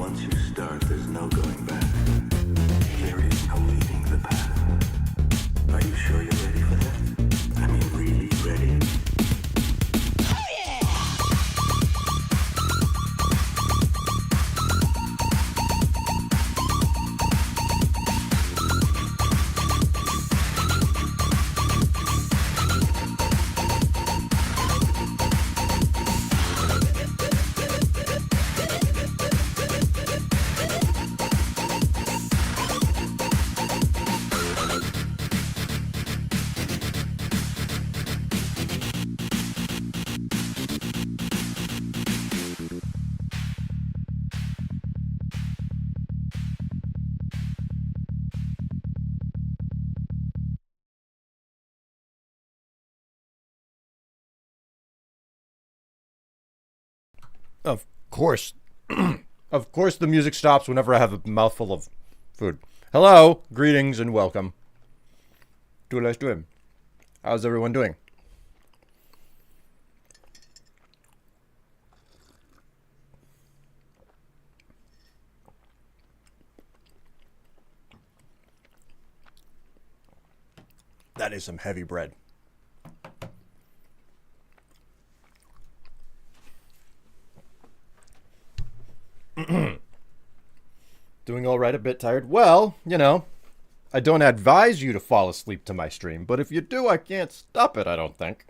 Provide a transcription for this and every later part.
Once you start, there's no going back. There is no leaving the path. Are you sure you're ready for that? I mean, really ready? Of course. Of course the music stops whenever I have a mouthful of food. Hello, greetings and welcome to Let's Do It. How's everyone doing? That is some heavy bread. Doing all right, a bit tired. Well, I don't advise you to fall asleep to my stream, but if you do, I can't stop it, I don't think.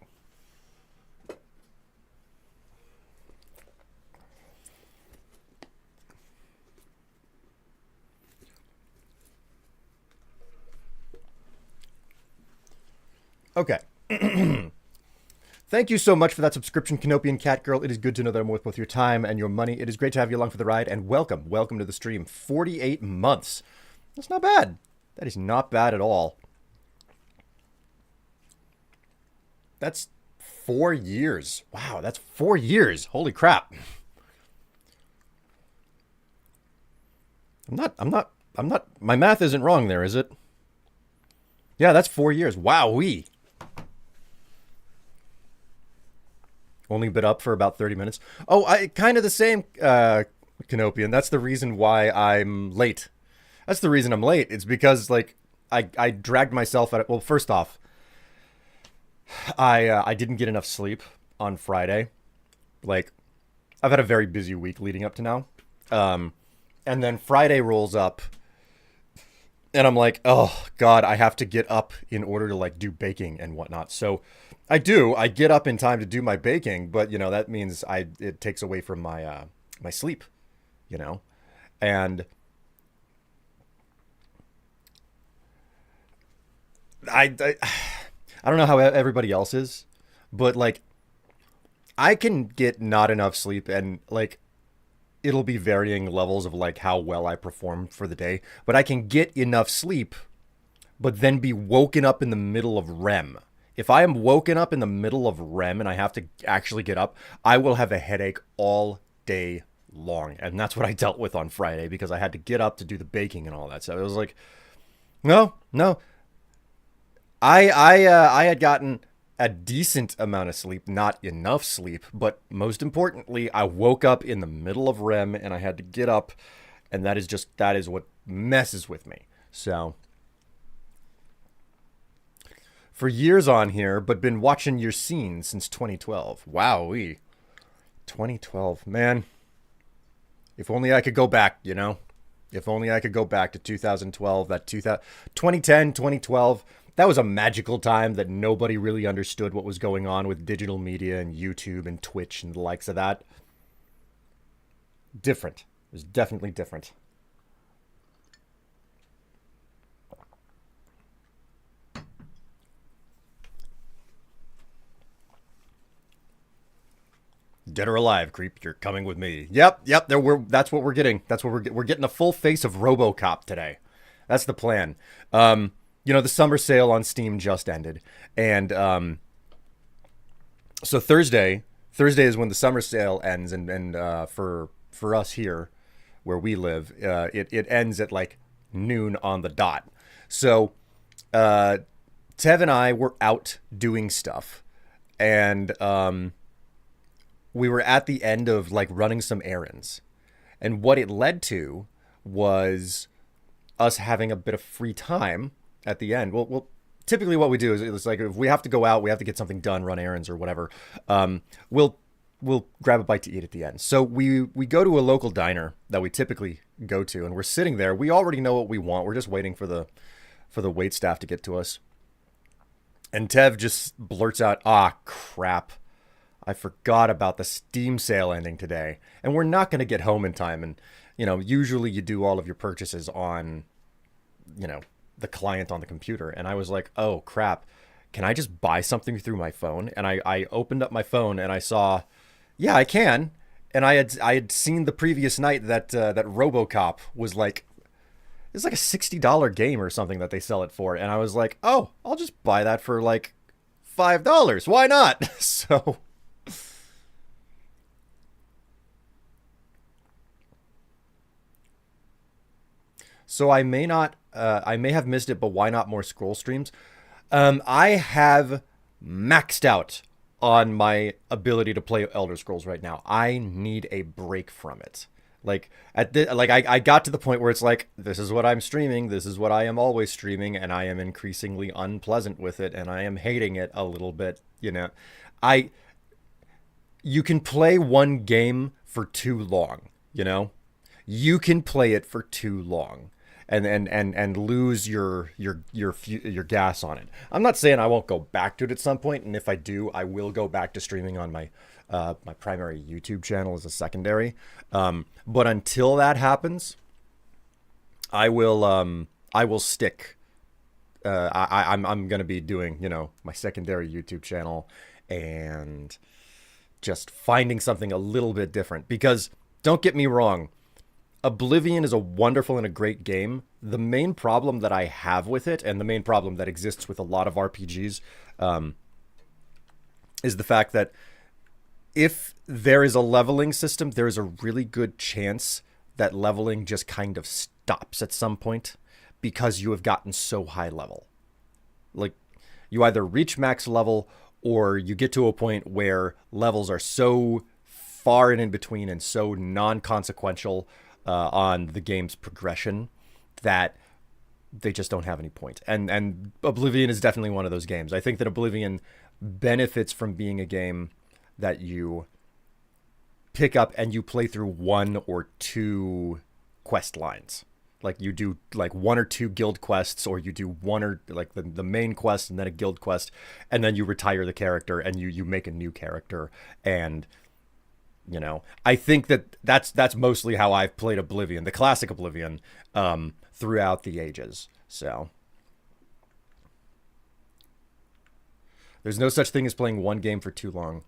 Okay. Thank you so much for that subscription, Canopian Catgirl. It is good to know that I'm worth both your time and your money. It is great to have you along for the ride, and welcome to the stream. 48 months. That's not bad. That is not bad at all. That's 4 years. Wow, that's 4 years. Holy crap. I'm not, my math isn't wrong there, is it? Yeah, that's 4 years. Wowee. Only been up for about 30 minutes. Oh, I kind of the same, Canopian. That's the reason why I'm late. That's the reason I'm late. It's because, like, I dragged myself at it. Well, first off, I didn't get enough sleep on Friday. Like, I've had a very busy week leading up to now. And then Friday rolls up, and I'm like, oh, God, I have to get up in order to, like, do baking and whatnot. So I get up in time to do my baking, but that means it takes away from my my sleep, and I don't know how everybody else is, but like I can get not enough sleep, and like it'll be varying levels of like how well I perform for the day, but I can get enough sleep but then be woken up in the middle of REM. If I am woken up in the middle of REM and I have to actually get up, I will have a headache all day long. And that's what I dealt with on Friday because I had to get up to do the baking and all that. So it was like, no. I had gotten a decent amount of sleep, not enough sleep, but most importantly, I woke up in the middle of REM and I had to get up, and that is what messes with me. So for years on here, but been watching your scenes since 2012. Wowee. 2012, man. If only I could go back, If only I could go back to 2012, 2010, 2012. That was a magical time that nobody really understood what was going on with digital media and YouTube and Twitch and the likes of that. Different. It was definitely different. Dead or alive, creep, you're coming with me. Yep. That's what we're getting. That's what we're getting the full face of Robocop today. That's the plan. The summer sale on Steam just ended, and so Thursday is when the summer sale ends, and for us here, where we live, it ends at like noon on the dot. So Tev and I were out doing stuff, and we were at the end of like running some errands, And what it led to was us having a bit of free time at the end. Well, typically what we do is it's like if we have to go out, we have to get something done, run errands or whatever. We'll grab a bite to eat at the end. So we go to a local diner that we typically go to, and we're sitting there. We already know what we want. We're just waiting for the wait staff to get to us. And Tev just blurts out, "Ah, crap. I forgot about the Steam sale ending today. And we're not going to get home in time." And, usually you do all of your purchases on, the client on the computer. And I was like, "Oh, crap. Can I just buy something through my phone?" And I opened up my phone and I saw, yeah, I can. And I had seen the previous night that Robocop was like, it's like a $60 game or something that they sell it for. And I was like, "Oh, I'll just buy that for like $5. Why not?" So I may not, I may have missed it, but why not more scroll streams? I have maxed out on my ability to play Elder Scrolls right now. I need a break from it. Like I got to the point where it's like, this is what I'm streaming, this is what I am always streaming, and I am increasingly unpleasant with it, and I am hating it a little bit. I You can play one game for too long. You can play it for too long and lose your gas on it. I'm not saying I won't go back to it at some point, and if I do, I will go back to streaming on my primary YouTube channel as a secondary. But until that happens, I will stick. I'm gonna be doing my secondary YouTube channel and just finding something a little bit different, because don't get me wrong, Oblivion is a wonderful and a great game. The main problem that I have with it, and the main problem that exists with a lot of RPGs, is the fact that if there is a leveling system, there is a really good chance that leveling just kind of stops at some point because you have gotten so high level. Like, you either reach max level or you get to a point where levels are so far and in between and so non-consequential on the game's progression that they just don't have any point. And Oblivion is definitely one of those games. I think that Oblivion benefits from being a game that you pick up and you play through one or two quest lines. Like, you do like one or two guild quests, or you do one or like the main quest and then a guild quest, and then you retire the character and you make a new character. And I think that's mostly how I've played Oblivion, the classic Oblivion, throughout the ages. So there's no such thing as playing one game for too long.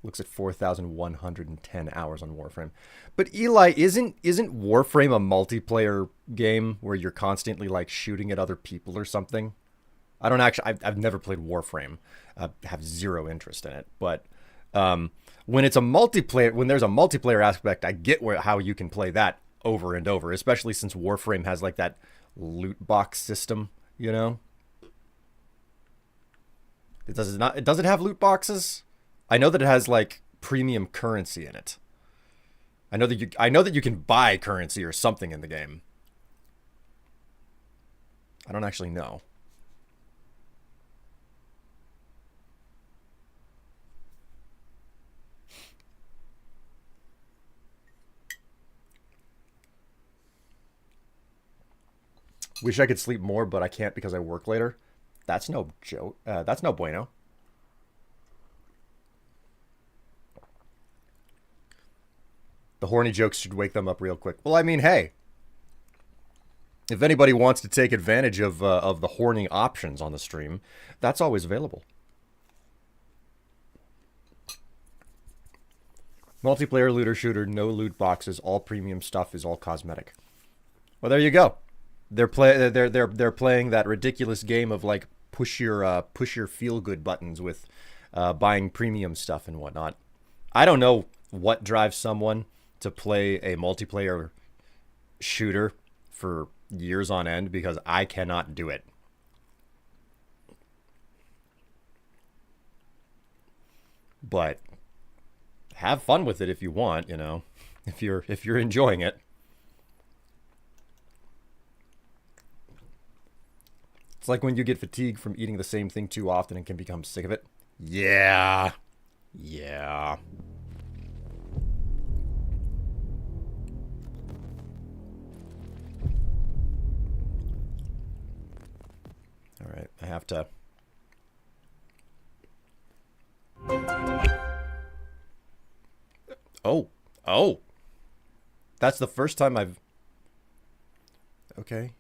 Looks at 4,110 hours on Warframe. But Eli, isn't Warframe a multiplayer game where you're constantly like shooting at other people or something? I don't actually. I've never played Warframe. I have zero interest in it. But when it's a multiplayer, when there's a multiplayer aspect, I get how you can play that over and over, especially since Warframe has like that loot box system. Does it have loot boxes? I know that it has like premium currency in it. I know that you can buy currency or something in the game. I don't actually know. Wish I could sleep more, but I can't because I work later. That's no joke. That's no bueno. The horny jokes should wake them up real quick. Well, I mean, hey, if anybody wants to take advantage of the horny options on the stream, that's always available. Multiplayer looter shooter, no loot boxes, all premium stuff is all cosmetic. Well, there you go. They're playing that ridiculous game of like push your feel good buttons with buying premium stuff and whatnot. I don't know what drives someone to play a multiplayer shooter for years on end, because I cannot do it. But have fun with it if you want. if you're enjoying it. It's like when you get fatigued from eating the same thing too often and can become sick of it. Yeah. Yeah. All right, I have to. Oh. That's the first time I've. Okay.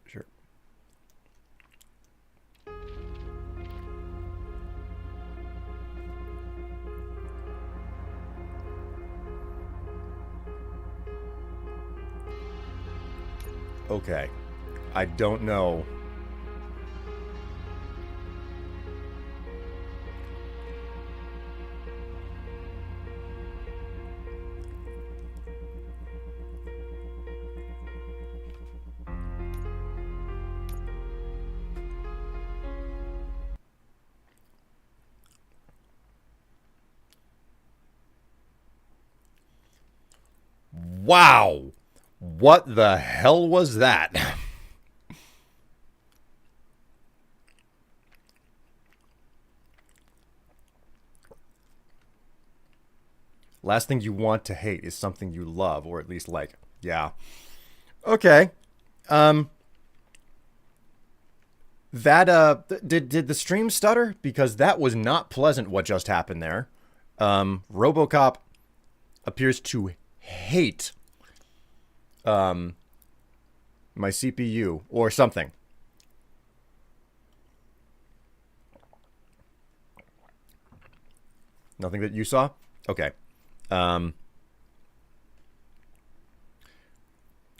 Sure. Okay. I don't know. Wow. What the hell was that? Last thing you want to hate is something you love, or at least like. Yeah. Okay. Did the stream stutter? Because that was not pleasant what just happened there. Robocop appears to hate my CPU or something. Nothing that you saw? Okay. I'm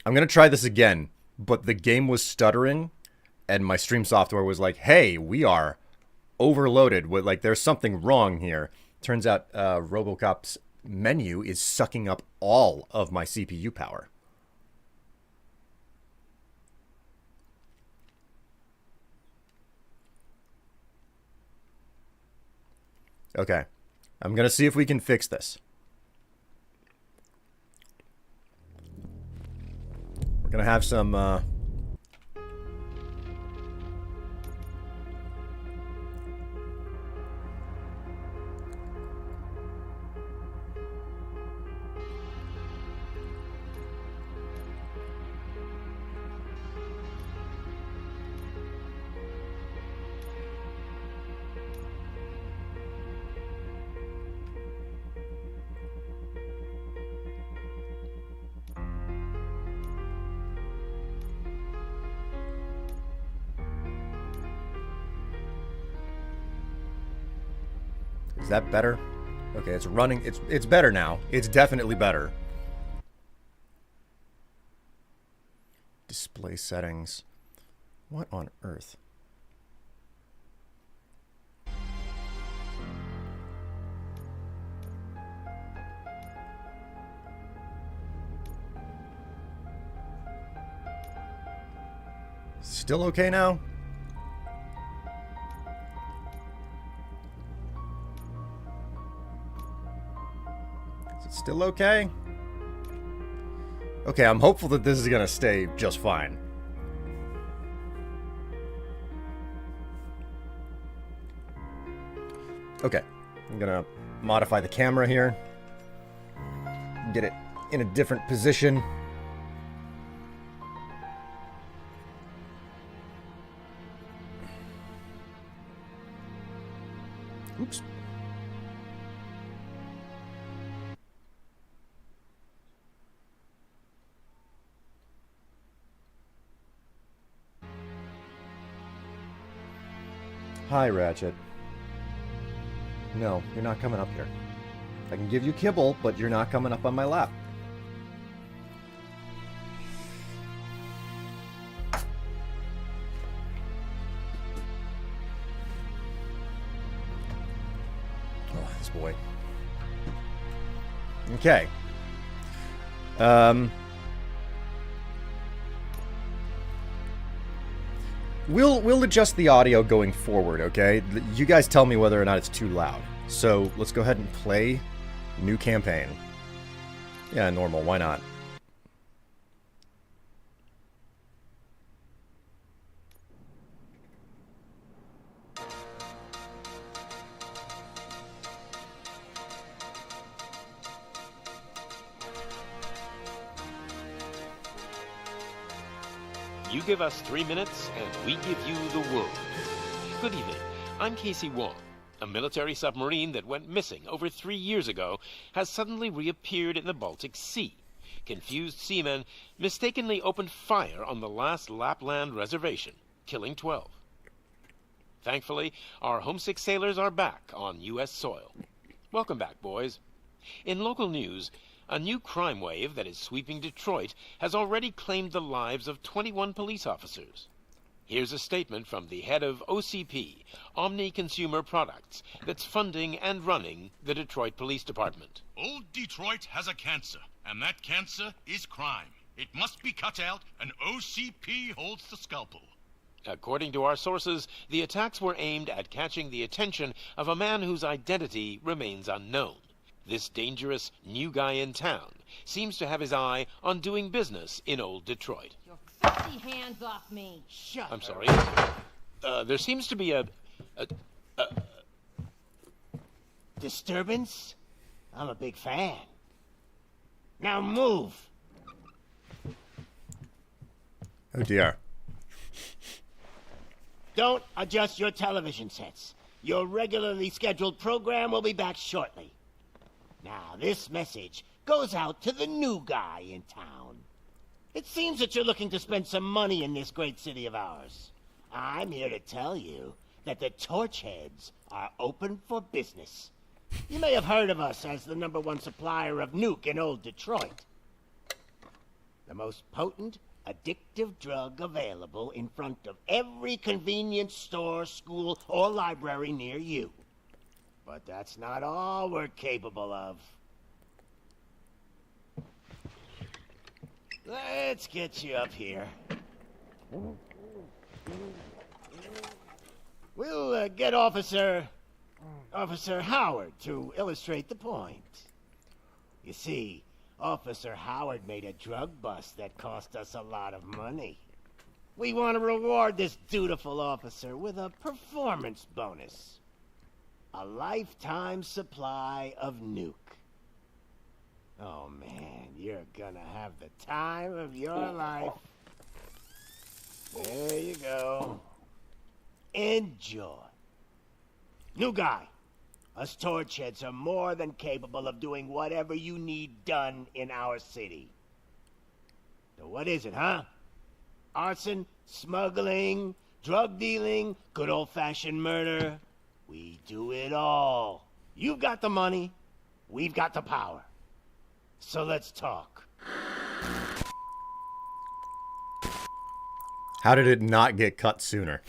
going to try this again, but the game was stuttering and my stream software was like, hey, we are overloaded with, like, there's something wrong here. Turns out Robocop's menu is sucking up all of my CPU power. Okay. I'm going to see if we can fix this. We're going to have some... Is that better? Okay, it's running. It's better now. It's definitely better. Display settings. What on earth? Still okay now? Still okay? Okay, I'm hopeful that this is gonna stay just fine. Okay, I'm gonna modify the camera here. Get it in a different position. Oops. Hi, Ratchet. No, you're not coming up here. I can give you kibble, but you're not coming up on my lap. Oh, this boy. Okay. We'll adjust the audio going forward, okay? You guys tell me whether or not it's too loud. So let's go ahead and play New campaign. Yeah, normal. Why not? You give us 3 minutes, and we give you the world. Good evening. I'm Casey Wong. A military submarine that went missing over 3 years ago has suddenly reappeared in the Baltic Sea. Confused seamen mistakenly opened fire on the last Lapland reservation, killing 12. Thankfully, our homesick sailors are back on U.S. soil. Welcome back, boys. In local news, a new crime wave that is sweeping Detroit has already claimed the lives of 21 police officers. Here's a statement from the head of OCP, Omni Consumer Products, that's funding and running the Detroit Police Department. Old Detroit has a cancer, and that cancer is crime. It must be cut out, and OCP holds the scalpel. According to our sources, the attacks were aimed at catching the attention of a man whose identity remains unknown. This dangerous new guy in town seems to have his eye on doing business in old Detroit. Your filthy hands off me. Shut I'm sorry. There seems to be a Disturbance? I'm a big fan. Now move! Oh dear. Don't adjust your television sets. Your regularly scheduled program will be back shortly. Now, this message goes out to the new guy in town. It seems that you're looking to spend some money in this great city of ours. I'm here to tell you that the Torchheads are open for business. You may have heard of us as the #1 supplier of nuke in old Detroit. The most potent, addictive drug available in front of every convenience store, school, or library near you. But that's not all we're capable of. Let's get you up here. We'll get Officer Howard to illustrate the point. You see, Officer Howard made a drug bust that cost us a lot of money. We want to reward this dutiful officer with a performance bonus. A lifetime supply of nuke. Oh man, you're gonna have the time of your life. There you go. Enjoy. New guy, us Torchheads are more than capable of doing whatever you need done in our city. So what is it, huh? Arson, smuggling, drug dealing, good old-fashioned murder. We do it all. You've got the money, we've got the power. So let's talk. How did it not get cut sooner?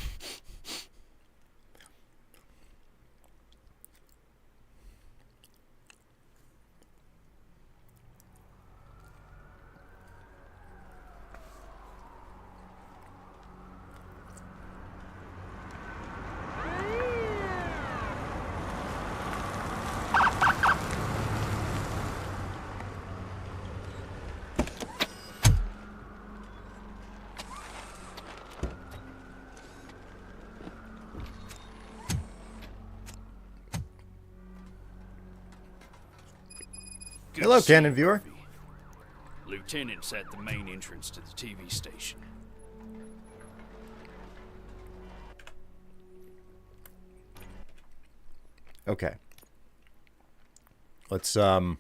Hello, Canon viewer. Lieutenant's at the main entrance to the TV station. Okay. Let's, Right,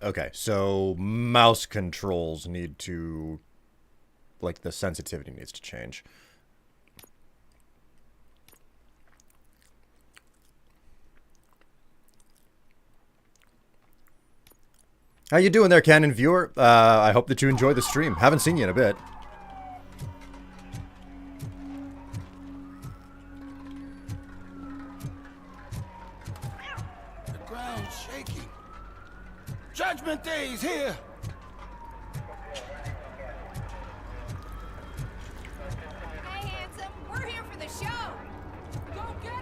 okay. So, mouse controls need to... Like, the sensitivity needs to change. How you doing there, Canon viewer? I hope that you enjoy the stream. Haven't seen you in a bit. The ground's shaking. Judgment Day's here. Hey, handsome, we're here for the show. Go get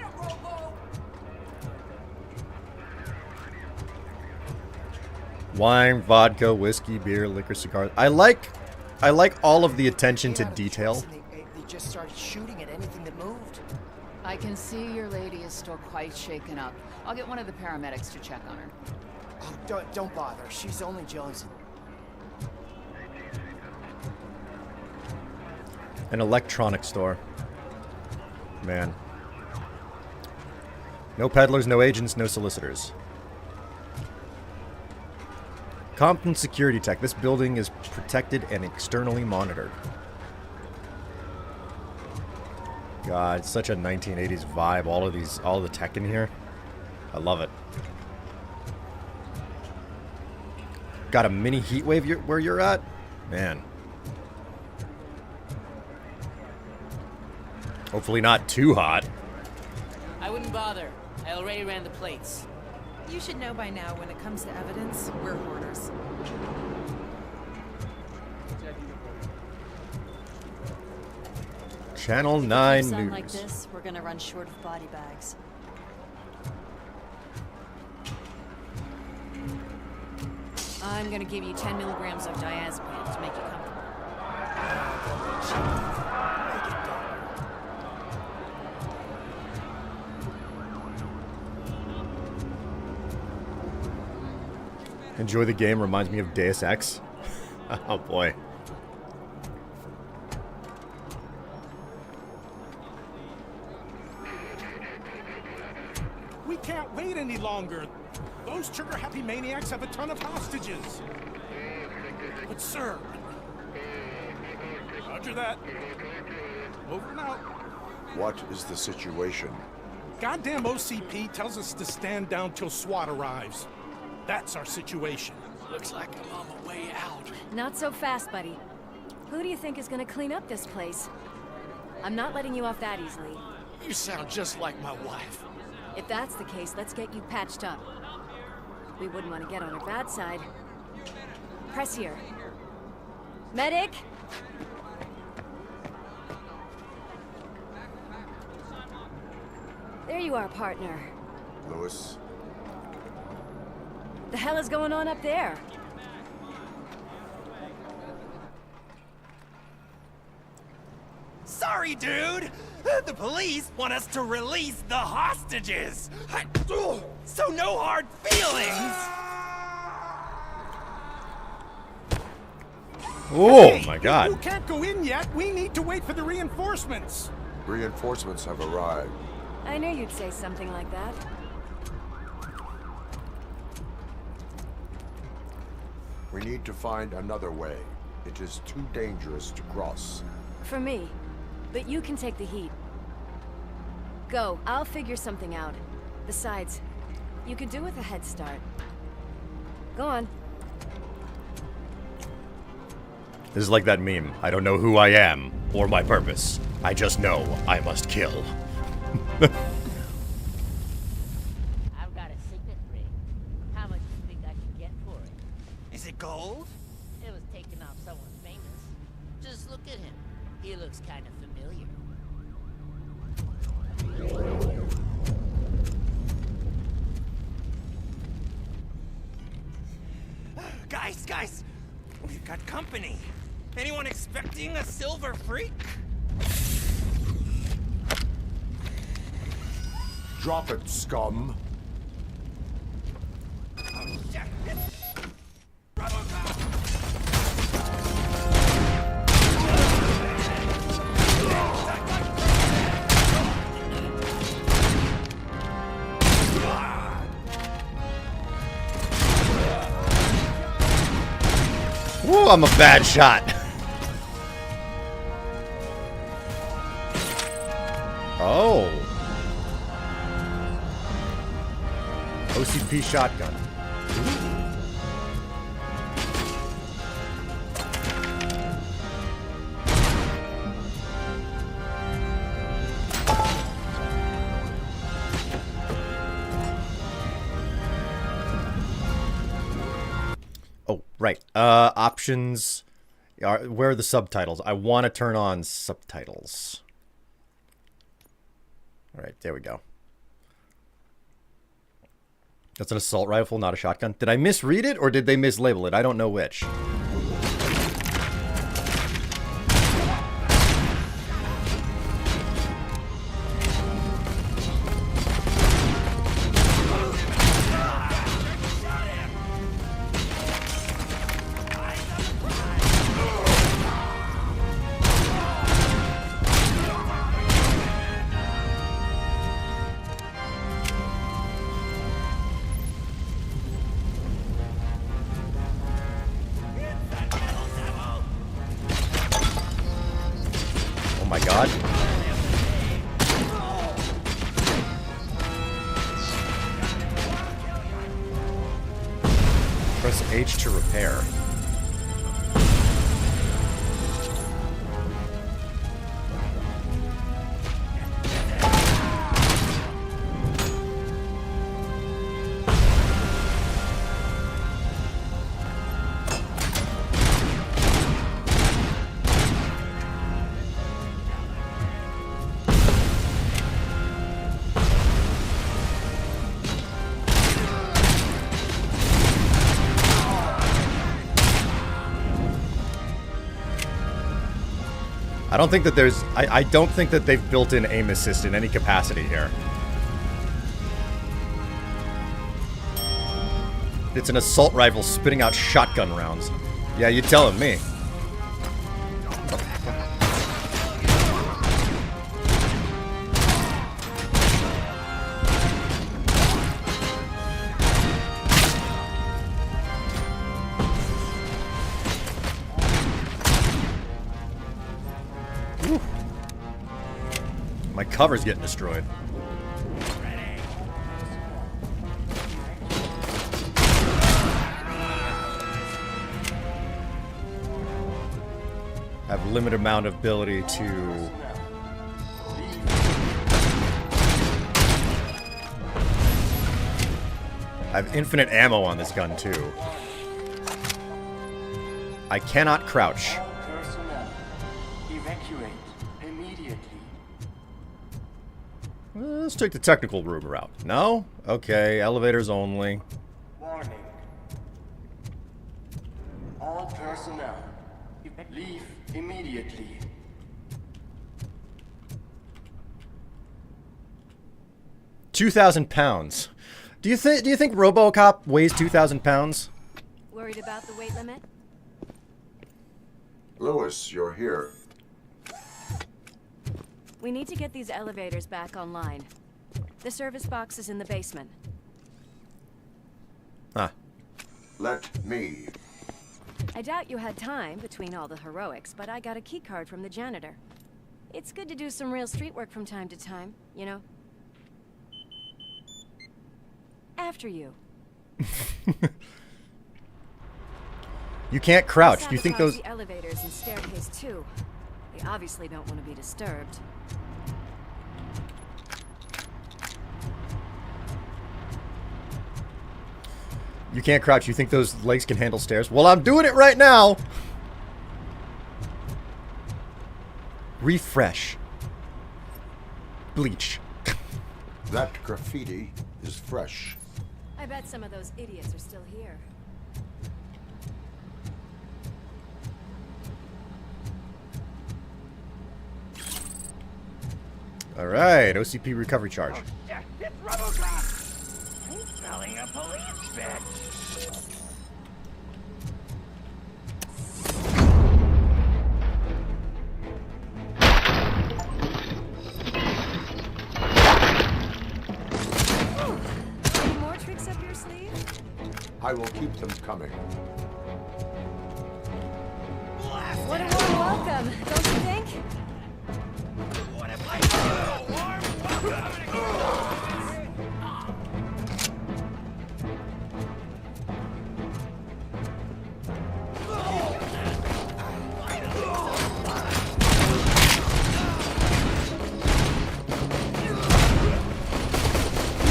Wine, vodka, whiskey, beer, liquor, cigars. I like all of the attention to detail. They just started shooting at anything that moved. I can see your lady is still quite shaken up. I'll get one of the paramedics to check on her. Oh, don't bother. She's only jonesing. An electronics store. Man. No peddlers, no agents, no solicitors. Compton Security Tech. This building is protected and externally monitored. God, it's such a 1980s vibe. All the tech in here. I love it. Got a mini heat wave where you're at? Man. Hopefully not too hot. I wouldn't bother. I already ran the plates. You should know by now when it comes to evidence, we're hoarders. Channel 9 If we News. like this, we're gonna run short of body bags. I'm gonna give you 10 milligrams of diazepam to make you comfortable. Enjoy the game. Reminds me of Deus Ex. Oh boy. We can't wait any longer. Those trigger-happy maniacs have a ton of hostages. But sir... Roger that. Over and out. What is the situation? Goddamn OCP tells us to stand down till SWAT arrives. That's our situation. Looks like I'm on my way out. Not so fast, buddy. Who do you think is gonna clean up this place? I'm not letting you off that easily. You sound just like my wife. If that's the case, let's get you patched up. We wouldn't want to get on her bad side. Press here. Medic! There you are, partner. Lewis? The hell is going on up there? Sorry, dude! The police want us to release the hostages! So no hard feelings! Oh Hey, my god. You can't go in yet. We need to wait for the reinforcements. Reinforcements have arrived. I knew you'd say something like that. We need to find another way. It is too dangerous to cross. For me. But you can take the heat. Go, I'll figure something out. Besides, you could do with a head start. Go on. This is like that meme. I don't know who I am or my purpose. I just know I must kill. I've got a signet ring. How much do you think I can get for it? Is it gold? It was taken off someone famous. Just look at him. He looks kind of familiar. Guys! We've got company. Anyone expecting a silver freak? Drop it, scum. Oh, shit! It's Robocop! Ooh, I'm a bad shot. Oh. OCP shotgun. Oh, right. Options. Where are the subtitles? I want to turn on subtitles. All right, there we go. That's an assault rifle, not a shotgun. Did I misread it or did they mislabel it? I don't know which. Oh my god. Press H to repair. I don't think that there's... I don't think that they've built in aim assist in any capacity here. It's an assault rifle spitting out shotgun rounds. Yeah, you're telling me. My cover's getting destroyed. Have limited amount of ability to... I have infinite ammo on this gun too. I cannot crouch. Let's take the technical room route. No? Okay, elevators only. Warning. All personnel, leave immediately. £2,000. Do you think Robocop weighs 2,000 pounds? Worried about the weight limit? Lewis, you're here. We need to get these elevators back online. The service box is in the basement. Ah. Let me. I doubt you had time between all the heroics, but I got a key card from the janitor. It's good to do some real street work from time to time, you know? After you. You can't crouch. Do you think those... the elevators and staircase too. They obviously don't want to be disturbed. You can't crouch. You think those legs can handle stairs? Well, I'm doing it right now. Refresh. Bleach. That graffiti is fresh. I bet some of those idiots are still here. All right, OCP recovery charge. It's Robocop! I'm smelling a police bitch! Any more tricks up your sleeve? I will keep them coming. What a warm welcome, don't you think? What a place! Warm welcome!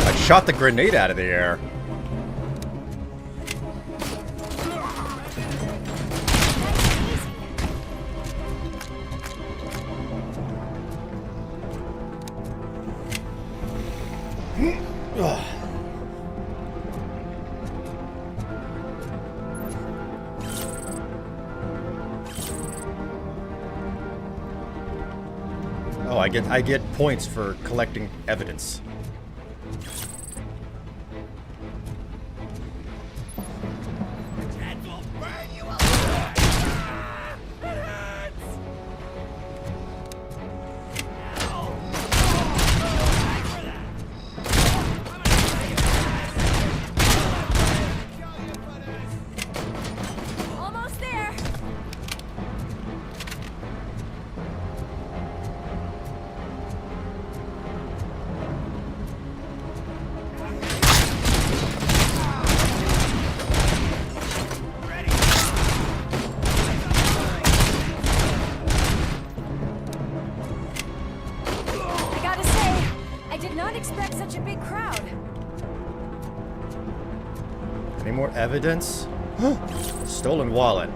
I shot the grenade out of the air. I get points for collecting evidence. Almost there. I gotta say, I did not expect such a big crowd. Any more evidence? Stolen wallet.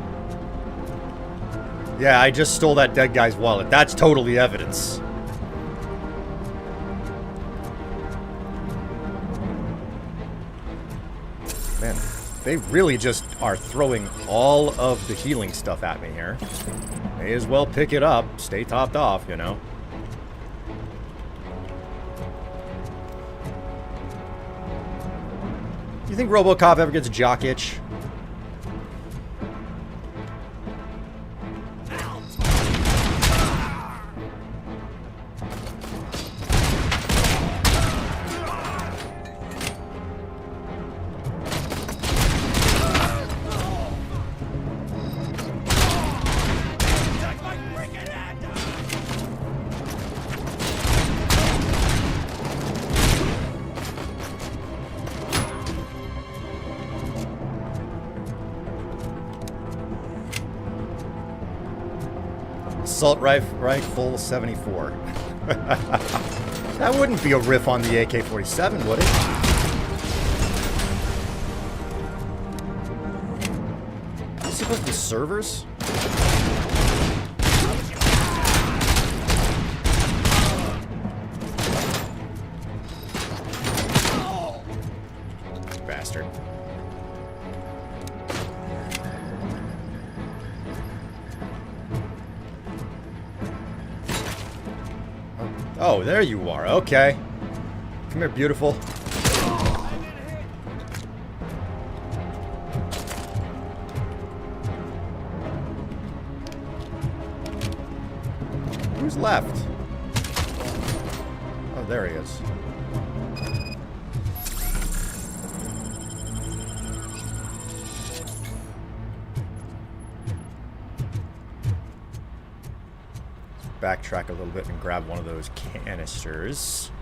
Yeah, I just stole that dead guy's wallet. That's totally evidence. Man, they really just are throwing all of the healing stuff at me here. May as well pick it up, stay topped off, you know. You think Robocop ever gets a jock itch? Assault rifle 74. That wouldn't be a riff on the AK-47, would it? Is it supposed to be servers? Bastard. Oh, there you are. Okay. Come here, beautiful. Who's left? Oh, there he is. Backtrack a little bit and grab one of those canisters.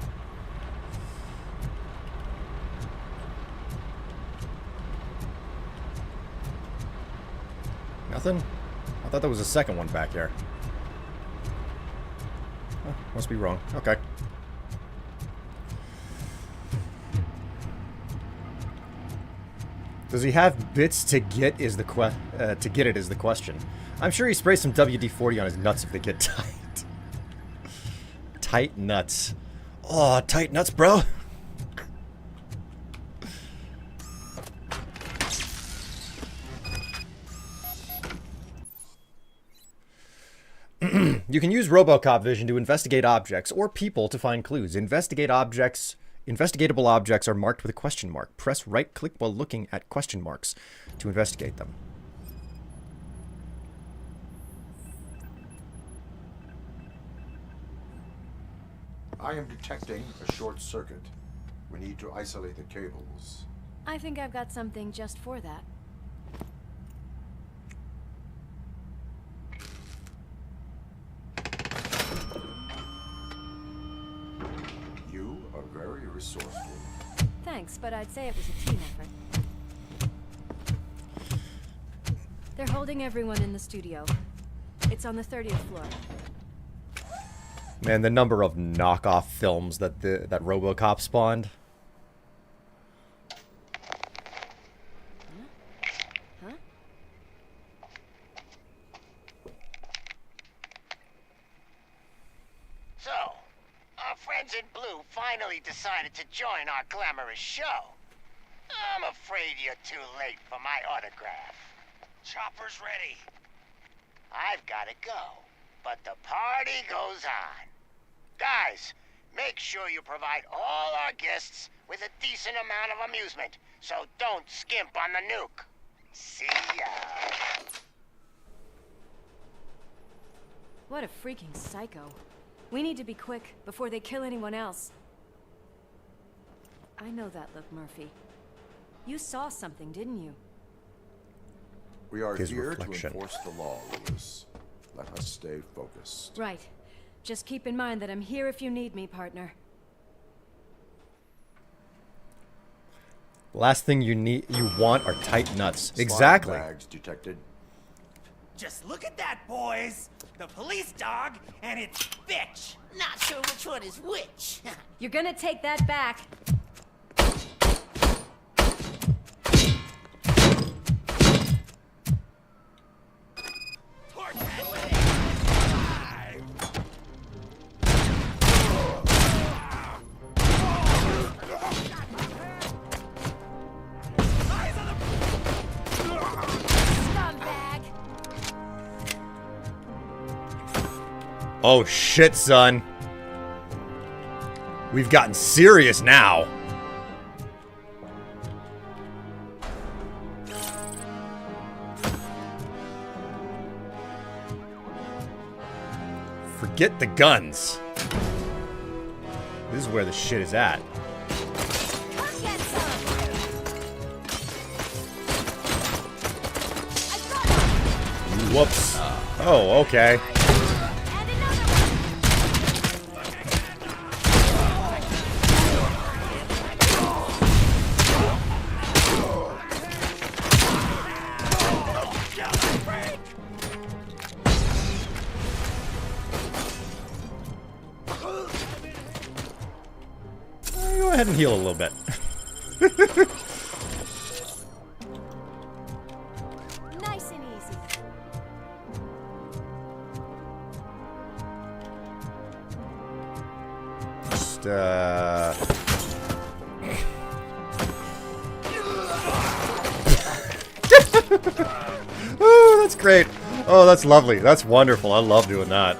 Nothing? I thought there was a second one back here. Oh, must be wrong. Okay. Does he have bits to get? Is the question. I'm sure he sprays some WD-40 on his nuts if they get tight. Tight nuts. Oh, tight nuts, bro. You can use Robocop vision to investigate objects or people to find clues. Investigatable objects are marked with a question mark. Press right-click while looking at question marks to investigate them. I am detecting a short circuit. We need to isolate the cables. I think I've got something just for that. You are very resourceful. Thanks, but I'd say it was a team effort. They're holding everyone in the studio. It's on the 30th floor. Man, the number of knockoff films that that Robocop spawned. Huh? So, our friends in blue finally decided to join our glamorous show. I'm afraid you're too late for my autograph. Chopper's ready. I've got to go, but the party goes on. Guys, make sure you provide all our guests with a decent amount of amusement, so don't skimp on the nuke. See ya. What a freaking psycho. We need to be quick before they kill anyone else. I know that look, Murphy. You saw something, didn't you? We are His here reflection. to enforce the law, Lewis. Let us stay focused. Right. Just keep in mind that I'm here if you need me, partner. Last thing you want are tight nuts. Slime Exactly. bags detected. Just look at that, boys! The police dog and its bitch! Not sure which one is which. You're gonna take that back. Oh shit, son. We've gotten serious now. Forget the guns. This is where the shit is at. Whoops. Oh, okay. Go ahead and heal a little bit. Nice and easy. Just, oh, that's great. Oh, that's lovely. That's wonderful. I love doing that.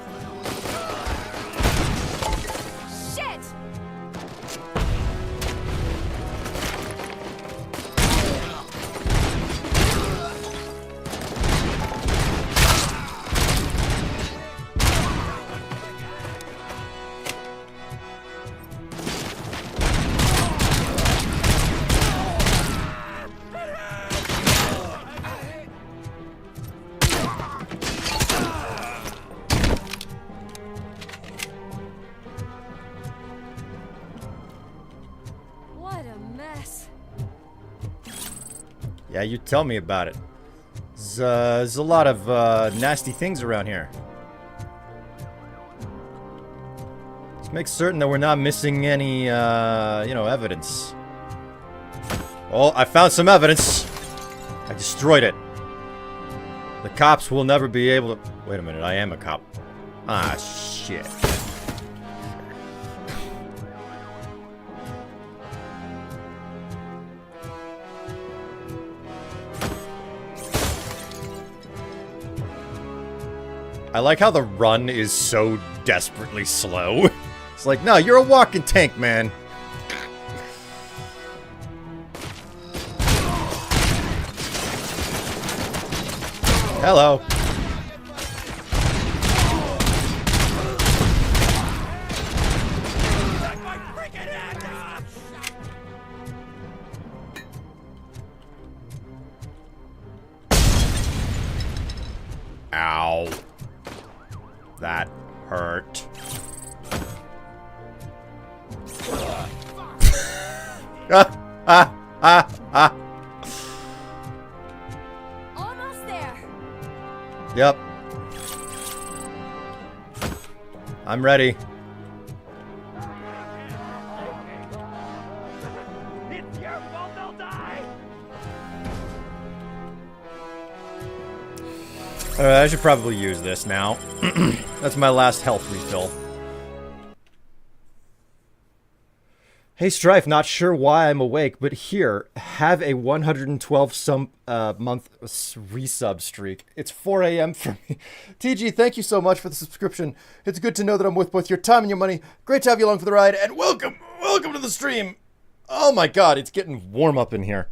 Yeah, you tell me about it. There's a lot of nasty things around here. Let's make certain that we're not missing any, evidence. Oh, I found some evidence. I destroyed it. The cops will never be able to... Wait a minute, I am a cop. Ah, shit. I like how the run is so desperately slow. It's like, no, you're a walking tank, man. Hello. Ow. That hurt. Almost there. Yep. I'm ready. It's your fault they'll die! I should probably use this now. That's my last health refill. Hey Strife, not sure why I'm awake, but here, have a 112 month resub streak. It's 4 a.m. for me. TG, thank you so much for the subscription. It's good to know that I'm worth both your time and your money. Great to have you along for the ride, and welcome to the stream. Oh my god, it's getting warm up in here.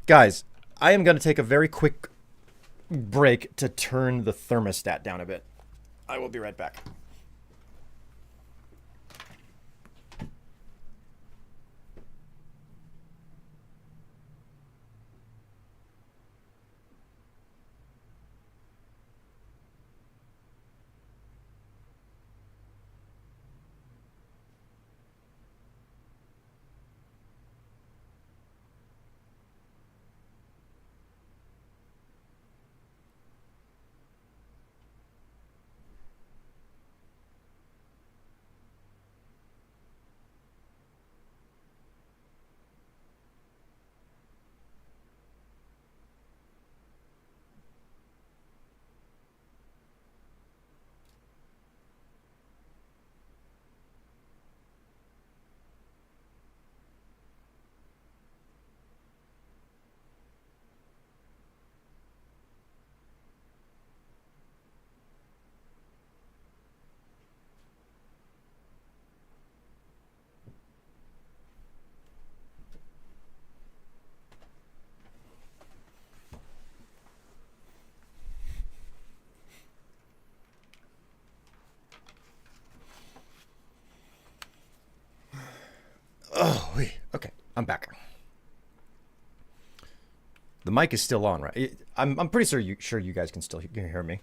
Guys, I am going to take a very quick break to turn the thermostat down a bit. I will be right back. Oh, okay, I'm back. The mic is still on, right? I'm pretty sure you guys can still hear me.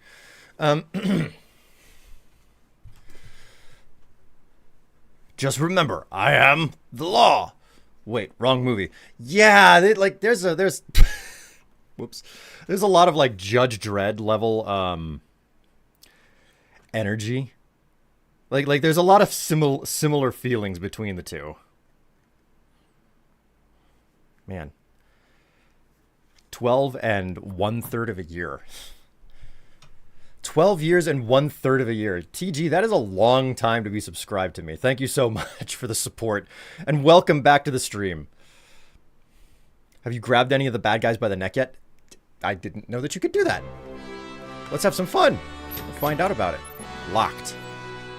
Just remember, I am the law. Wait, wrong movie. Yeah, there's whoops. There's a lot of like Judge Dredd level energy. Like there's a lot of similar feelings between the two. Man. 12 and 1/3 of a year. 12 years and 1/3 of a year. TG, that is a long time to be subscribed to me. Thank you so much for the support. And welcome back to the stream. Have you grabbed any of the bad guys by the neck yet? I didn't know that you could do that. Let's have some fun. We'll find out about it. Locked.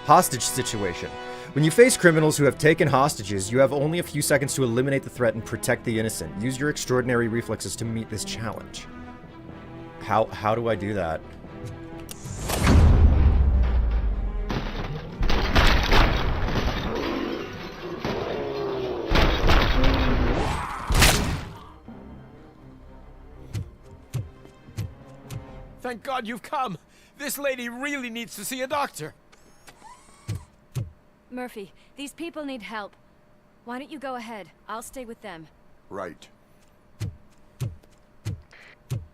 Hostage situation. When you face criminals who have taken hostages, you have only a few seconds to eliminate the threat and protect the innocent. Use your extraordinary reflexes to meet this challenge. How do I do that? Thank God you've come. This lady really needs to see a doctor. Murphy, these people need help. Why don't you go ahead? I'll stay with them. Right.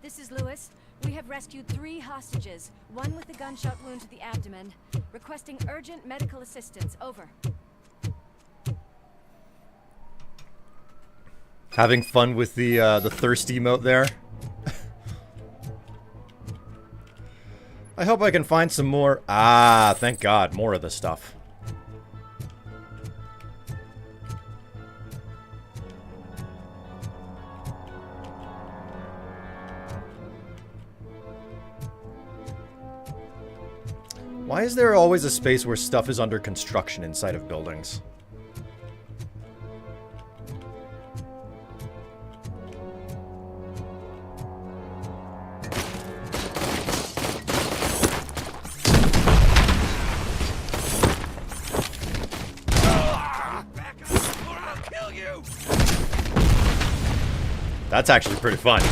This is Lewis. We have rescued 3 hostages, one with a gunshot wound to the abdomen. Requesting urgent medical assistance. Over. Having fun with the thirst emote there. I hope I can find some more. Ah, thank God, more of this stuff. Why is there always a space where stuff is under construction inside of buildings? That's actually pretty fun.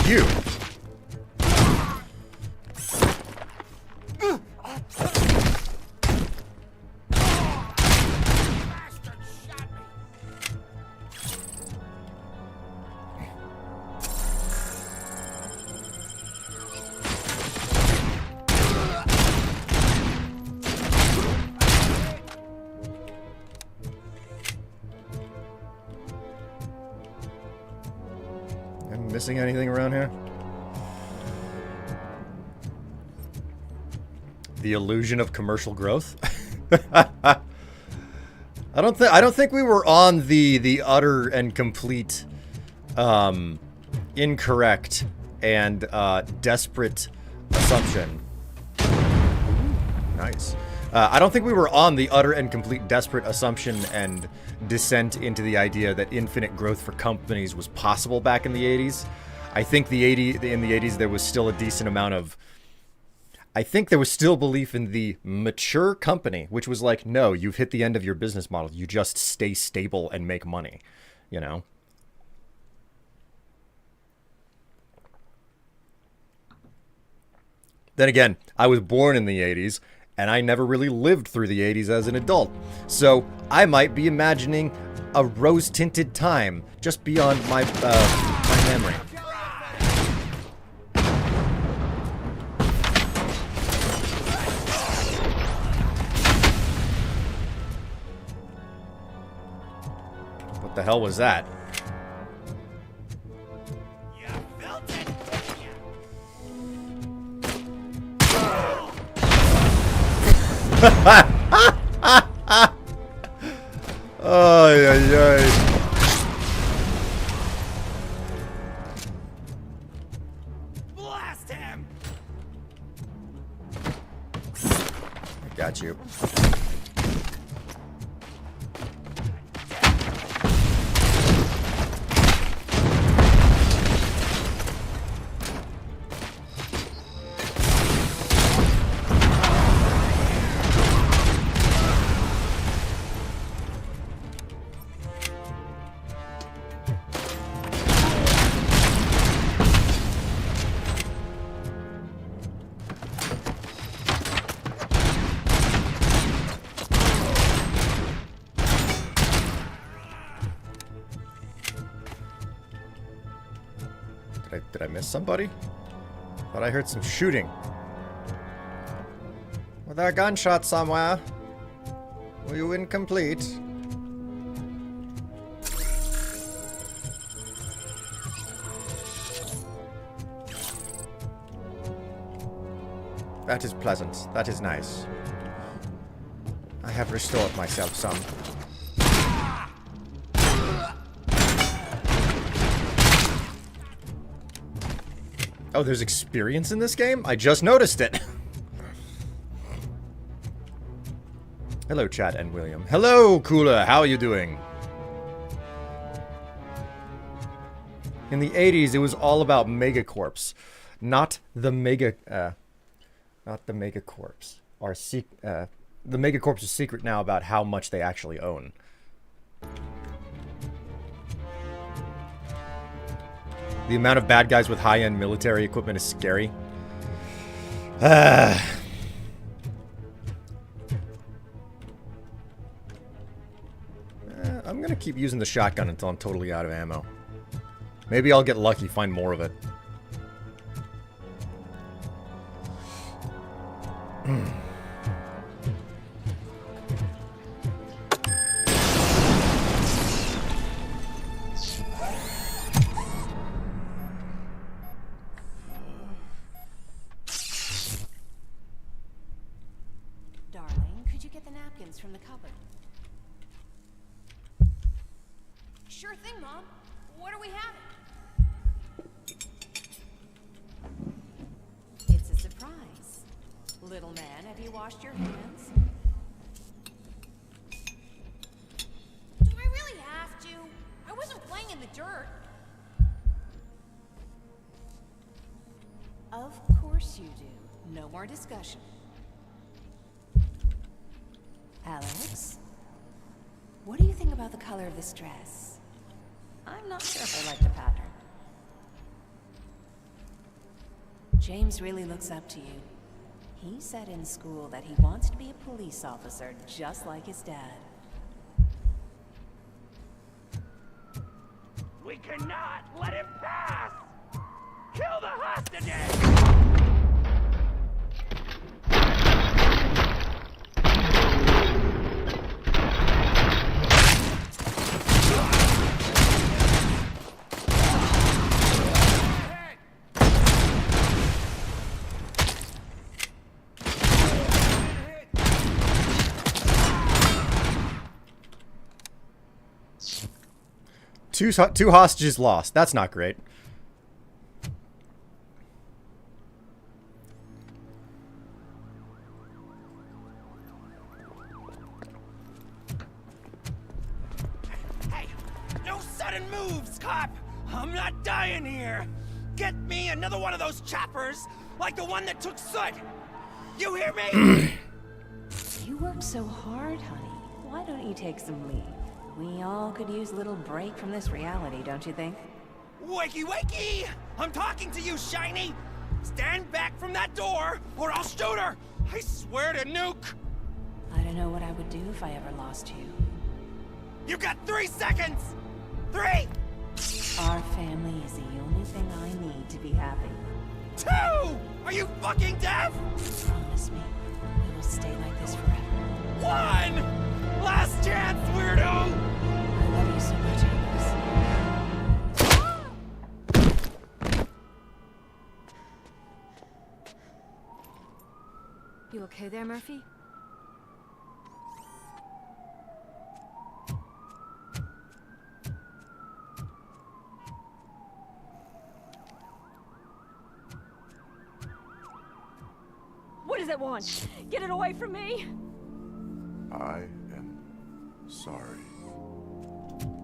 You. Missing anything around here? The illusion of commercial growth? I don't think we were on the utter and complete incorrect and desperate assumption. Nice. I don't think we were on the utter and complete desperate assumption and descent into the idea that infinite growth for companies was possible back in the 80s. I think in the 80s there was still a decent amount of... I think there was still belief in the mature company, which was like, no, you've hit the end of your business model. You just stay stable and make money, you know? Then again, I was born in the 80s, and I never really lived through the 80s as an adult. So I might be imagining a rose-tinted time just beyond my memory. What the hell was that? Ay, ay, ay. Blast him! I got you. Did I miss somebody? Thought I heard some shooting. Was there a gunshot somewhere? Were you incomplete? That is pleasant. That is nice. I have restored myself some. Oh, there's experience in this game? I just noticed it. Hello, Chad and William. Hello, Cooler. How are you doing? In the 80s, it was all about megacorps, not the megacorps. The megacorps is secret now about how much they actually own. The amount of bad guys with high-end military equipment is scary. I'm gonna keep using the shotgun until I'm totally out of ammo. Maybe I'll get lucky, find more of it. From the cupboard. Sure thing, Mom. What are we having? It's a surprise. Little man, have you washed your hands? Do I really have to? I wasn't playing in the dirt. Of course you do. No more discussion. Alex, what do you think about the color of this dress? I'm not sure if I like the pattern. James really looks up to you. He said in school that he wants to be a police officer just like his dad. We cannot let him pass! Kill the hostages! Two hostages lost. That's not great. Hey, no sudden moves, cop! I'm not dying here! Get me another one of those choppers, like the one that took Soot! You hear me? You worked so hard, honey. Why don't you take some leave? We all could use a little break from this reality, don't you think? Wakey, wakey! I'm talking to you, Shiny! Stand back from that door, or I'll shoot her! I swear to nuke! I don't know what I would do if I ever lost you. You got 3 seconds! 3! Our family is the only thing I need to be happy. 2! Are you fucking deaf? Promise me, we will stay like this forever. 1! Last chance, weirdo! I love you so much, Amos. You okay there, Murphy? What does it want? Get it away from me! I am sorry.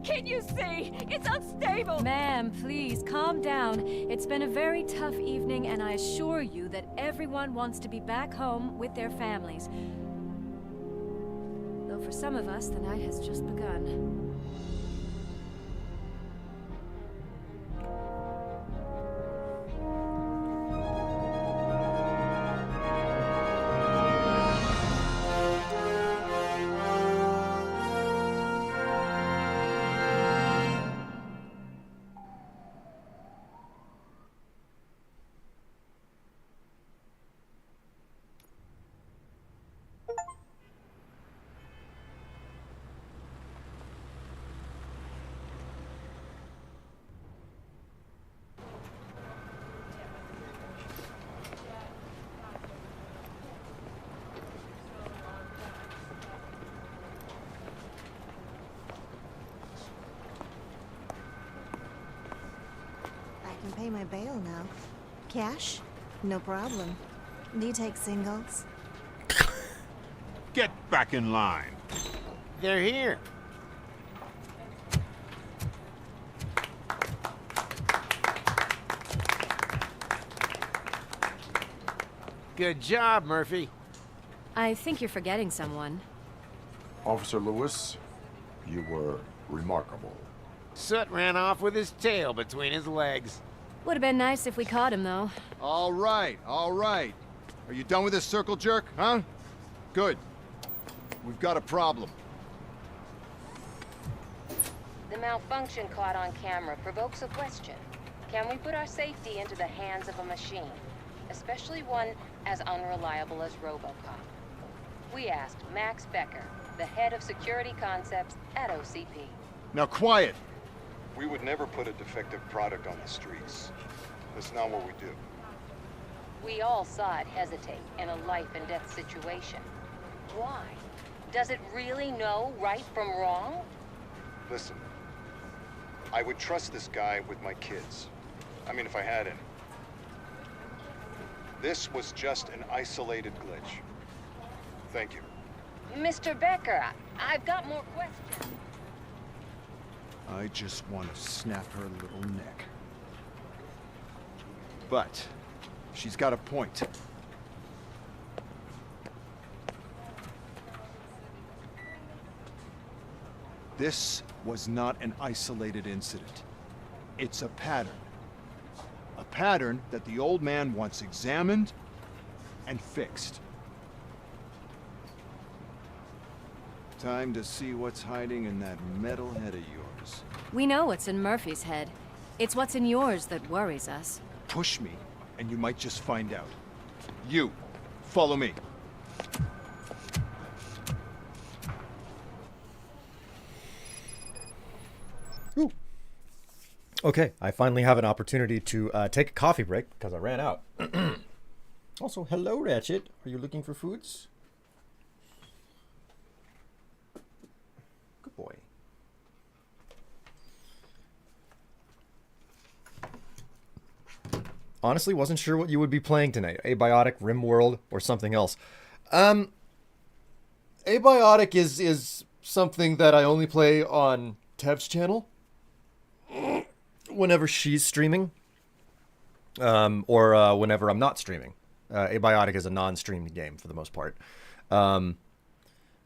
Can't you see? It's unstable! Ma'am, please, calm down. It's been a very tough evening, and I assure you that everyone wants to be back home with their families. Though for some of us, the night has just begun. I can pay my bail now. Cash? No problem. Do you take singles? Get back in line. They're here. Good job, Murphy. I think you're forgetting someone. Officer Lewis, you were remarkable. Soot ran off with his tail between his legs. Would have been nice if we caught him, though. All right, all right. Are you done with this circle jerk, huh? Good. We've got a problem. The malfunction caught on camera provokes a question. Can we put our safety into the hands of a machine? Especially one as unreliable as Robocop. We asked Max Becker, the head of security concepts at OCP. Now quiet! We would never put a defective product on the streets. That's not what we do. We all saw it hesitate in a life and death situation. Why? Does it really know right from wrong? Listen, I would trust this guy with my kids. I mean, if I had any. This was just an isolated glitch. Thank you. Mr. Becker, I've got more questions. I just want to snap her little neck. But she's got a point. This was not an isolated incident. It's a pattern. A pattern that the old man wants examined and fixed. Time to see what's hiding in that metal head of yours. We know what's in Murphy's head. It's what's in yours that worries us. Push me, and you might just find out. You, follow me. Ooh. Okay, I finally have an opportunity to take a coffee break because I ran out. Also, hello, Ratchet. Are you looking for foods? Good boy. honestly wasn't sure what you would be playing tonight. Abiotic, RimWorld, or something else. Abiotic is something that I only play on Tev's channel whenever she's streaming, or whenever I'm not streaming. Abiotic is a non-streamed game for the most part.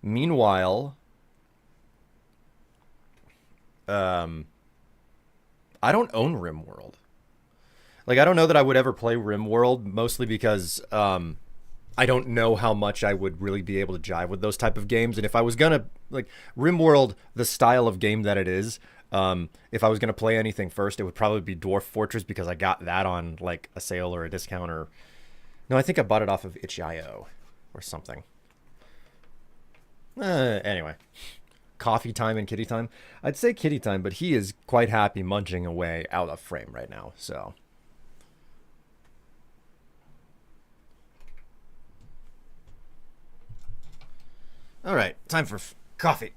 Meanwhile, I don't own RimWorld. Like, I don't know that I would ever play RimWorld, mostly because I don't know how much I would really be able to jive with those type of games. And if I was gonna, like, RimWorld, the style of game that it is, if I was gonna play anything first, it would probably be Dwarf Fortress, because I got that on, like, a sale or a discount, or... No, I think I bought it off of itch.io or something. Anyway. Coffee time and kitty time. I'd say kitty time, but he is quite happy munching away out of frame right now, so... All right, time for coffee.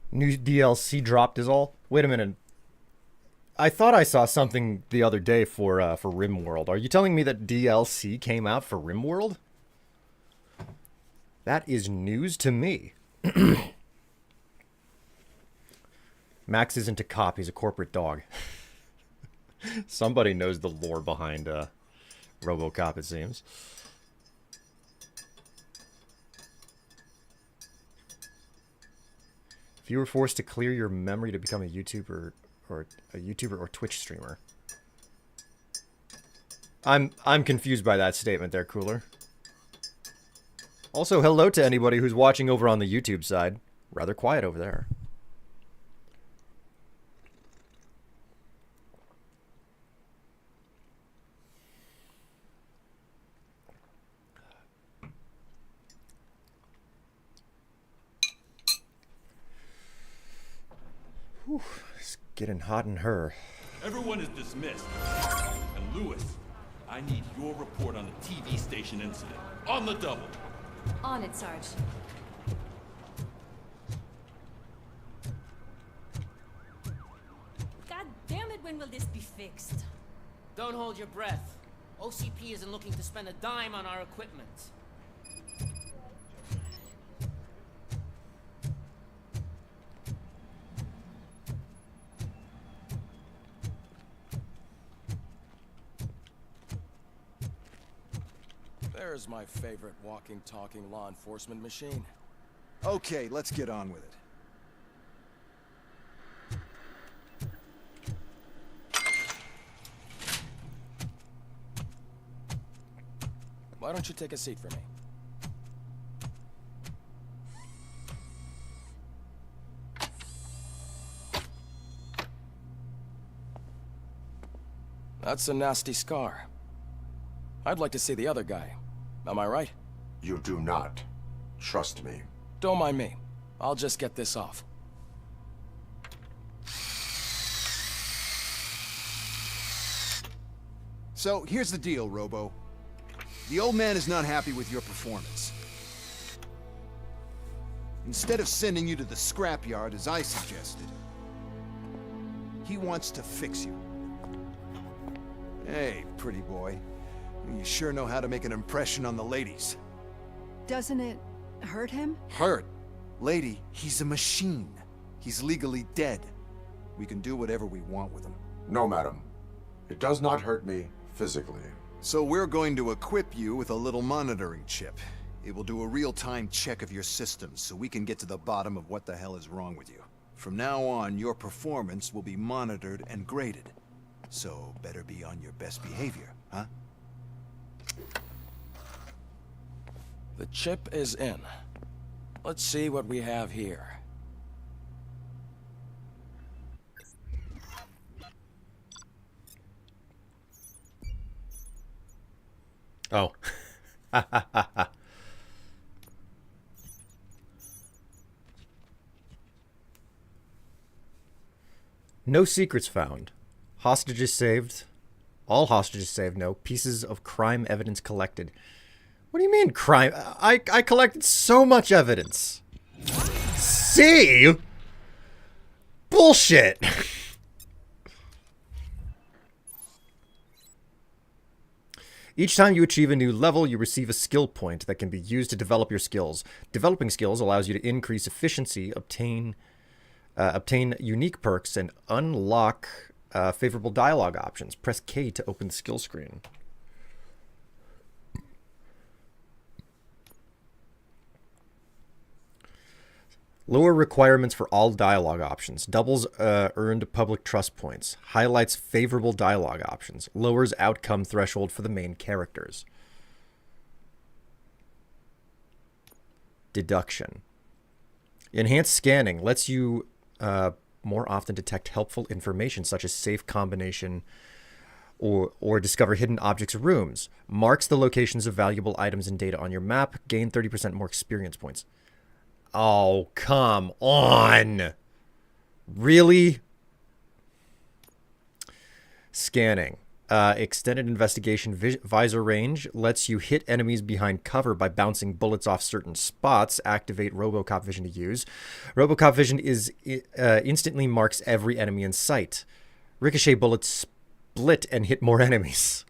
New DLC dropped is all? Wait a minute. I thought I saw something the other day for RimWorld. Are you telling me that DLC came out for RimWorld? That is news to me. Max isn't a cop, he's a corporate dog. Somebody knows the lore behind Robocop, it seems. If you were forced to clear your memory to become a YouTuber or Twitch streamer. I'm confused by that statement there, Cooler. Also, hello to anybody who's watching over on the YouTube side. Rather quiet over there. Whew, it's getting hot in her. Everyone is dismissed. And Lewis, I need your report on the TV station incident. On the double. On it, Sarge. God damn it, when will this be fixed? Don't hold your breath. OCP isn't looking to spend a dime on our equipment. There's my favorite walking, talking law enforcement machine. Okay, let's get on with it. Why don't you take a seat for me? That's a nasty scar. I'd like to see the other guy. Am I right? You do not. Trust me. Don't mind me. I'll just get this off. So, here's the deal, Robo. The old man is not happy with your performance. Instead of sending you to the scrapyard as I suggested, he wants to fix you. Hey, pretty boy. You sure know how to make an impression on the ladies. Doesn't it hurt him? Hurt? Lady, he's a machine. He's legally dead. We can do whatever we want with him. No, madam. It does not hurt me physically. So we're going to equip you with a little monitoring chip. It will do a real-time check of your systems so we can get to the bottom of what the hell is wrong with you. From now on, your performance will be monitored and graded. So better be on your best behavior, huh? The chip is in. Let's see what we have here. Oh. No secrets found. Hostages saved. All hostages saved. No. Pieces of crime evidence collected. What do you mean crime? I collected so much evidence. See? Bullshit. Each time you achieve a new level, you receive a skill point that can be used to develop your skills. Developing skills allows you to increase efficiency, obtain unique perks, and unlock favorable dialogue options. Press K to open the skill screen. Lower requirements for all dialogue options. Doubles earned public trust points. Highlights favorable dialogue options. Lowers outcome threshold for the main characters. Deduction. Enhanced scanning lets you more often detect helpful information such as safe combination or discover hidden objects or rooms. Marks the locations of valuable items and data on your map. Gain 30% more experience points. Oh, come on. Really? Scanning. Extended investigation visor range lets you hit enemies behind cover by bouncing bullets off certain spots. Activate Robocop vision to use. Robocop vision is instantly marks every enemy in sight. Ricochet bullets split and hit more enemies.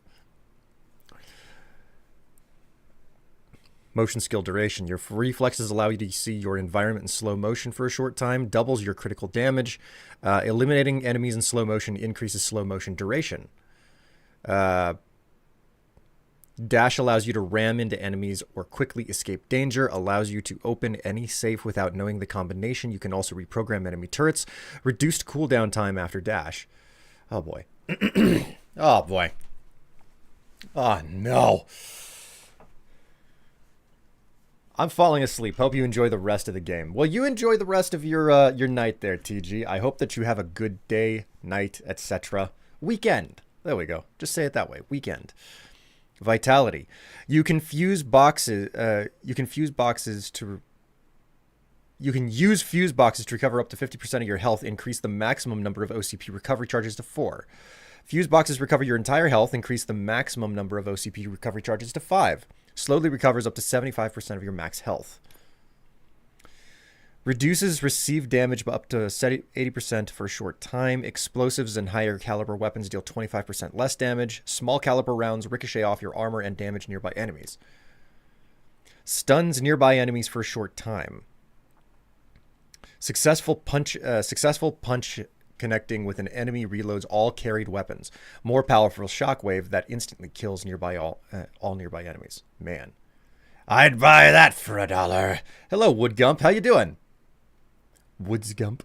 Motion skill duration. Your reflexes allow you to see your environment in slow motion for a short time. Doubles your critical damage. Eliminating enemies in slow motion increases slow motion duration. Dash allows you to ram into enemies or quickly escape danger. Allows you to open any safe without knowing the combination. You can also reprogram enemy turrets. Reduced cooldown time after dash. Oh boy. Oh boy. Oh no. I'm falling asleep. Hope you enjoy the rest of the game. Well, you enjoy the rest of your night there, TG. I hope that you have a good day, night, etc. Weekend. There we go. Just say it that way. Weekend. Vitality. You can fuse boxes. You can use fuse boxes to recover up to 50% of your health. Increase the maximum number of OCP recovery charges to 4. Fuse boxes recover your entire health. Increase the maximum number of OCP recovery charges to 5. Slowly recovers up to 75% of your max health. Reduces received damage by up to 80% for a short time. Explosives and higher caliber weapons deal 25% less damage. Small caliber rounds ricochet off your armor and damage nearby enemies. Stuns nearby enemies for a short time. Successful punch connecting with an enemy reloads all carried weapons. More powerful shockwave that instantly kills all nearby enemies. Man, I'd buy that for $1. Hello, Woodgump. How you doing? Woodsgump.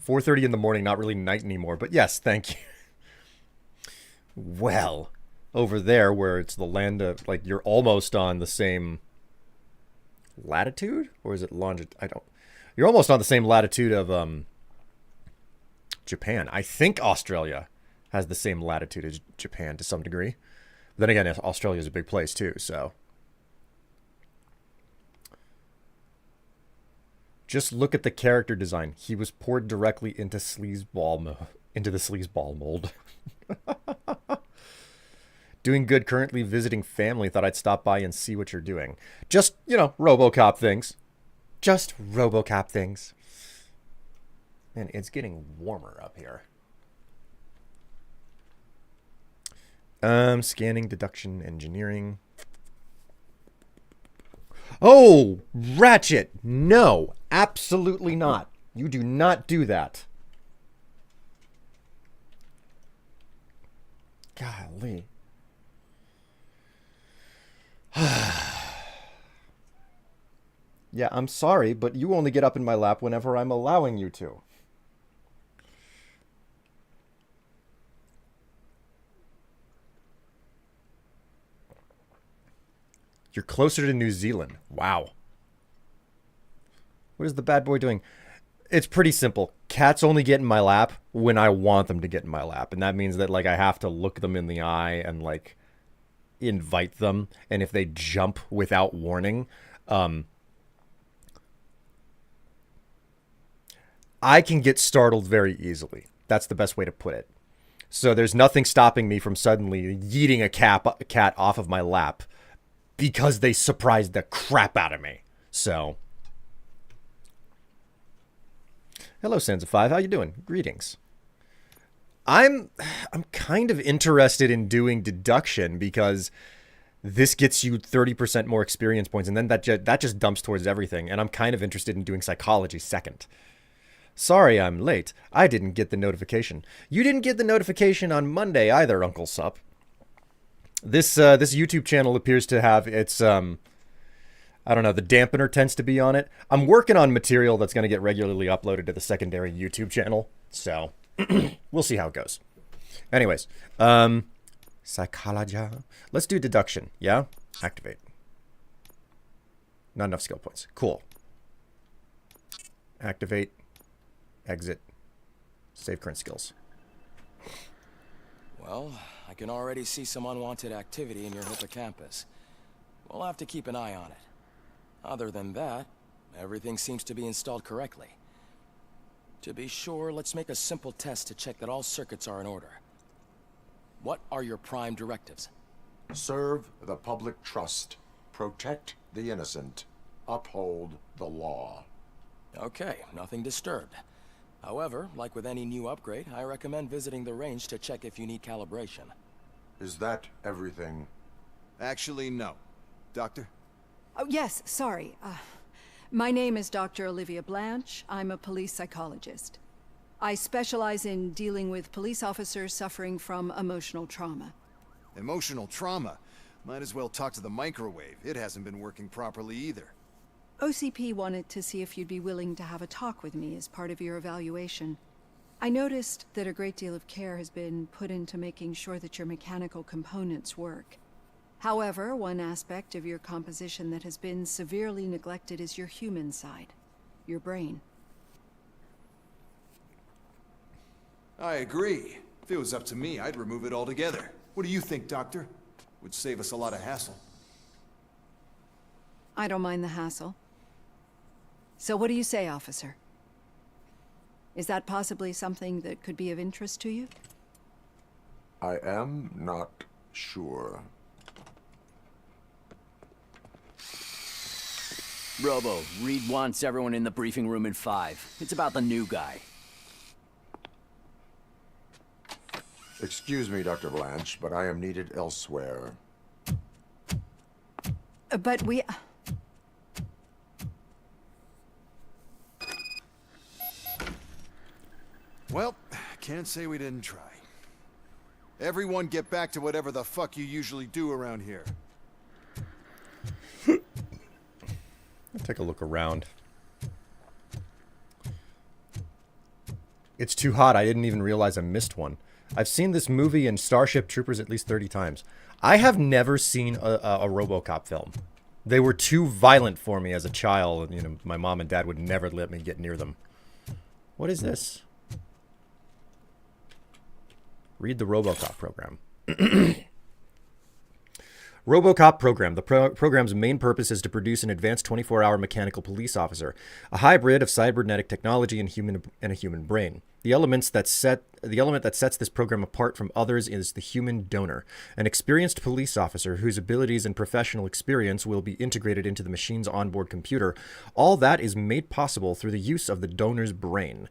$4:30 in the morning, not really night anymore, but yes, thank you. Well, over there where it's the land of, like, you're almost on the same latitude, or is it longitude? You're almost on the same latitude of Japan. I think Australia has the same latitude as Japan to some degree. Then again, Australia is a big place too, so just look at the character design. He was poured directly into the sleazeball mold. Doing good, currently visiting family. Thought I'd stop by and see what you're doing. Just, you know, Robocop things. Just Robocop things. Man, it's getting warmer up here. Scanning, deduction, engineering. Oh, Ratchet! No, absolutely not. You do not do that. Golly. Yeah, I'm sorry, but you only get up in my lap whenever I'm allowing you to. You're closer to New Zealand. Wow. What is the bad boy doing? It's pretty simple. Cats only get in my lap when I want them to get in my lap. And that means that, like, I have to look them in the eye and, like, invite them. And if they jump without warning, I can get startled very easily. That's the best way to put it. So there's nothing stopping me from suddenly yeeting a cat off of my lap because they surprised the crap out of me. So, hello, Sansa5. How you doing? Greetings. I'm kind of interested in doing deduction because this gets you 30% more experience points, and then that just dumps towards everything. And I'm kind of interested in doing psychology second. Sorry I'm late. I didn't get the notification. You didn't get the notification on Monday either, Uncle Sup. This YouTube channel appears to have its, I don't know, the dampener tends to be on it. I'm working on material that's going to get regularly uploaded to the secondary YouTube channel. So, we'll see how it goes. Anyways, psychology. Let's do deduction, yeah? Activate. Not enough skill points. Cool. Activate. Exit. Save current skills. Well, I can already see some unwanted activity in your hippocampus. We'll have to keep an eye on it. Other than that, everything seems to be installed correctly. To be sure, let's make a simple test to check that all circuits are in order. What are your prime directives? Serve the public trust. Protect the innocent. Uphold the law. Okay, nothing disturbed. However, like with any new upgrade, I recommend visiting the range to check if you need calibration. Is that everything? Actually, no. Doctor? Oh, yes, sorry. My name is Dr. Olivia Blanche. I'm a police psychologist. I specialize in dealing with police officers suffering from emotional trauma. Emotional trauma? Might as well talk to the microwave. It hasn't been working properly either. OCP wanted to see if you'd be willing to have a talk with me as part of your evaluation. I noticed that a great deal of care has been put into making sure that your mechanical components work. However, one aspect of your composition that has been severely neglected is your human side, your brain. I agree. If it was up to me, I'd remove it altogether. What do you think, Doctor? Would save us a lot of hassle. I don't mind the hassle. So what do you say, officer? Is that possibly something that could be of interest to you? I am not sure. Robo, Reed wants everyone in the briefing room in 5. It's about the new guy. Excuse me, Dr. Blanche, but I am needed elsewhere. But we... Well, can't say we didn't try. Everyone get back to whatever the fuck you usually do around here. Take a look around. It's too hot. I didn't even realize I missed one. I've seen this movie and Starship Troopers at least 30 times. I have never seen a Robocop film. They were too violent for me as a child. You know, my mom and dad would never let me get near them. What is this? Read the Robocop program. Robocop program. The program's main purpose is to produce an advanced 24-hour mechanical police officer, a hybrid of cybernetic technology and a human brain. The element that sets this program apart from others is the human donor, an experienced police officer whose abilities and professional experience will be integrated into the machine's onboard computer. All that is made possible through the use of the donor's brain.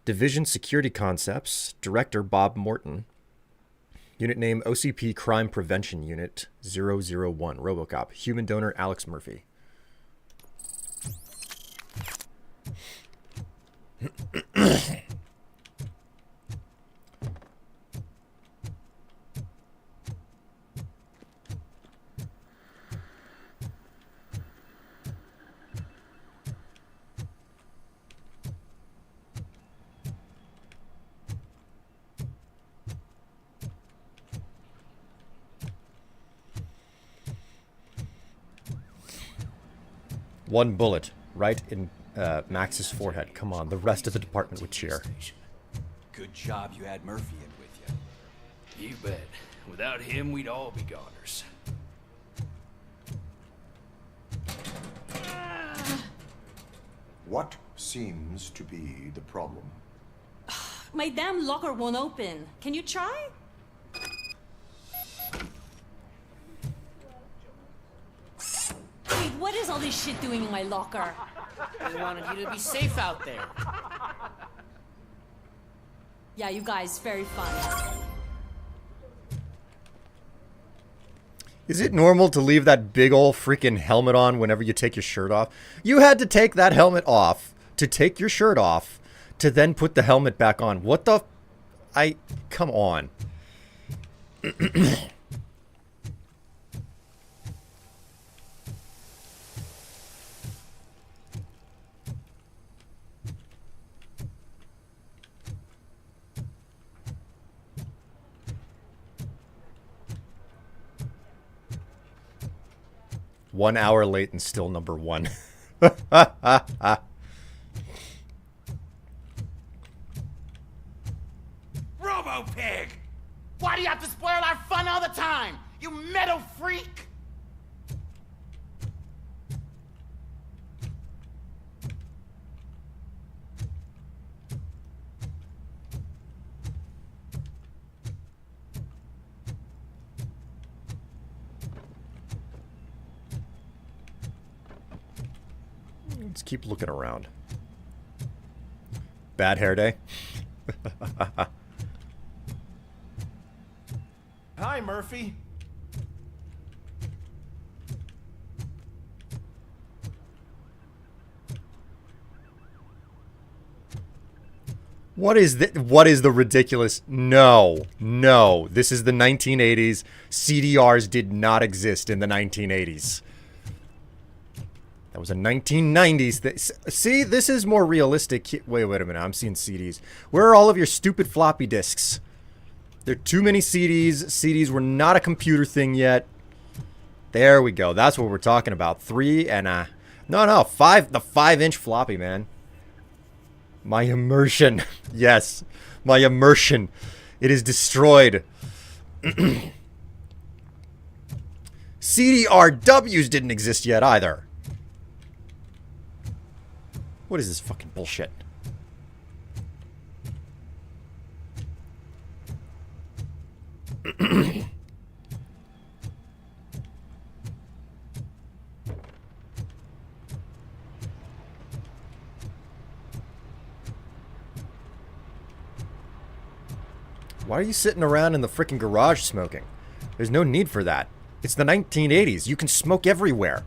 Division Security Concepts, Director Bob Morton. Unit name OCP Crime Prevention Unit 001, Robocop. Human donor Alex Murphy. One bullet, right in Max's forehead. Come on, the rest of the department would cheer. Good job you had Murphy in with you. You bet. Without him, we'd all be goners. What seems to be the problem? My damn locker won't open. Can you try? Wait, what is all this shit doing in my locker? We wanted you to be safe out there. Yeah, you guys, very fun. Is it normal to leave that big ol' freaking helmet on whenever you take your shirt off? You had to take that helmet off to take your shirt off to then put the helmet back on. What the... Come on. 1 hour late and still number one. Robo-Pig! Why do you have to spoil our fun all the time? You metal freak! Let's keep looking around. Bad hair day. Hi, Murphy. What is the ridiculous? No. This is the 1980s. CDRs did not exist in the 1980s. That was a 1990s. See, this is more realistic. Wait a minute. I'm seeing CDs. Where are all of your stupid floppy disks? There are too many CDs. CDs were not a computer thing yet. There we go. That's what we're talking about. 3 and no, 5. The 5-inch floppy, man. My immersion. Yes, my immersion. It is destroyed. CDRWs didn't exist yet either. What is this fucking bullshit? Why are you sitting around in the frickin' garage smoking? There's no need for that. It's the 1980s. You can smoke everywhere.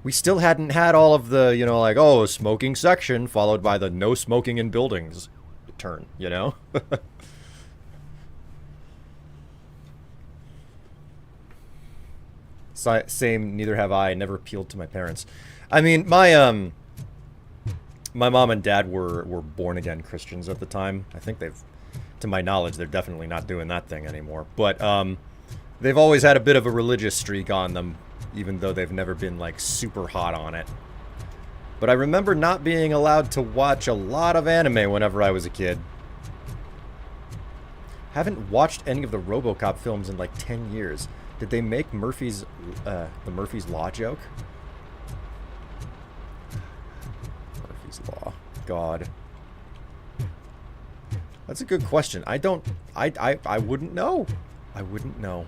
We still hadn't had all of the, you know, like, oh, smoking section followed by the no smoking in buildings turn, you know? Same, neither have I. Never appealed to my parents. I mean, my mom and dad were born-again Christians at the time. I think they've, to my knowledge, they're definitely not doing that thing anymore. But they've always had a bit of a religious streak on them, even though they've never been, like, super hot on it. But I remember not being allowed to watch a lot of anime whenever I was a kid. Haven't watched any of the Robocop films in, like, 10 years. Did they make Murphy's the Murphy's Law joke? Murphy's Law. God. That's a good question. I wouldn't know. I wouldn't know.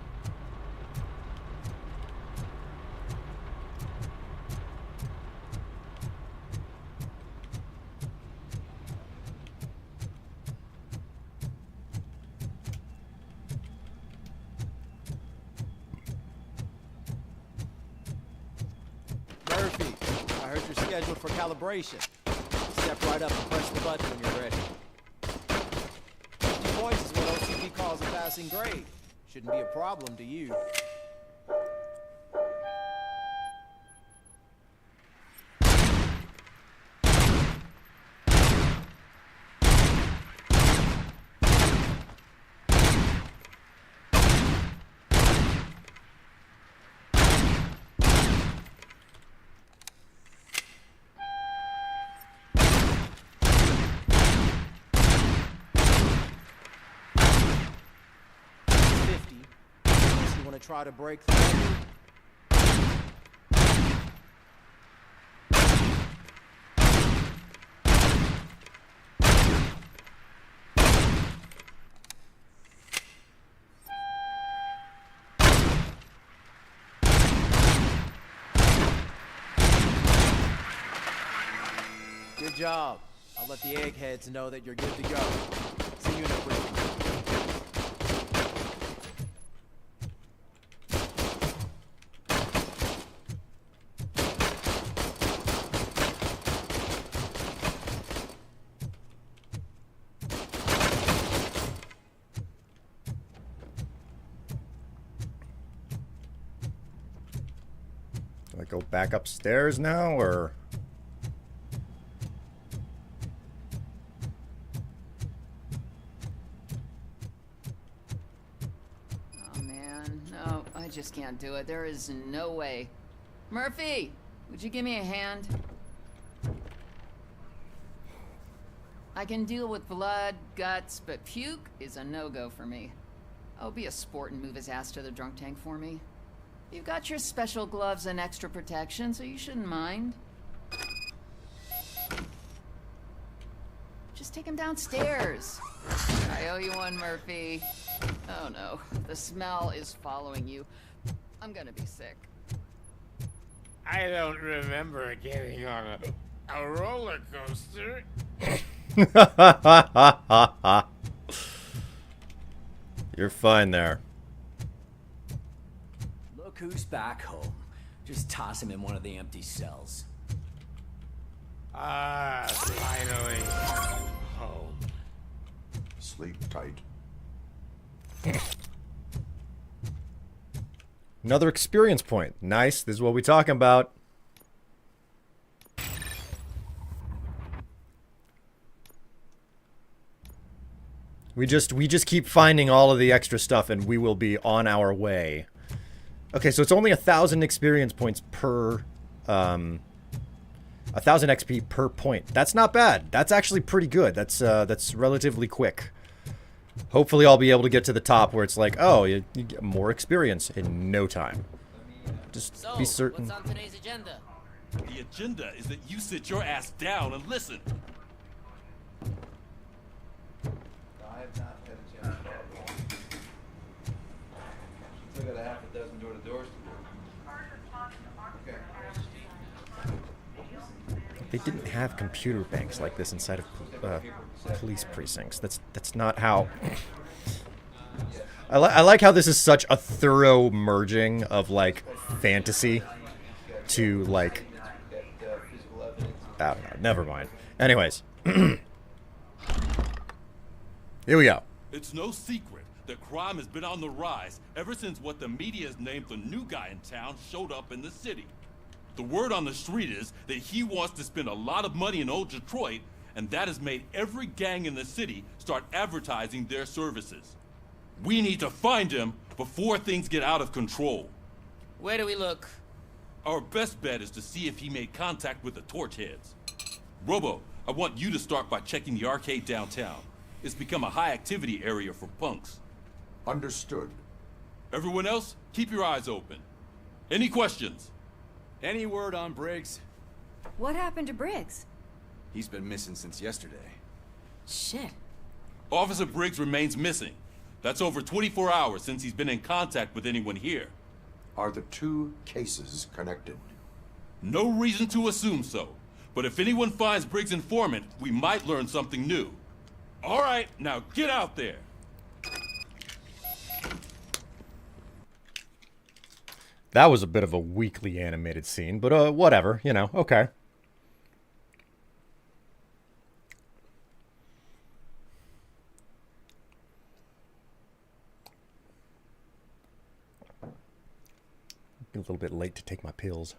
Murphy, I heard you're scheduled for calibration. Step right up and press the button when you're ready. 50 points is what OCP calls a passing grade. Shouldn't be a problem to you. Try to break through. Good job. I'll let the eggheads know that you're good to go. See you in a briefing. Do I go back upstairs now, or? Oh man, no, I just can't do it. There is no way. Murphy, would you give me a hand? I can deal with blood, guts, but puke is a no-go for me. Oh, be a sport and move his ass to the drunk tank for me. You've got your special gloves and extra protection, so you shouldn't mind. Just take him downstairs. I owe you one, Murphy. Oh no, the smell is following you. I'm gonna be sick. I don't remember getting on a roller coaster. You're fine there. Look who's back home. Just toss him in one of the empty cells. Ah, finally. Home. Sleep tight. Another experience point. Nice. This is what we're talking about. We just keep finding all of the extra stuff, and we will be on our way. Okay, so it's only 1,000 experience points per, 1,000 XP per point. That's not bad. That's actually pretty good. That's relatively quick. Hopefully, I'll be able to get to the top where it's like, oh, you get more experience in no time. Just be certain. What's on today's agenda? The agenda is that you sit your ass down and listen. I have not had a chance to talk. Still got a half a dozen door-to-doors to do. Okay. They didn't have computer banks like this inside of police precincts. That's not how. I like how this is such a thorough merging of like fantasy to like. I don't know. Never mind. Anyways, here we go. It's no secret that crime has been on the rise ever since what the media has named the new guy in town showed up in the city. The word on the street is that he wants to spend a lot of money in old Detroit, and that has made every gang in the city start advertising their services. We need to find him before things get out of control. Where do we look? Our best bet is to see if he made contact with the torch heads. Robo, I want you to start by checking the arcade downtown. It's become a high-activity area for punks. Understood. Everyone else, keep your eyes open. Any questions? Any word on Briggs? What happened to Briggs? He's been missing since yesterday. Shit. Officer Briggs remains missing. That's over 24 hours since he's been in contact with anyone here. Are the two cases connected? No reason to assume so. But if anyone finds Briggs' informant, we might learn something new. All right, now get out there. That was a bit of a weakly animated scene, but whatever, you know, okay. A little bit late to take my pills.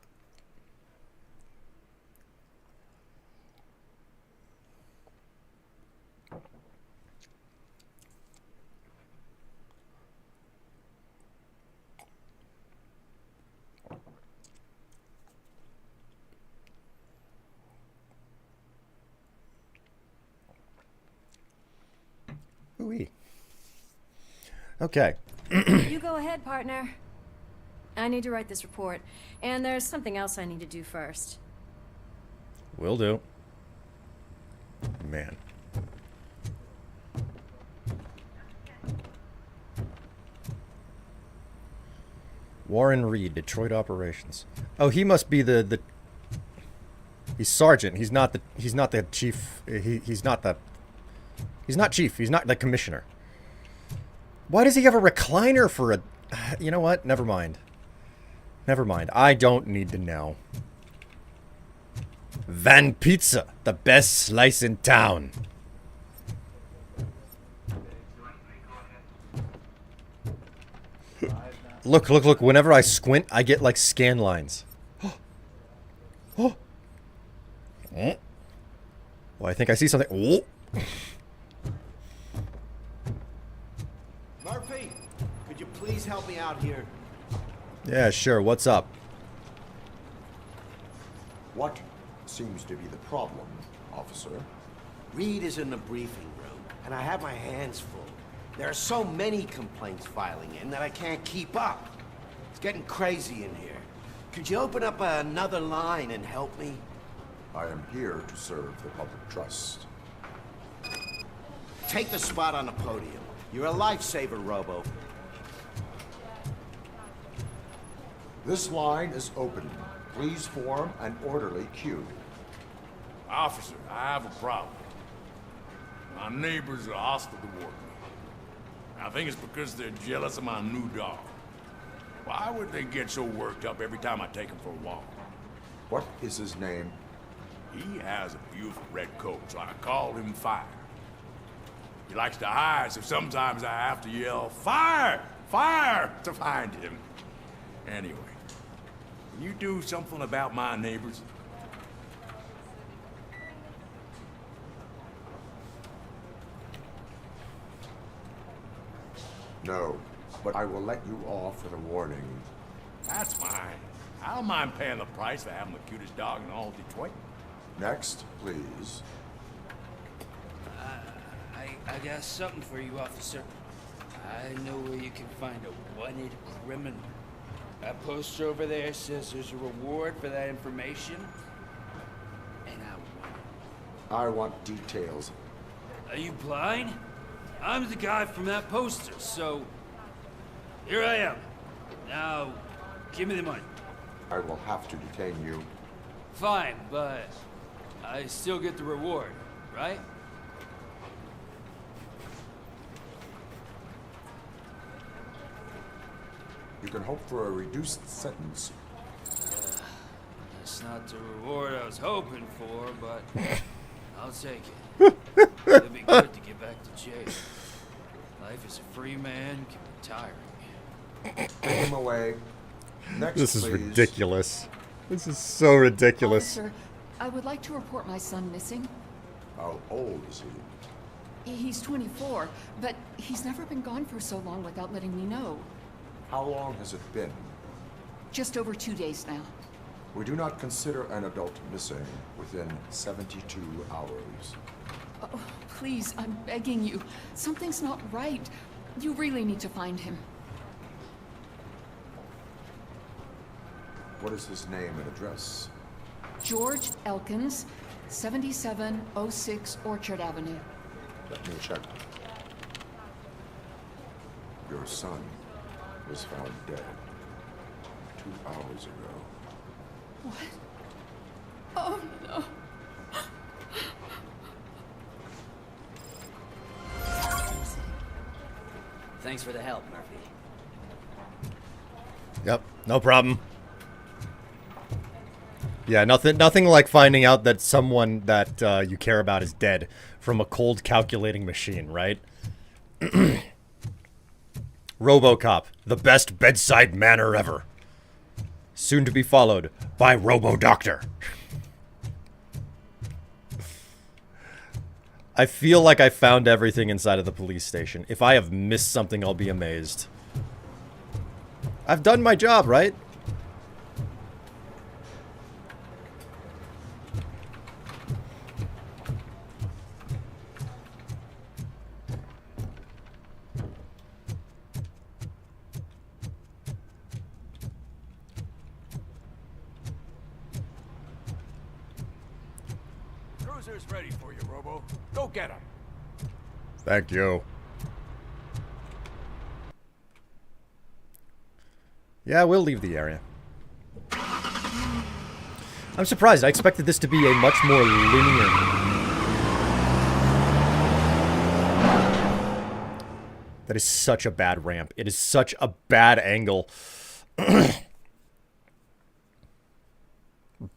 Ooh-wee. Okay. You go ahead, partner. I need to write this report, and there's something else I need to do first. Will do. Man. Warren Reed, Detroit Operations. Oh, he must be the he's sergeant. He's not the chief. He's not chief. He's not the commissioner. Why does he have a recliner for a... You know what? Never mind. Never mind. I don't need to know. Van Pizza, the best slice in town. Look, look, look. Whenever I squint, I get like scan lines. Oh. Well, I think I see something. Oh. Murphy, could you please help me out here? Yeah, sure. What's up? What seems to be the problem, officer? Reed is in the briefing room, and I have my hands full. There are so many complaints filing in that I can't keep up. It's getting crazy in here. Could you open up another line and help me? I am here to serve the public trust. Take the spot on the podium. You're a lifesaver, Robo. This line is open. Please form an orderly queue. Officer, I have a problem. My neighbors are hostile toward me. I think it's because they're jealous of my new dog. Why would they get so worked up every time I take him for a walk? What is his name? He has a beautiful red coat, so I call him Fire. He likes to hide, so sometimes I have to yell, "Fire! Fire!" to find him. Anyway, can you do something about my neighbors? No, but I will let you off with a warning. That's fine. I don't mind paying the price for having the cutest dog in all Detroit. Next, please. I got something for you, officer. I know where you can find a wanted criminal. That poster over there says there's a reward for that information. And I want details. Are you blind? I'm the guy from that poster, so... Here I am. Now, give me the money. I will have to detain you. Fine, but I still get the reward, right? You can hope for a reduced sentence. That's not the reward I was hoping for, but I'll take it. It'd be good to get back to jail. Life as a free man can be tiring. Take him away. Next, This is please. ridiculous. This is so ridiculous. Officer, I would like to report my son missing. How old is he? He's 24, but he's never been gone for so long without letting me know. How long has it been? Just over 2 days now. We do not consider an adult missing within 72 hours. Oh, please, I'm begging you. Something's not right. You really need to find him. What is his name and address? George Elkins, 7706 Orchard Avenue. Let me check. Your son was found dead 2 hours ago. What? Oh, no. Thanks for the help, Murphy. Yep, no problem. Yeah, nothing like finding out that someone that you care about is dead from a cold calculating machine, right? Robocop, the best bedside manner ever. Soon to be followed by Robo-Doctor. I feel like I found everything inside of the police station. If I have missed something, I'll be amazed. I've done my job, right? Cruiser's ready for you, Robo. Go get him. Thank you. Yeah, we'll leave the area. I'm surprised. I expected this to be a much more linear... That is such a bad ramp. It is such a bad angle.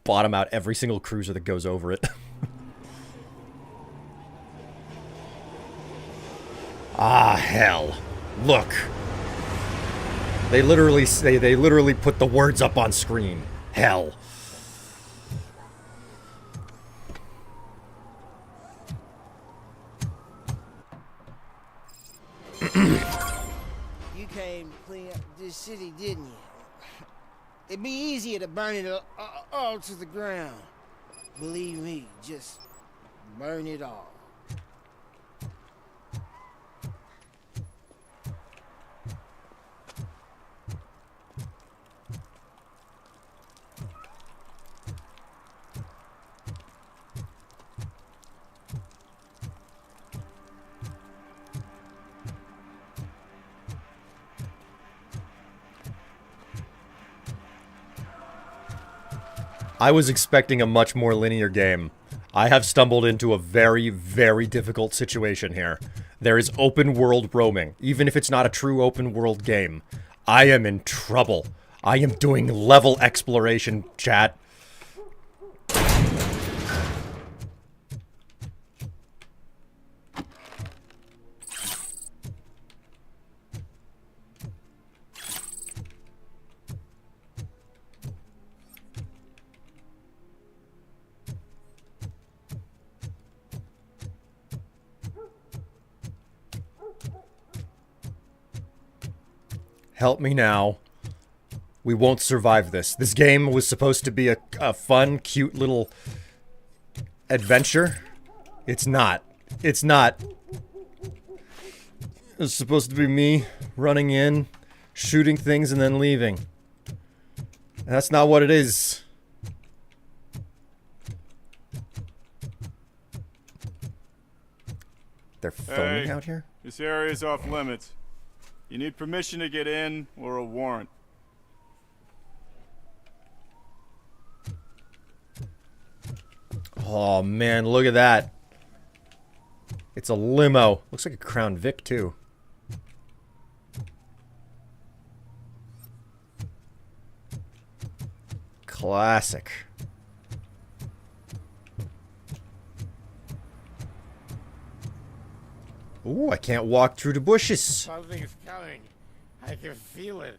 Bottom out every single cruiser that goes over it. Ah, hell. Look. They literally put the words up on screen. Hell. You came to clean up this city, didn't you? It'd be easier to burn it all to the ground. Believe me, just burn it all. I was expecting a much more linear game. I have stumbled into a very, very difficult situation here. There is open world roaming, even if it's not a true open world game. I am in trouble. I am doing level exploration, chat. Help me now. We won't survive this. This game was supposed to be a fun, cute little adventure. It's not. It's not. It's supposed to be me running in, shooting things, and then leaving. And that's not what it is. They're filming out here? This area's off limits. You need permission to get in, or a warrant. Oh man, look at that. It's a limo. Looks like a Crown Vic too. Classic. Ooh, I can't walk through the bushes. Something's coming. I can feel it.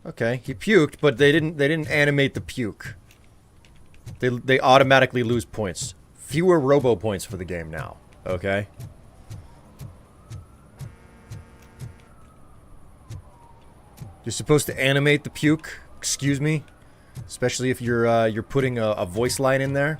Okay, he puked, but they didn't animate the puke. They automatically lose points. Fewer robo points for the game now. Okay. You're supposed to animate the puke. Excuse me. Especially if you're putting a voice line in there.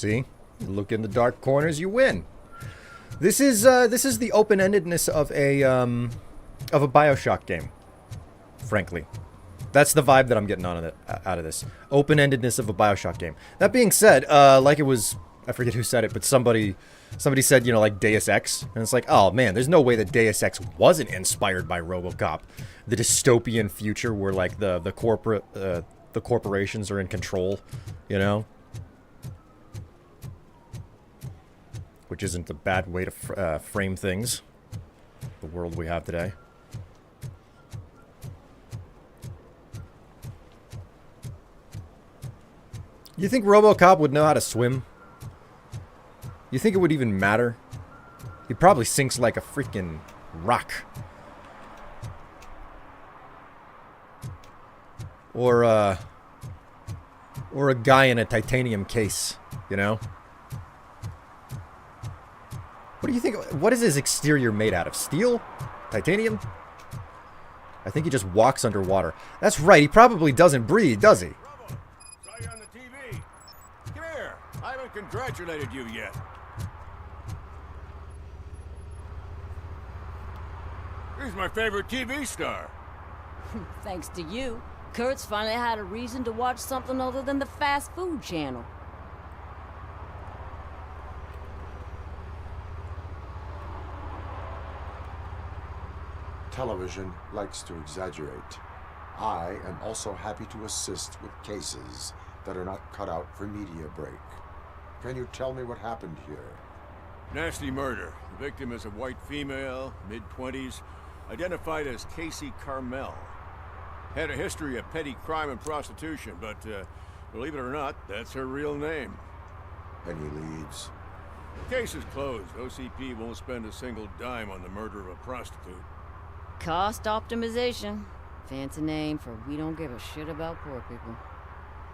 See? You look in the dark corners, you win. This is the open-endedness of a BioShock game. Frankly. That's the vibe that I'm getting out of this. Open-endedness of a BioShock game. That being said, like it was, I forget who said it, but somebody said, you know, like Deus Ex, and it's like, oh man, there's no way that Deus Ex wasn't inspired by Robocop, the dystopian future where like the corporations are in control, you know, which isn't a bad way to frame things. The world we have today. You think Robocop would know how to swim? You think it would even matter? He probably sinks like a freaking rock. Or a guy in a titanium case, you know? What do you think? What is his exterior made out of? Steel? Titanium? I think he just walks underwater. That's right, he probably doesn't breathe, does he? Saw you on the TV. Come here. I haven't congratulated you yet. He's my favorite TV star. Thanks to you, Kurt's finally had a reason to watch something other than the fast food channel. Television likes to exaggerate. I am also happy to assist with cases that are not cut out for media break. Can you tell me what happened here? Nasty murder. The victim is a white female, mid-20s, identified as Casey Carmel. Had a history of petty crime and prostitution, but believe it or not, that's her real name. Any leads? The case is closed. OCP won't spend a single dime on the murder of a prostitute. Cost optimization. Fancy name for we don't give a shit about poor people.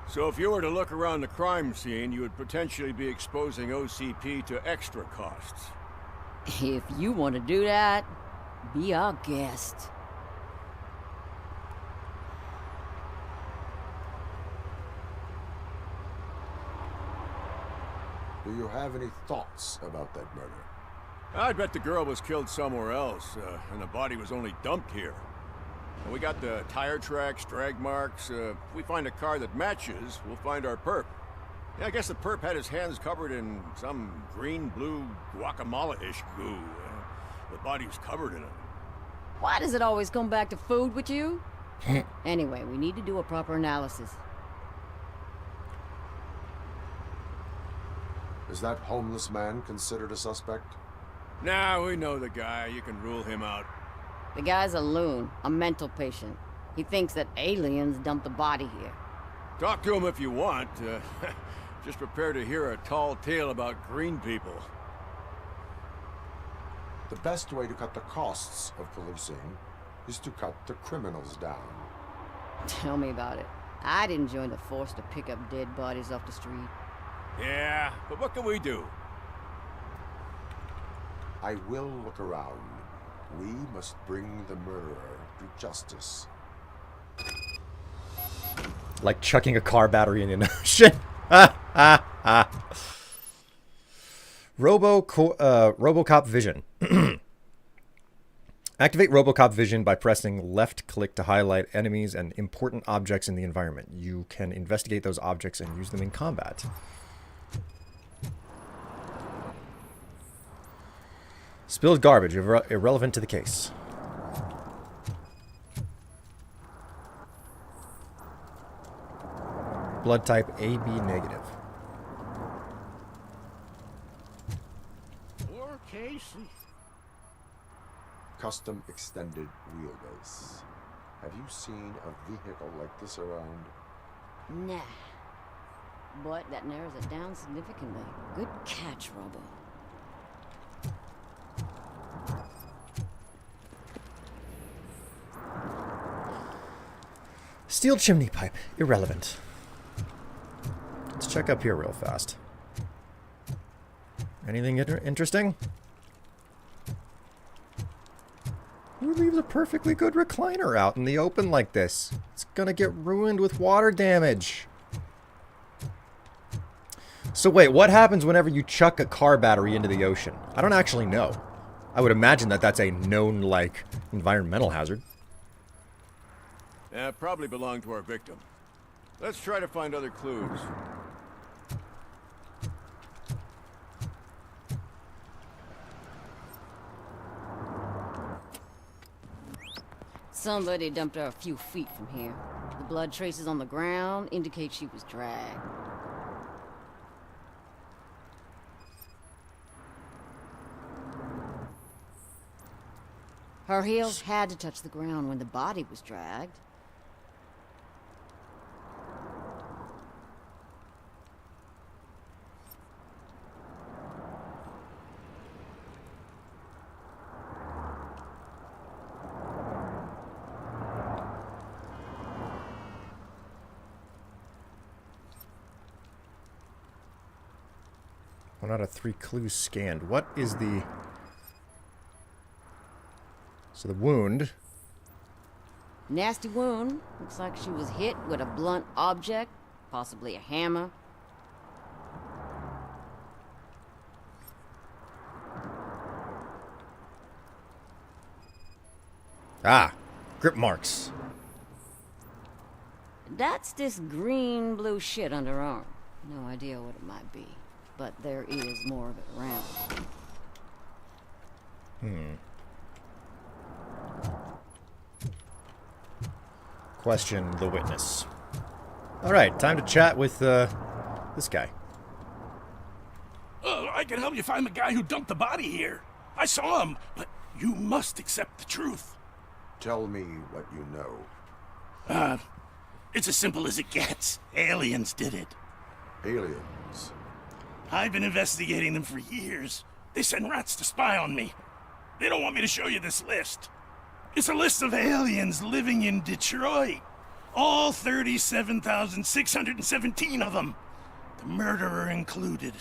So if you were to look around the crime scene, you would potentially be exposing OCP to extra costs. If you want to do that, be our guest. Do you have any thoughts about that murder? I'd bet the girl was killed somewhere else, and the body was only dumped here. And we got the tire tracks, drag marks. If we find a car that matches, we'll find our perp. Yeah, I guess the perp had his hands covered in some green-blue guacamole-ish goo. The body was covered in it. Why does it always come back to food with you? Anyway, we need to do a proper analysis. Is that homeless man considered a suspect? Nah, we know the guy. You can rule him out. The guy's a loon, a mental patient. He thinks that aliens dumped the body here. Talk to him if you want. Just prepare to hear a tall tale about green people. The best way to cut the costs of policing is to cut the criminals down. Tell me about it. I didn't join the force to pick up dead bodies off the street. Yeah, but what can we do? I will look around. We must bring the murderer to justice. Like chucking a car battery in an ocean. Robocop Vision. Activate Robocop Vision by pressing left-click to highlight enemies and important objects in the environment. You can investigate those objects and use them in combat. Spilled garbage, irrelevant to the case. Blood type AB negative. Poor Casey. Custom extended wheelbase. Have you seen a vehicle like this around? Nah. But that narrows it down significantly. Good catch, Robo. Steel chimney pipe, irrelevant. Let's check up here real fast. Anything interesting? Who leaves a perfectly good recliner out in the open like this? It's gonna get ruined with water damage. So wait, what happens whenever you chuck a car battery into the ocean? I don't actually know. I would imagine that that's a known, like, environmental hazard. Yeah, probably belonged to our victim. Let's try to find other clues. Somebody dumped her a few feet from here. The blood traces on the ground indicate she was dragged. Her heels had to touch the ground when the body was dragged. One out of 3 clues scanned. What is the... So the wound... Nasty wound. Looks like she was hit with a blunt object, possibly a hammer. Ah, grip marks. That's this green-blue shit under her arm. No idea what it might be, but there is more of it around. Question the witness. Alright, time to chat with, this guy. I can help you find the guy who dumped the body here. I saw him, but you must accept the truth. Tell me what you know. It's as simple as it gets. Aliens did it. Aliens? I've been investigating them for years. They send rats to spy on me. They don't want me to show you this list. It's a list of aliens living in Detroit. All 37,617 of them. The murderer included.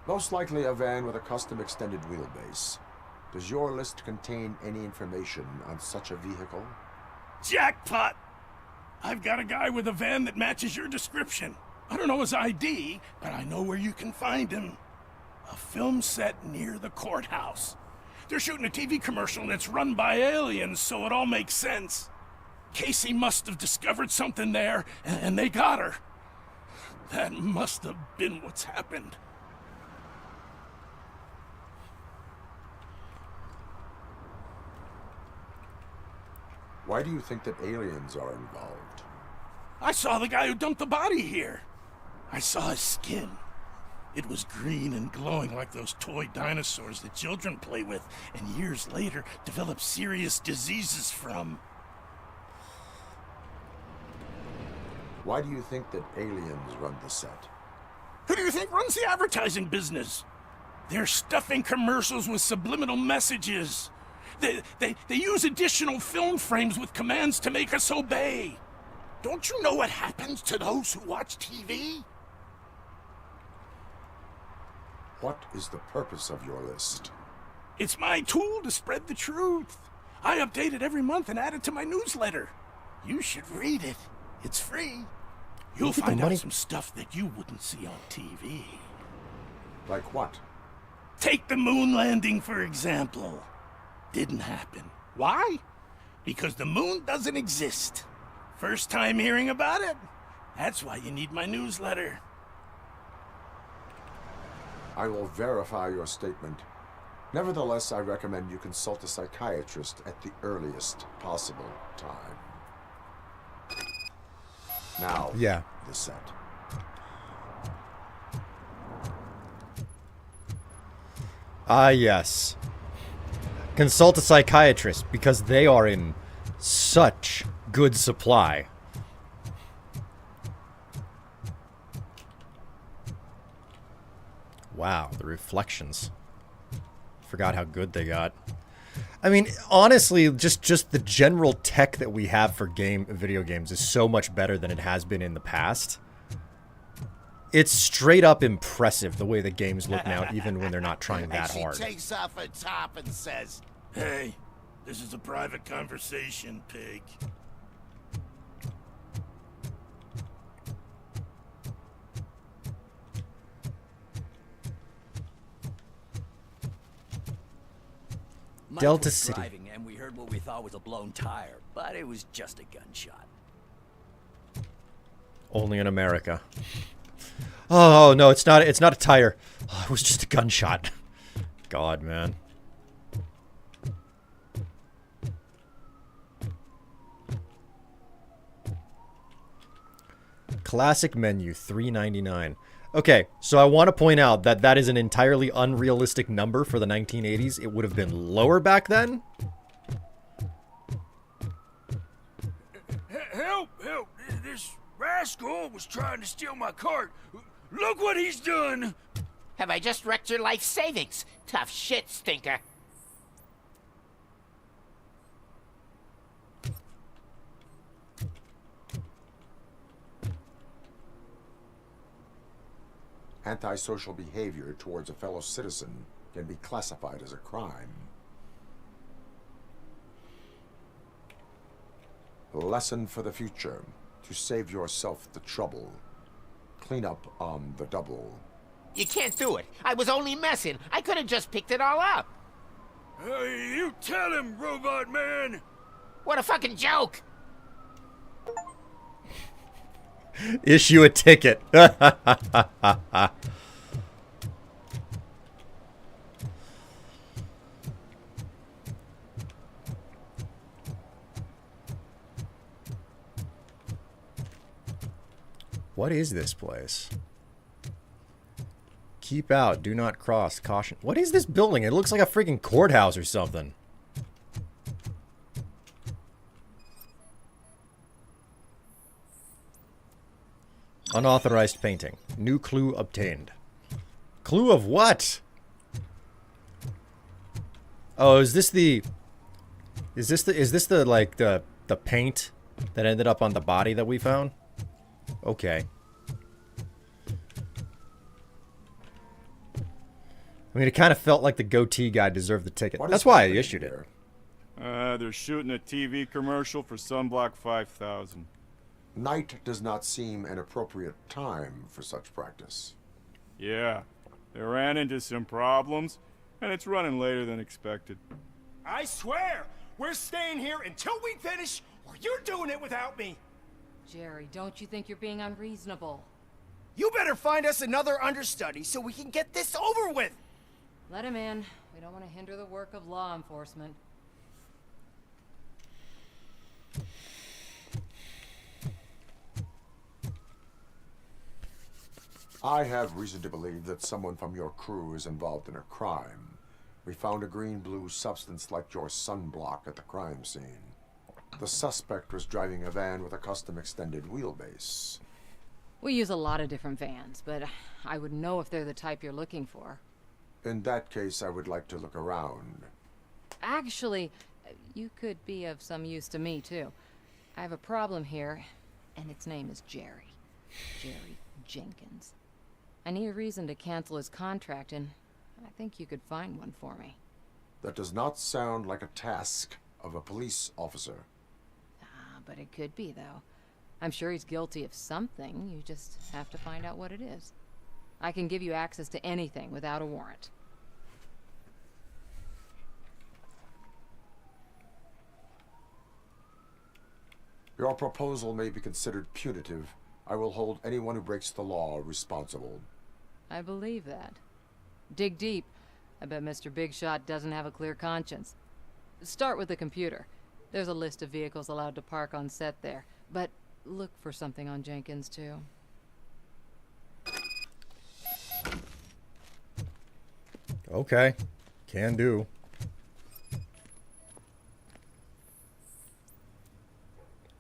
Most likely a van with a custom extended wheelbase. Does your list contain any information on such a vehicle? Jackpot! I've got a guy with a van that matches your description. I don't know his ID, but I know where you can find him. A film set near the courthouse. They're shooting a TV commercial and it's run by aliens, so it all makes sense. Casey must have discovered something there, and they got her. That must have been what's happened. Why do you think that aliens are involved? I saw the guy who dumped the body here. I saw his skin. It was green and glowing like those toy dinosaurs that children play with and years later develop serious diseases from. Why do you think that aliens run the set? Who do you think runs the advertising business? They're stuffing commercials with subliminal messages. They use additional film frames with commands to make us obey. Don't you know what happens to those who watch TV? What is the purpose of your list? It's my tool to spread the truth. I update it every month and add it to my newsletter. You should read it. It's free. You'll find out some stuff that you wouldn't see on TV. Like what? Take the moon landing, for example. Didn't happen. Why? Because the moon doesn't exist. First time hearing about it? That's why you need my newsletter. I will verify your statement. Nevertheless, I recommend you consult a psychiatrist at the earliest possible time. Now, yeah. The set. Ah, yes. Consult a psychiatrist, because they are in such good supply. Wow, the reflections. Forgot how good they got. I mean, honestly, just the general tech that we have for video games is so much better than it has been in the past. It's straight up impressive the way the games look now, even when they're not trying that hard. She takes off her top and says, Hey, this is a private conversation, pig. Mike Delta was City. driving, and we heard what we thought was a blown tire, but it was just a gunshot. Only in America. Oh no, it's not. It's not a tire. Oh, it was just a gunshot. God, man. Classic menu, $3.99. Okay, so I want to point out that that is an entirely unrealistic number for the 1980s. It would have been lower back then. Help! Help! This rascal was trying to steal my cart. Look what he's done! Have I just wrecked your life savings? Tough shit, stinker. Antisocial behavior towards a fellow citizen can be classified as a crime. Lesson for the future. To save yourself the trouble. Clean up on the double. You can't do it. I was only messing. I could have just picked it all up. You tell him, Robot Man! What a fucking joke! Issue a ticket. What is this place? Keep out. Do not cross. Caution. What is this building? It looks like a freaking courthouse or something. Unauthorized painting. New clue obtained. Clue of what? Oh, is this the like the paint that ended up on the body that we found? Okay. I mean, it kind of felt like the goatee guy deserved the ticket. That's why I issued it. They're shooting a TV commercial for Sunblock 5000. Night does not seem an appropriate time for such practice. Yeah, they ran into some problems, and it's running later than expected. I swear, we're staying here until we finish, or you're doing it without me. Jerry, don't you think you're being unreasonable? You better find us another understudy so we can get this over with. Let him in. We don't want to hinder the work of law enforcement. I have reason to believe that someone from your crew is involved in a crime. We found a green-blue substance like your sunblock at the crime scene. The suspect was driving a van with a custom extended wheelbase. We use a lot of different vans, but I would know if they're the type you're looking for. In that case, I would like to look around. Actually, you could be of some use to me, too. I have a problem here, and its name is Jerry. Jerry Jenkins. I need a reason to cancel his contract, and I think you could find one for me. That does not sound like a task of a police officer. But it could be, though. I'm sure he's guilty of something. You just have to find out what it is. I can give you access to anything without a warrant. Your proposal may be considered punitive. I will hold anyone who breaks the law responsible. I believe that. Dig deep. I bet Mr. Big Shot doesn't have a clear conscience. Start with the computer. There's a list of vehicles allowed to park on set there. But look for something on Jenkins, too. Okay. Can do.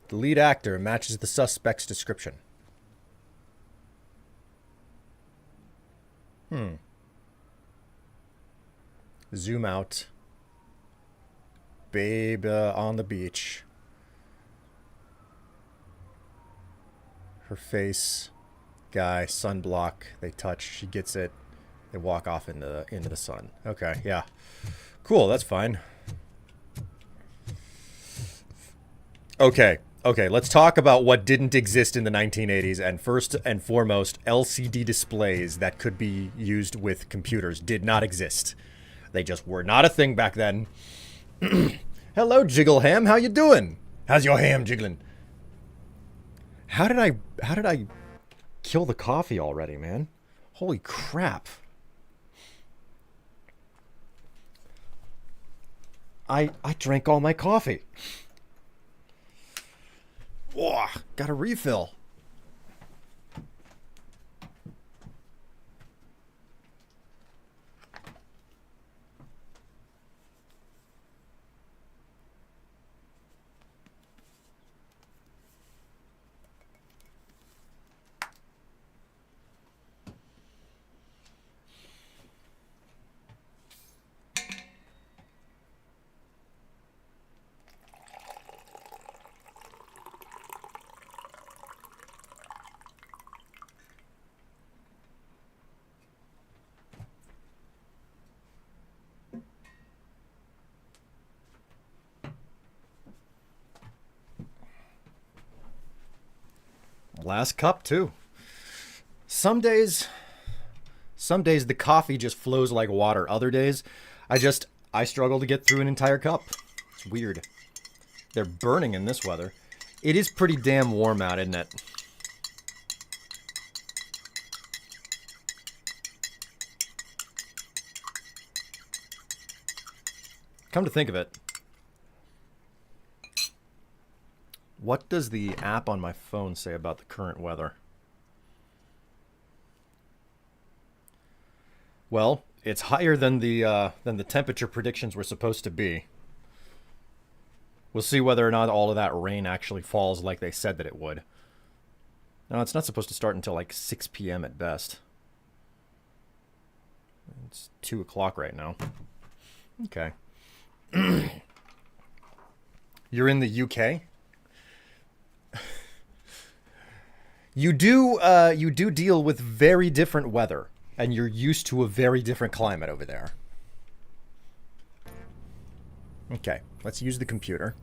The lead actor matches the suspect's description. Zoom out. Babe on the beach. Her face. Guy, sunblock. They touch. She gets it. They walk off into the sun. Okay, yeah. Cool, that's fine. Okay, let's talk about what didn't exist in the 1980s, and first and foremost, LCD displays that could be used with computers did not exist. They just were not a thing back then. Hello, Jiggle Ham. How you doing? How's your ham jiggling? How did I kill the coffee already, man? Holy crap. I drank all my coffee. Whoa, got a refill. Last cup too. Some days the coffee just flows like water. Other days, I struggle to get through an entire cup. It's weird. They're burning in this weather. It is pretty damn warm out, isn't it? Come to think of it, what does the app on my phone say about the current weather? Well, it's higher than the temperature predictions were supposed to be. We'll see whether or not all of that rain actually falls like they said that it would. No, it's not supposed to start until like 6 p.m. at best. It's 2 o'clock right now. Okay. You're in the UK? You do deal with very different weather, and you're used to a very different climate over there. Okay, let's use the computer.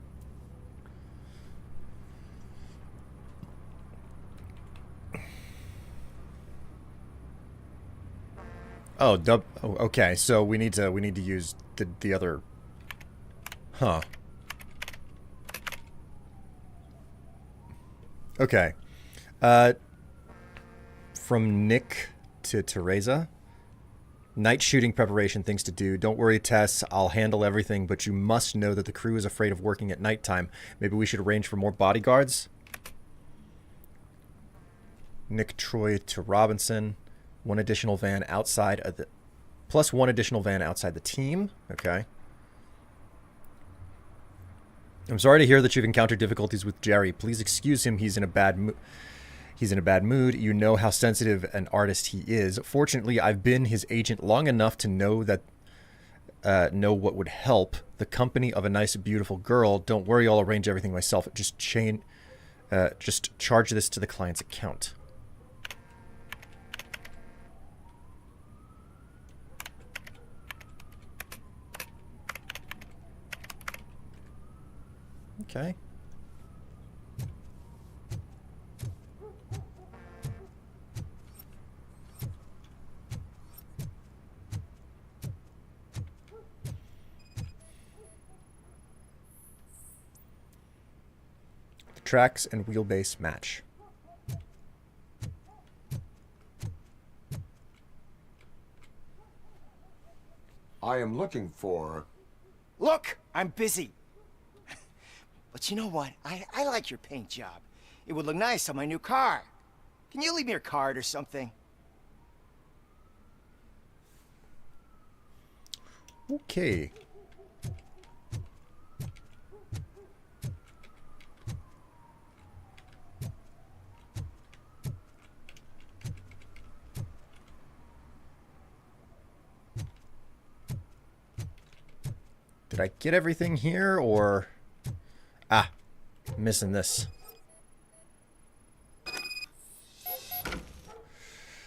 Oh, okay. So we need to use the other. Huh. Okay. From Nick to Teresa. Night shooting preparation, things to do. Don't worry, Tess. I'll handle everything, but you must know that the crew is afraid of working at nighttime. Maybe we should arrange for more bodyguards. Nick Troy to Robinson. One additional van outside of the... Plus one additional van outside the team. Okay. I'm sorry to hear that you've encountered difficulties with Jerry. Please excuse him. He's in a bad mood. You know how sensitive an artist he is. Fortunately, I've been his agent long enough to know what would help. The company of a nice, beautiful girl. Don't worry, I'll arrange everything myself. Just charge this to the client's account. Okay. The tracks and wheelbase match. I am looking for... Look, I'm busy. But you know what? I like your paint job. It would look nice on my new car. Can you leave me your card or something? Okay. Did I get everything here, or... Ah, missing this.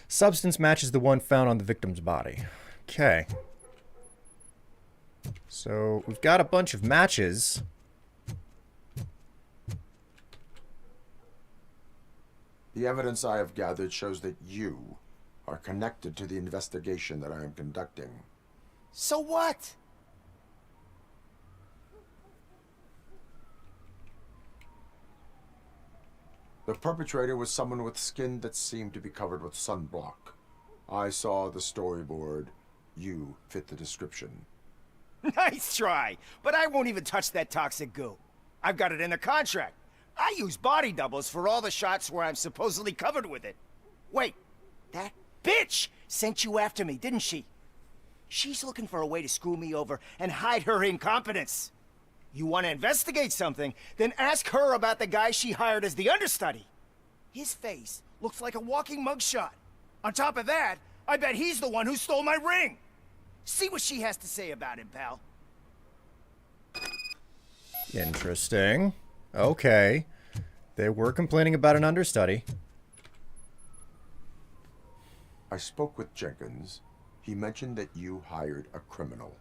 Substance matches the one found on the victim's body. Okay. So, we've got a bunch of matches. The evidence I have gathered shows that you are connected to the investigation that I am conducting. So what? The perpetrator was someone with skin that seemed to be covered with sunblock. I saw the storyboard. You fit the description. Nice try, but I won't even touch that toxic goo. I've got it in the contract. I use body doubles for all the shots where I'm supposedly covered with it. Wait, that bitch sent you after me, didn't she? She's looking for a way to screw me over and hide her incompetence. You want to investigate something, then ask her about the guy she hired as the understudy. His face looks like a walking mugshot. On top of that, I bet he's the one who stole my ring. See what she has to say about him, pal. Interesting. Okay. They were complaining about an understudy. I spoke with Jenkins. He mentioned that you hired a criminal.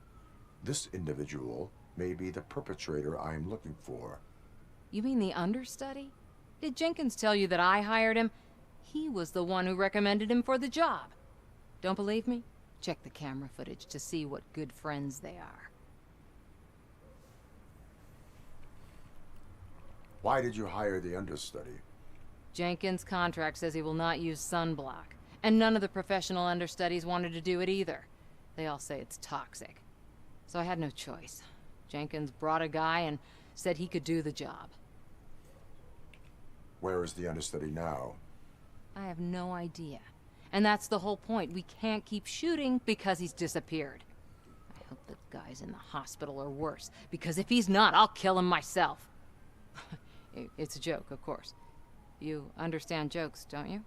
This individual may be the perpetrator I am looking for. You mean the understudy? Did Jenkins tell you that I hired him? He was the one who recommended him for the job. Don't believe me? Check the camera footage to see what good friends they are. Why did you hire the understudy? Jenkins' contract says he will not use sunblock, and none of the professional understudies wanted to do it either. They all say it's toxic. So I had no choice. Jenkins brought a guy and said he could do the job. Where is the understudy now? I have no idea. And that's the whole point. We can't keep shooting because he's disappeared. I hope the guy's in the hospital or worse, because if he's not, I'll kill him myself. It's a joke, of course. You understand jokes, don't you?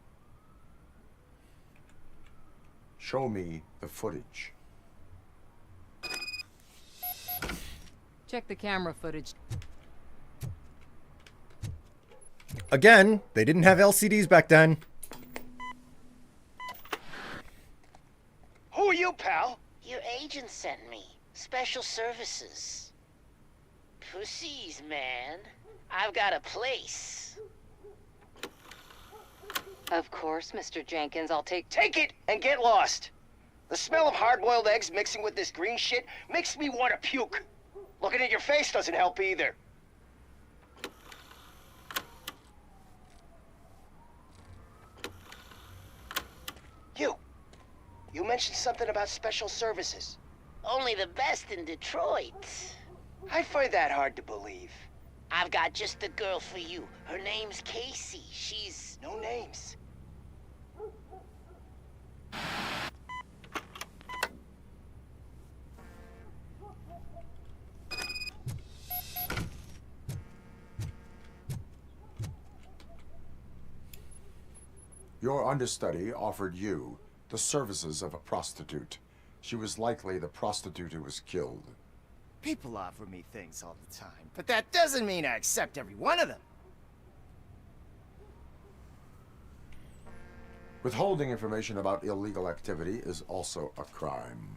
Show me the footage. Check the camera footage. Again, they didn't have LCDs back then. Who are you, pal? Your agent sent me. Special services. Pussies, man. I've got a place. Of course, Mr. Jenkins, I'll take it and get lost. The smell of hard-boiled eggs mixing with this green shit makes me want to puke. Looking at your face doesn't help either. You mentioned something about special services. Only the best in Detroit. I find that hard to believe. I've got just the girl for you. Her name's Casey. She's... No names. Your understudy offered you the services of a prostitute. She was likely the prostitute who was killed. People offer me things all the time, but that doesn't mean I accept every one of them. Withholding information about illegal activity is also a crime.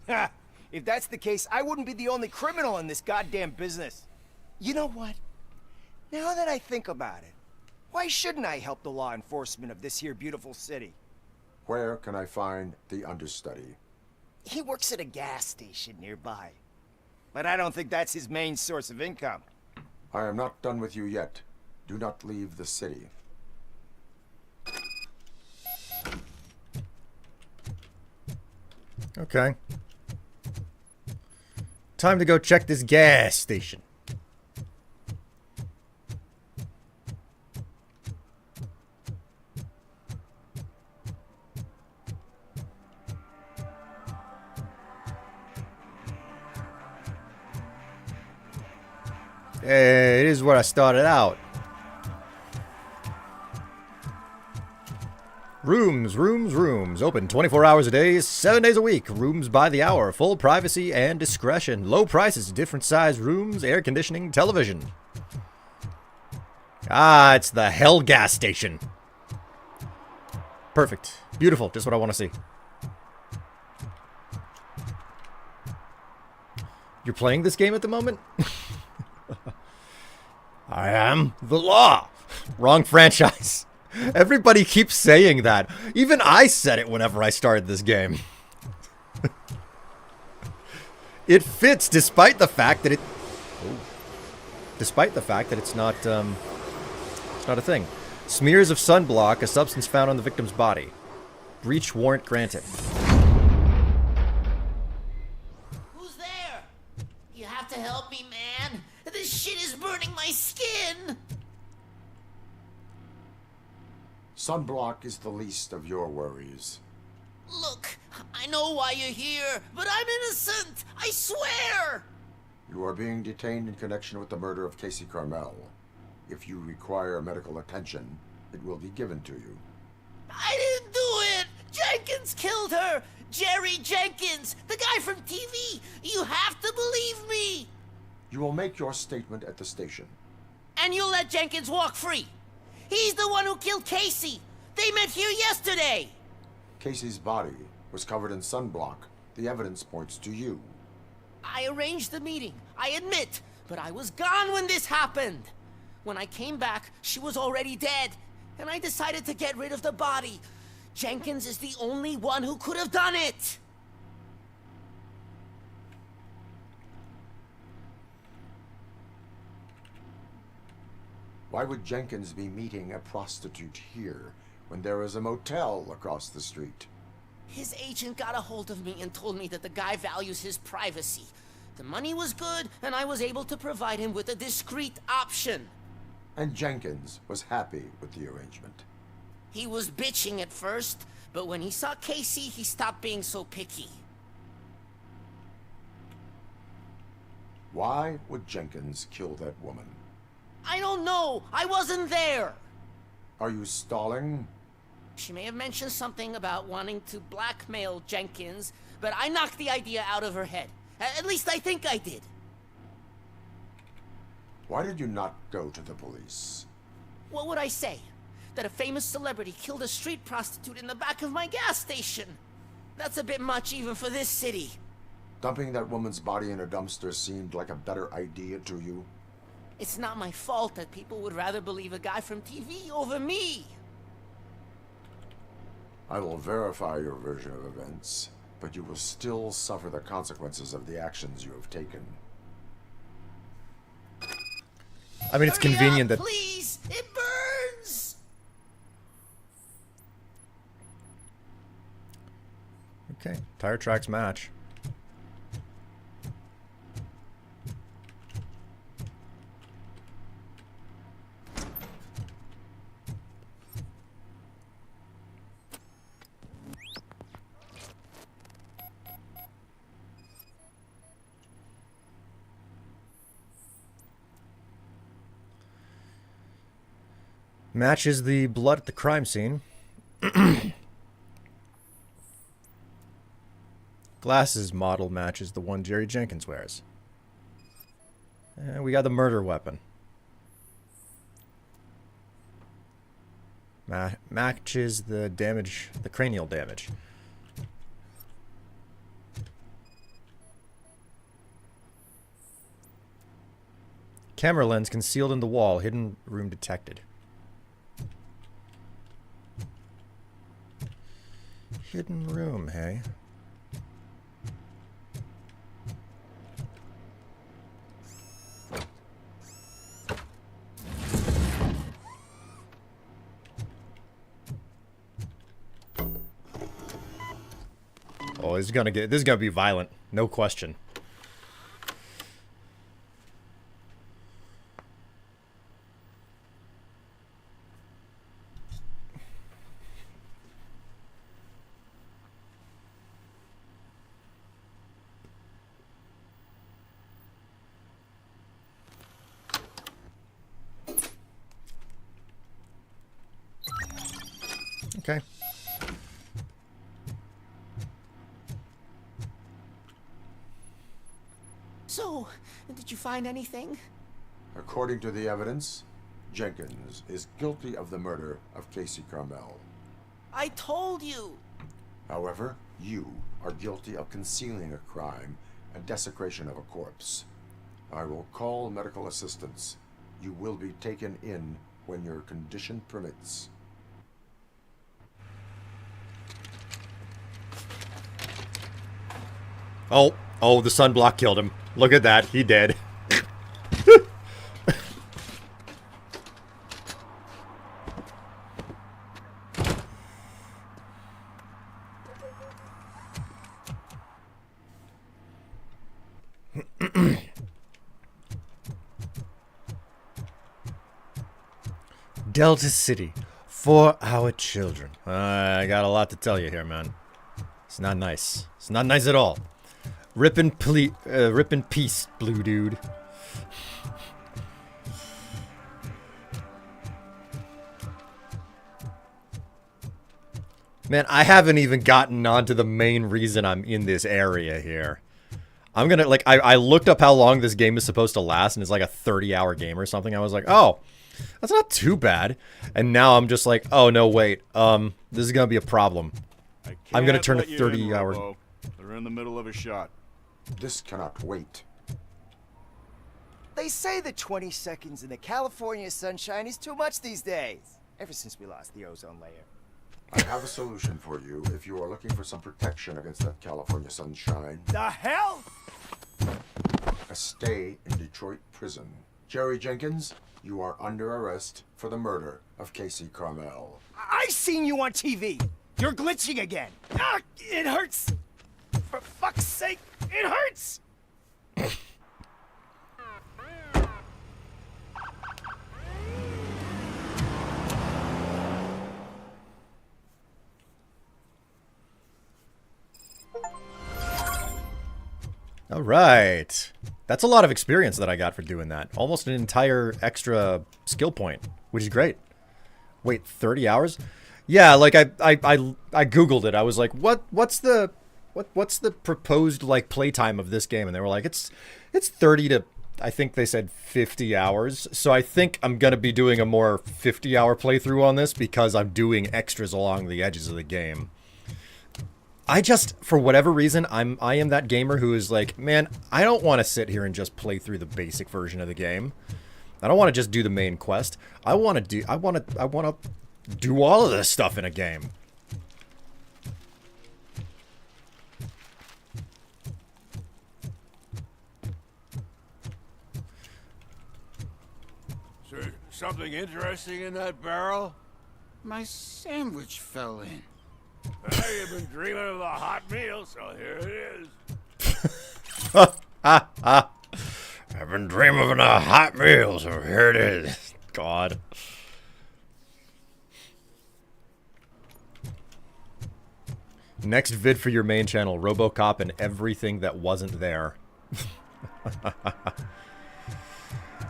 Ha! If that's the case, I wouldn't be the only criminal in this goddamn business. You know what? Now that I think about it, why shouldn't I help the law enforcement of this here beautiful city? Where can I find the understudy? He works at a gas station nearby. But I don't think that's his main source of income. I am not done with you yet. Do not leave the city. Okay. Time to go check this gas station. Hey, it is where I started out. Rooms. Open 24 hours a day, 7 days a week. Rooms by the hour. Full privacy and discretion. Low prices, different size rooms, air conditioning, television. Ah, it's the Hell gas station. Perfect. Beautiful. Just what I want to see. You're playing this game at the moment? I am the law. Wrong franchise. Everybody keeps saying that. Even I said it whenever I started this game. It fits despite the fact that it's not a thing. Smears of sunblock, a substance found on the victim's body. Breach warrant granted. Who's there? You have to help me, man. This shit is burning my skin. Sunblock is the least of your worries. Look, I know why you're here, but I'm innocent. I swear. You are being detained in connection with the murder of Casey Carmel. If you require medical attention, it will be given to you. I didn't do it. Jenkins killed her. Jerry Jenkins, the guy from TV. You have to believe me. You will make your statement at the station. And you'll let Jenkins walk free. He's the one who killed Casey. They met here yesterday. Casey's body was covered in sunblock. The evidence points to you. I arranged the meeting, I admit, but I was gone when this happened. When I came back, she was already dead, and I decided to get rid of the body. Jenkins is the only one who could have done it. Why would Jenkins be meeting a prostitute here when there is a motel across the street? His agent got a hold of me and told me that the guy values his privacy. The money was good, and I was able to provide him with a discreet option. And Jenkins was happy with the arrangement. He was bitching at first, but when he saw Casey, he stopped being so picky. Why would Jenkins kill that woman? I don't know. I wasn't there. Are you stalling? She may have mentioned something about wanting to blackmail Jenkins, but I knocked the idea out of her head. At least I think I did. Why did you not go to the police? What would I say? That a famous celebrity killed a street prostitute in the back of my gas station? That's a bit much even for this city. Dumping that woman's body in a dumpster seemed like a better idea to you? It's not my fault that people would rather believe a guy from TV over me. I will verify your version of events, but you will still suffer the consequences of the actions you have taken. I mean, it's convenient that... Please! It burns! Okay, tire tracks match. Matches the blood at the crime scene. Glasses model matches the one Jerry Jenkins wears. And we got the murder weapon. Matches the damage, the cranial damage. Camera lens concealed in the wall, hidden room detected. Hidden room, hey? Oh, this is gonna be violent, no question. Okay. So, did you find anything? According to the evidence, Jenkins is guilty of the murder of Casey Carmel. I told you! However, you are guilty of concealing a crime and desecration of a corpse. I will call medical assistance. You will be taken in when your condition permits. Oh, Oh, the sunblock killed him. Look at that. He dead. Delta City, for our children. I got a lot to tell you here, man. It's not nice. It's not nice at all. Rip in peace, blue dude. Man, I haven't even gotten onto the main reason I'm in this area here. I'm gonna, like, I looked up how long this game is supposed to last, and it's like a 30-hour game or something. I was like, oh, that's not too bad. And now I'm just like, oh, no, wait. This is gonna be a problem. I'm gonna turn a 30-hour... They're in the middle of a shot. This cannot wait. They say the 20 seconds in the California sunshine is too much these days. Ever since we lost the ozone layer. I have a solution for you if you are looking for some protection against that California sunshine. The hell? A stay in Detroit prison. Jerry Jenkins, you are under arrest for the murder of Casey Carmel. I seen you on TV. You're glitching again. Ah, it hurts. For fuck's sake, it hurts. All right. That's a lot of experience that I got for doing that. Almost an entire extra skill point, which is great. Wait, 30 hours? Yeah, like I googled it. I was like, what's the proposed like playtime of this game? And they were like, it's 30 to, I think they said 50 hours. So I think I'm going to be doing a more 50-hour playthrough on this because I'm doing extras along the edges of the game. I just, for whatever reason, I am that gamer who is like, man, I don't want to sit here and just play through the basic version of the game. I don't want to just do the main quest. I want to do all of this stuff in a game. Sir, something interesting in that barrel? My sandwich fell in. Hey, you've been dreaming of a hot meal, so here it is. I've been dreaming of a hot meal, so here it is. God. Next vid for your main channel, Robocop and everything that wasn't there.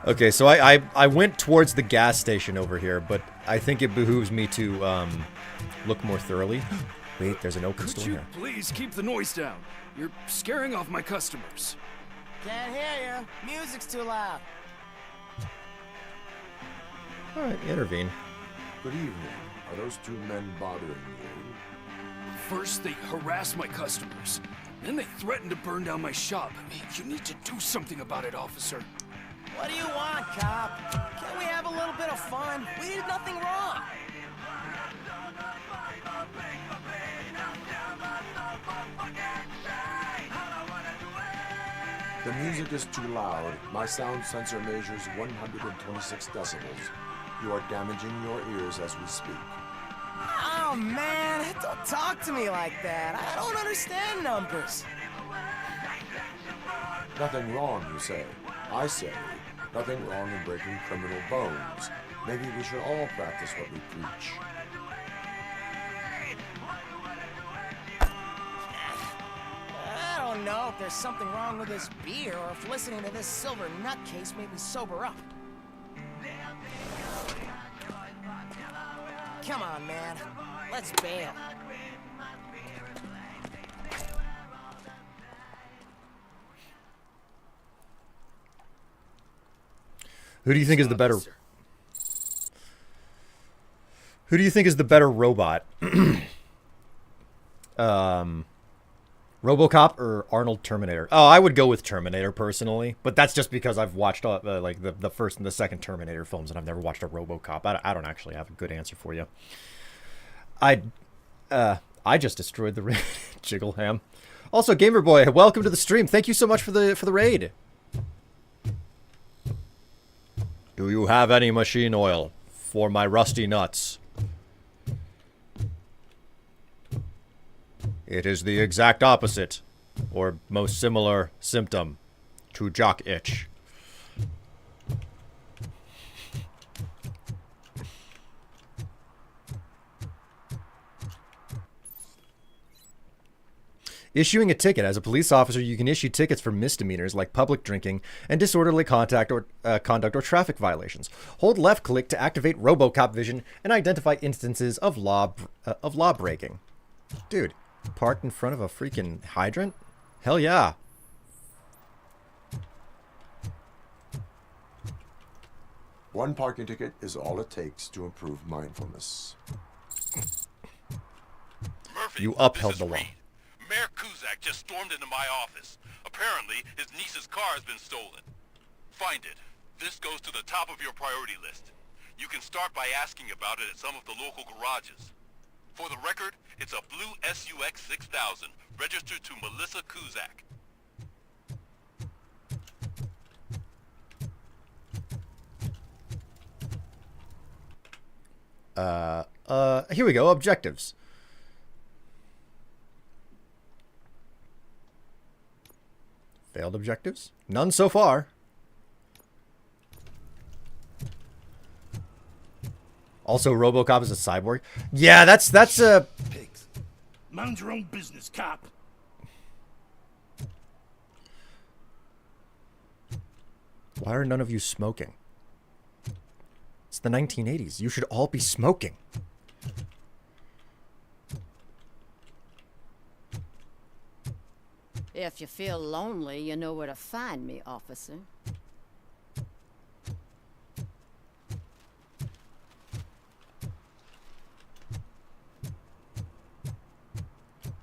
Okay, so I went towards the gas station over here, but I think it behooves me to look more thoroughly. Wait, there's an open store here. Please keep the noise down. You're scaring off my customers. Can't hear you. Music's too loud. All right, intervene. Good evening. Are those two men bothering you? First, they harass my customers. Then they threaten to burn down my shop. You need to do something about it, officer. What do you want, cop? Can't we have a little bit of fun? We did nothing wrong. The music is too loud. My sound sensor measures 126 decibels. You are damaging your ears as we speak. Oh, man, don't talk to me like that. I don't understand numbers. Nothing wrong, you say. I say, nothing wrong in breaking criminal bones. Maybe we should all practice what we preach. I don't know if there's something wrong with this beer or if listening to this silver nutcase made me sober up. Come on, man. Let's bail. Who do you think is the better? Who do you think is the better robot? Robocop or Arnold Terminator? Oh, I would go with Terminator personally, but that's just because I've watched like the first and the second Terminator films, and I've never watched a Robocop. I don't actually have a good answer for you. I just destroyed the Jiggle Ham. Also, Gamer Boy, welcome to the stream. Thank you so much for the raid. Do you have any machine oil for my rusty nuts? It is the exact opposite, or most similar symptom to jock itch. Issuing a ticket. As a police officer, you can issue tickets for misdemeanors like public drinking and disorderly conduct or traffic violations. Hold left click to activate Robocop vision and identify instances of law breaking. Dude, parked in front of a freaking hydrant? Hell yeah. One parking ticket is all it takes to improve mindfulness. Murphy, You upheld this the is law. Reed. Mayor Kuzak just stormed into my office. Apparently, his niece's car has been stolen. Find it. This goes to the top of your priority list. You can start by asking about it at some of the local garages. For the record, it's a blue SUX 6000, registered to Melissa Kuzak. Here we go. Objectives. Failed objectives? None so far. Also, Robocop is a cyborg. Yeah, that's a... Pigs. Mind your own business, cop. Why are none of you smoking? It's the 1980s. You should all be smoking. If you feel lonely, you know where to find me, officer.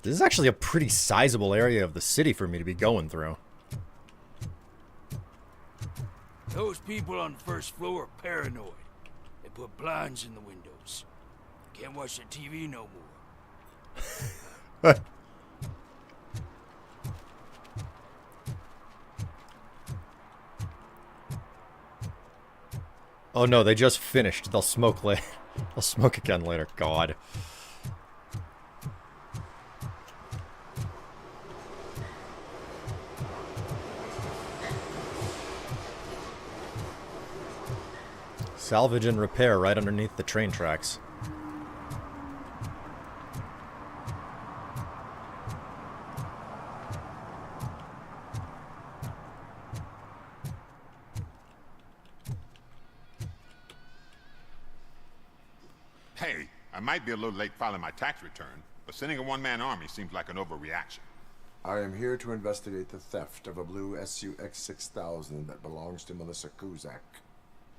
This is actually a pretty sizable area of the city for me to be going through. Those people on the first floor are paranoid. They put blinds in the windows. Can't watch the TV no more. Oh no, they just finished. They'll smoke later. They'll smoke again later. God. Salvage and repair right underneath the train tracks. Hey, I might be a little late filing my tax return, but sending a one-man army seems like an overreaction. I am here to investigate the theft of a blue SUX 6000 that belongs to Melissa Kuzak.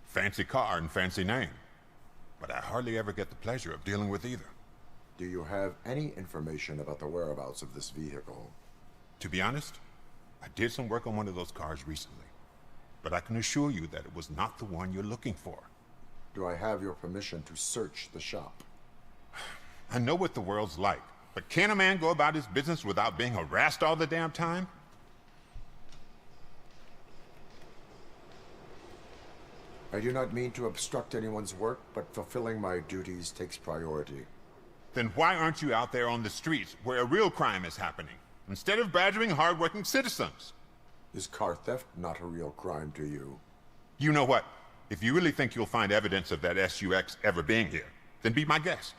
Fancy car and fancy name. But I hardly ever get the pleasure of dealing with either. Do you have any information about the whereabouts of this vehicle? To be honest, I did some work on one of those cars recently. But I can assure you that it was not the one you're looking for. Do I have your permission to search the shop? I know what the world's like, but can a man go about his business without being harassed all the damn time? I do not mean to obstruct anyone's work, but fulfilling my duties takes priority. Then why aren't you out there on the streets where a real crime is happening, instead of badgering hardworking citizens? Is car theft not a real crime to you? You know what? If you really think you'll find evidence of that SUX ever being here, then be my guest.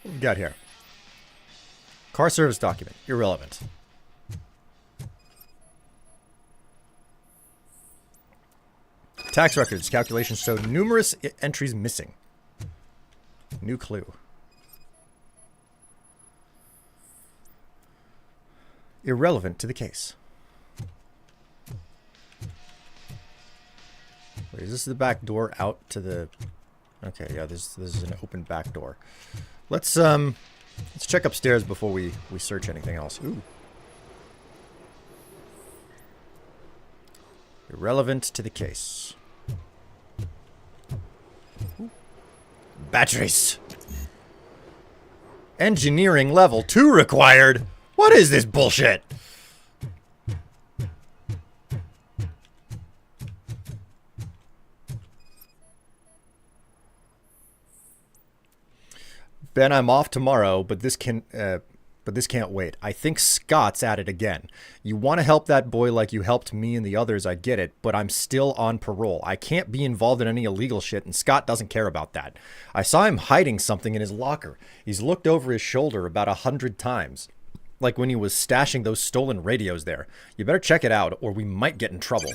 What we got here? Car service document. Irrelevant. Tax records. Calculations show numerous entries missing. New clue. Irrelevant to the case. Wait, is this the back door out to the... Okay, yeah, this is an open back door. Let's check upstairs before we search anything else. Ooh. Irrelevant to the case. Batteries. Engineering level 2 required. What is this bullshit? Ben, I'm off tomorrow, but this can't wait. I think Scott's at it again. You want to help that boy like you helped me and the others, I get it, but I'm still on parole. I can't be involved in any illegal shit, and Scott doesn't care about that. I saw him hiding something in his locker. He's looked over his shoulder about 100 times, like when he was stashing those stolen radios there. You better check it out, or we might get in trouble.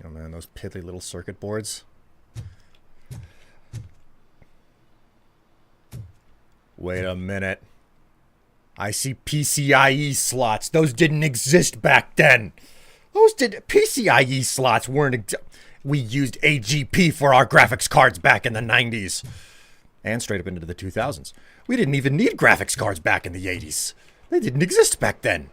Oh man, those piddly little circuit boards. Wait a minute. I see PCIe slots. Those didn't exist back then. PCIe slots weren't. We used AGP for our graphics cards back in the 90s. And straight up into the 2000s. We didn't even need graphics cards back in the 80s. They didn't exist back then.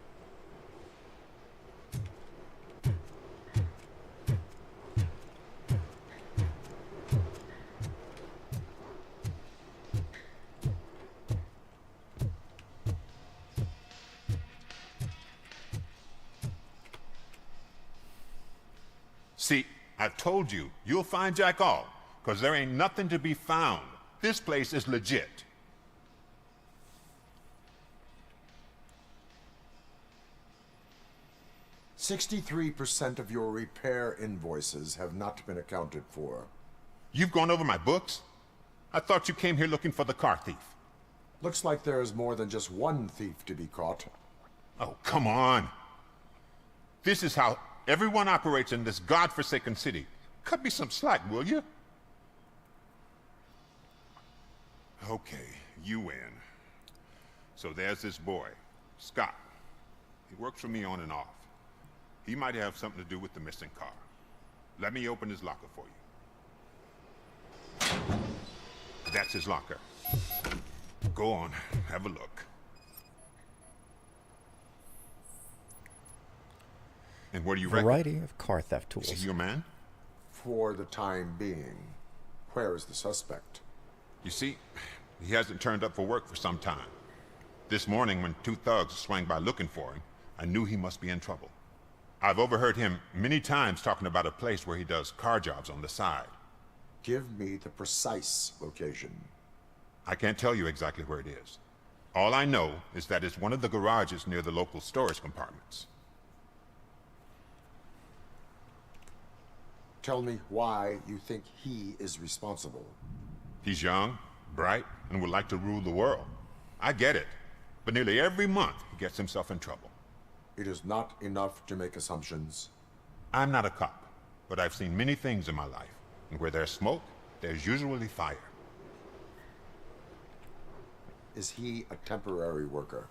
See, I told you, you'll find Jack all, because there ain't nothing to be found. This place is legit. "63% of your repair invoices have not been accounted for." You've gone over my books? I thought you came here looking for the car thief. Looks like there's more than just one thief to be caught. Oh, come on. This is how everyone operates in this godforsaken city. Cut me some slack, will you? Okay, you win. So there's this boy, Scott. He works for me on and off. He might have something to do with the missing car. Let me open his locker for you. That's his locker. Go on, have a look. And what do you reckon? Variety of car theft tools. Is he your man? For the time being. Where is the suspect? You see, he hasn't turned up for work for some time. This morning, when two thugs swang by looking for him, I knew he must be in trouble. I've overheard him many times talking about a place where he does car jobs on the side. Give me the precise location. I can't tell you exactly where it is. All I know is that it's one of the garages near the local storage compartments. Tell me why you think he is responsible. He's young, bright, and would like to rule the world. I get it. But nearly every month, he gets himself in trouble. It is not enough to make assumptions. I'm not a cop, but I've seen many things in my life. And where there's smoke, there's usually fire. Is he a temporary worker?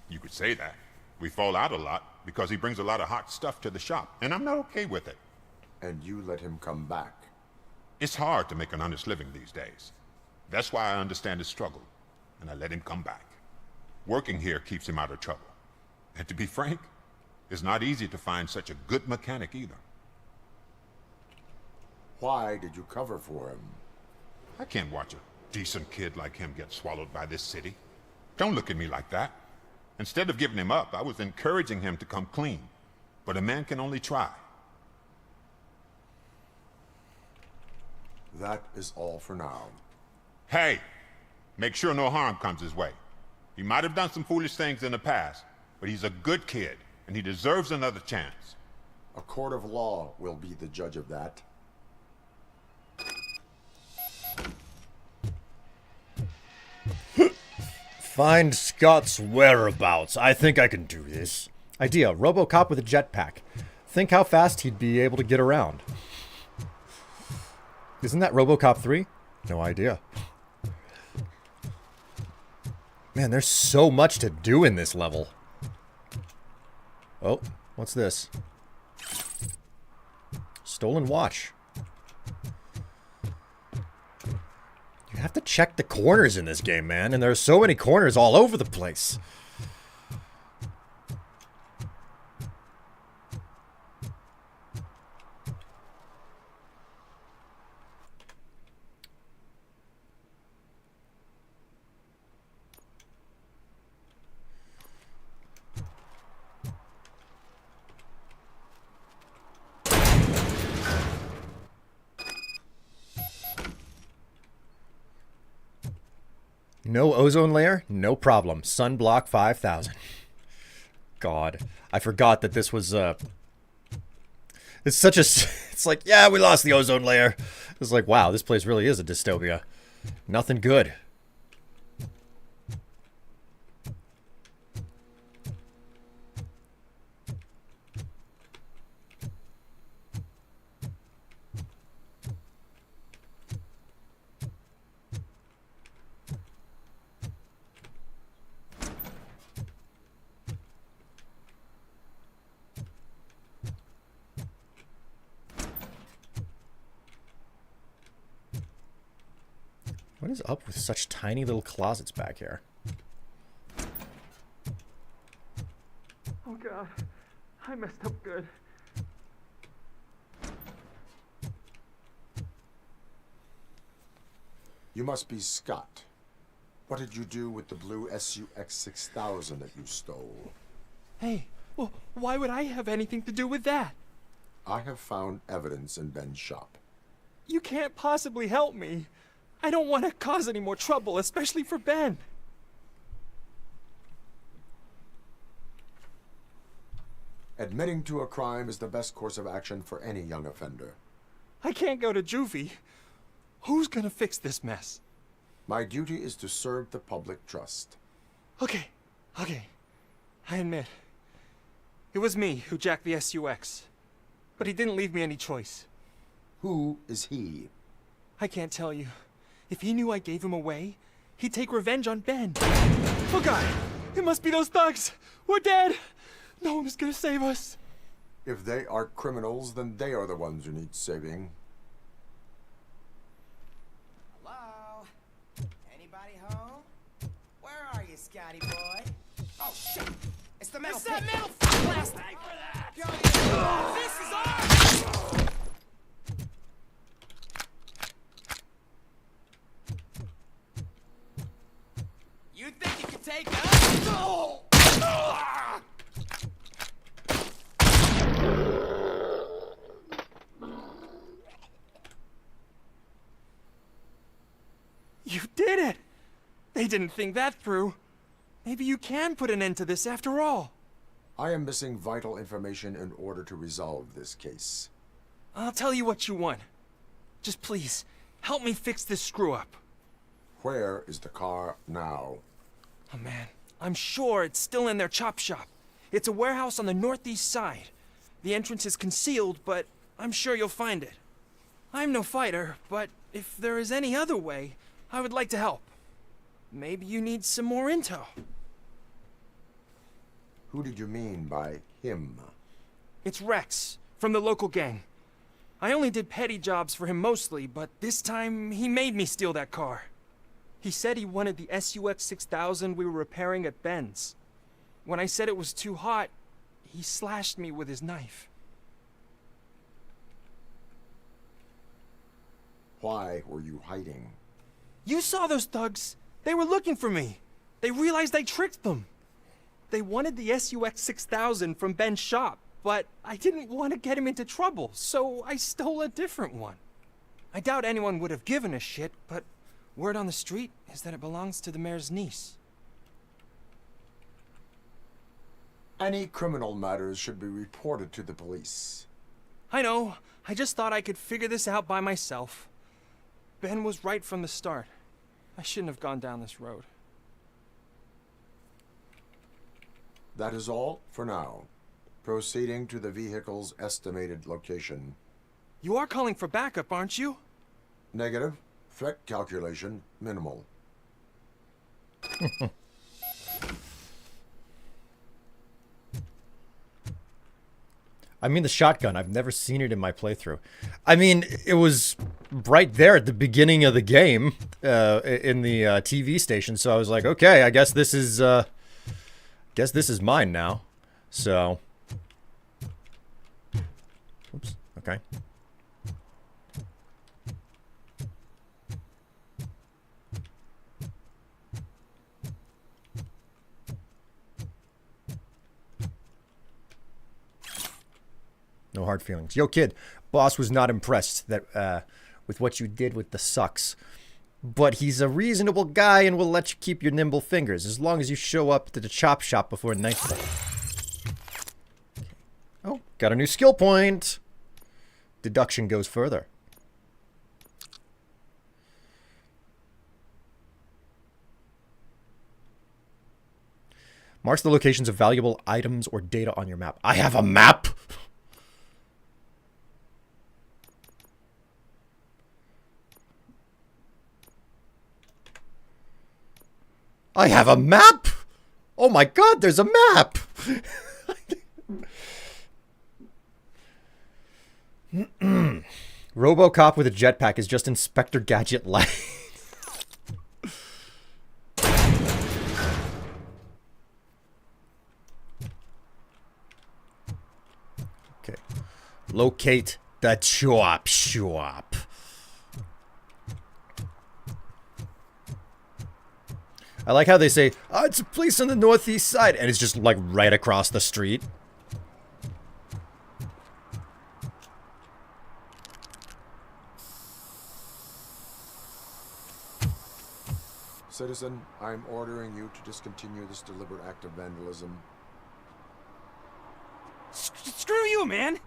You could say that. We fall out a lot because he brings a lot of hot stuff to the shop, and I'm not okay with it. And you let him come back? It's hard to make an honest living these days. That's why I understand his struggle, and I let him come back. Working here keeps him out of trouble. And to be frank, it's not easy to find such a good mechanic either. Why did you cover for him? I can't watch a decent kid like him get swallowed by this city. Don't look at me like that. Instead of giving him up, I was encouraging him to come clean. But a man can only try. That is all for now. Hey, make sure no harm comes his way. He might have done some foolish things in the past, but he's a good kid, and he deserves another chance. A court of law will be the judge of that. Find Scott's whereabouts. I think I can do this. Idea, Robocop with a jetpack. Think how fast he'd be able to get around. Isn't that Robocop 3? No idea. Man, there's so much to do in this level. Oh, what's this? Stolen watch. You have to check the corners in this game, man, and there are so many corners all over the place. No ozone layer? No problem. Sunblock 5000. God. I forgot that this was, It's such a... It's like, yeah, we lost the ozone layer. It's like, wow, this place really is a dystopia. Nothing good. What is up with such tiny little closets back here? Oh god, I messed up good. You must be Scott. What did you do with the blue SUX 6000 that you stole? Hey, well, why would I have anything to do with that? I have found evidence in Ben's shop. You can't possibly help me. I don't want to cause any more trouble, especially for Ben. Admitting to a crime is the best course of action for any young offender. I can't go to juvie. Who's gonna fix this mess? My duty is to serve the public trust. Okay. I admit. It was me who jacked the SUX. But he didn't leave me any choice. Who is he? I can't tell you. If he knew I gave him away, he'd take revenge on Ben. Oh god! It must be those thugs! We're dead! No one is gonna save us. If they are criminals, then they are the ones who need saving. Hello? Anybody home? Where are you, Scotty boy? Oh shit! It's the metal. It's that metal blast! Thank for that! This is ours! You think you can take us? No! You did it! They didn't think that through. Maybe you can put an end to this after all. I am missing vital information in order to resolve this case. I'll tell you what you want. Just please, help me fix this screw-up. Where is the car now? Oh man, I'm sure it's still in their chop shop. It's a warehouse on the northeast side. The entrance is concealed, but I'm sure you'll find it. I'm no fighter, but if there is any other way, I would like to help. Maybe you need some more intel. Who did you mean by him? It's Rex, from the local gang. I only did petty jobs for him mostly, but this time he made me steal that car. He said he wanted the SUX 6000 we were repairing at Ben's. When I said it was too hot, he slashed me with his knife. Why were you hiding? You saw those thugs. They were looking for me. They realized I tricked them. They wanted the SUX 6000 from Ben's shop, but I didn't want to get him into trouble, so I stole a different one. I doubt anyone would have given a shit, but word on the street is that it belongs to the mayor's niece. Any criminal matters should be reported to the police. I know. I just thought I could figure this out by myself. Ben was right from the start. I shouldn't have gone down this road. That is all for now. Proceeding to the vehicle's estimated location. You are calling for backup, aren't you? Negative. Threat calculation minimal. I mean the shotgun. I've never seen it in my playthrough. I mean, it was right there at the beginning of the game, in the TV station. So I was like, okay, I guess this is mine now. So, oops. Okay. No hard feelings. Yo, kid, boss was not impressed that with what you did with the sucks. But he's a reasonable guy and will let you keep your nimble fingers as long as you show up to the chop shop before nightfall. Oh, got a new skill point. Deduction goes further. Marks the locations of valuable items or data on your map. I have a map? I have a map? Oh my god, there's a map! Robocop with a jetpack is just Inspector Gadget light. Okay. Locate the chop shop. I like how they say, oh, it's a place on the northeast side, and it's just like right across the street. Citizen, I'm ordering you to discontinue this deliberate act of vandalism. Screw you, man!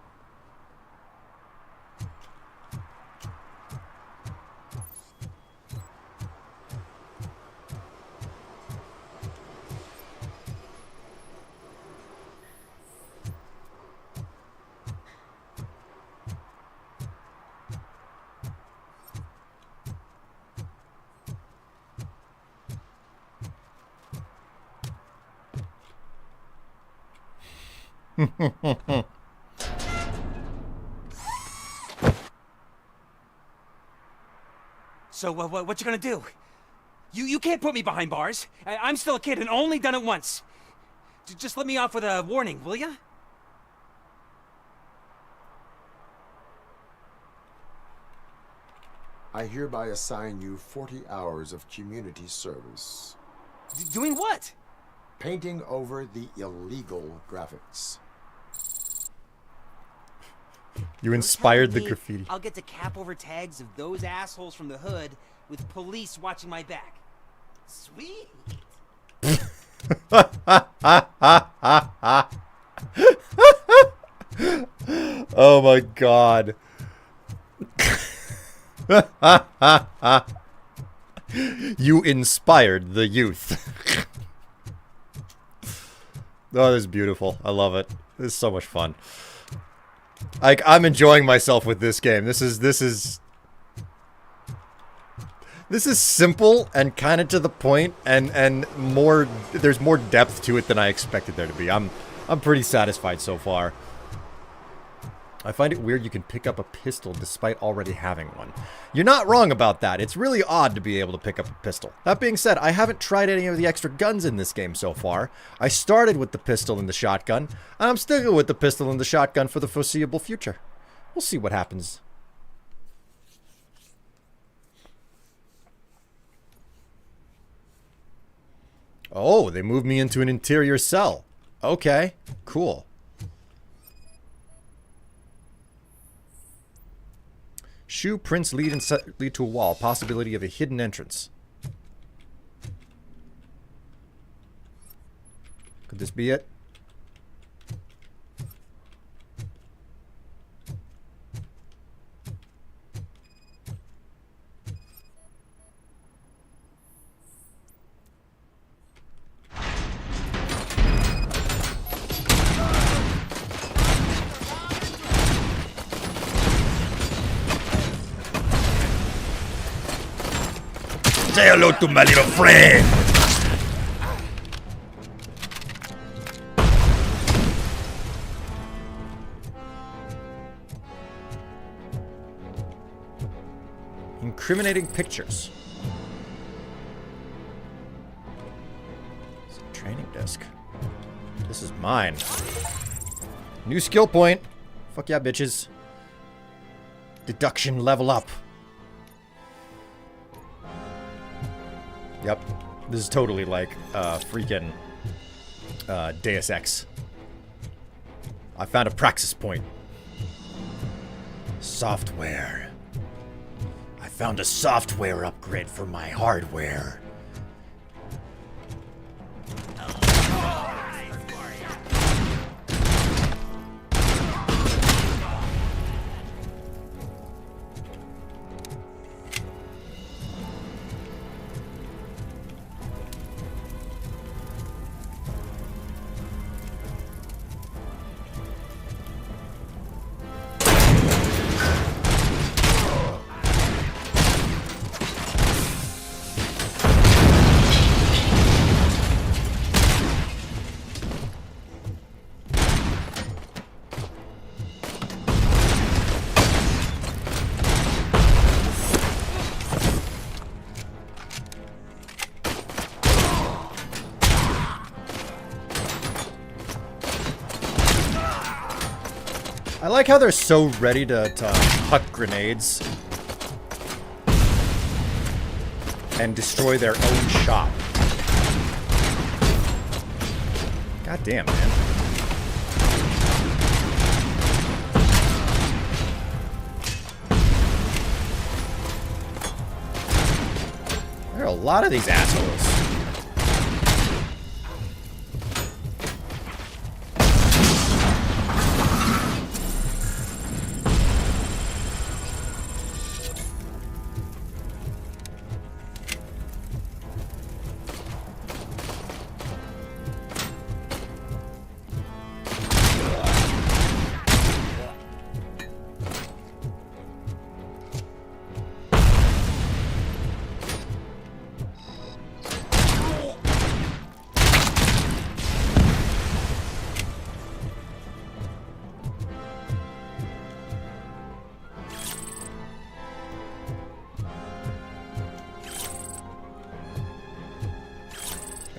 So, what you gonna do? You can't put me behind bars. I'm still a kid and only done it once. Just let me off with a warning, will ya? I hereby assign you 40 hours of community service. Doing what? Painting over the illegal graphics. You inspired the graffiti. I'll get to cap over tags of those assholes from the hood with police watching my back. Sweet. Oh my god. You inspired the youth. Oh, this is beautiful. I love it. This is so much fun. Like, I'm enjoying myself with this game. This is simple and kind of to the point, and more. There's more depth to it than I expected there to be. I'm pretty satisfied so far. I find it weird you can pick up a pistol despite already having one. You're not wrong about that. It's really odd to be able to pick up a pistol. That being said, I haven't tried any of the extra guns in this game so far. I started with the pistol and the shotgun, and I'm sticking with the pistol and the shotgun for the foreseeable future. We'll see what happens. Oh, they moved me into an interior cell. Okay, cool. Shoe prints lead to a wall. Possibility of a hidden entrance. Could this be it? Say hello to my little friend. Incriminating pictures. It's a training disc. This is mine. New skill point. Fuck yeah, bitches. Deduction level up. Yep. This is totally like freaking Deus Ex. I found a praxis point. Software. I found a software upgrade for my hardware. I like how they're so ready to huck grenades and destroy their own shop. God damn, man. There are a lot of these assholes.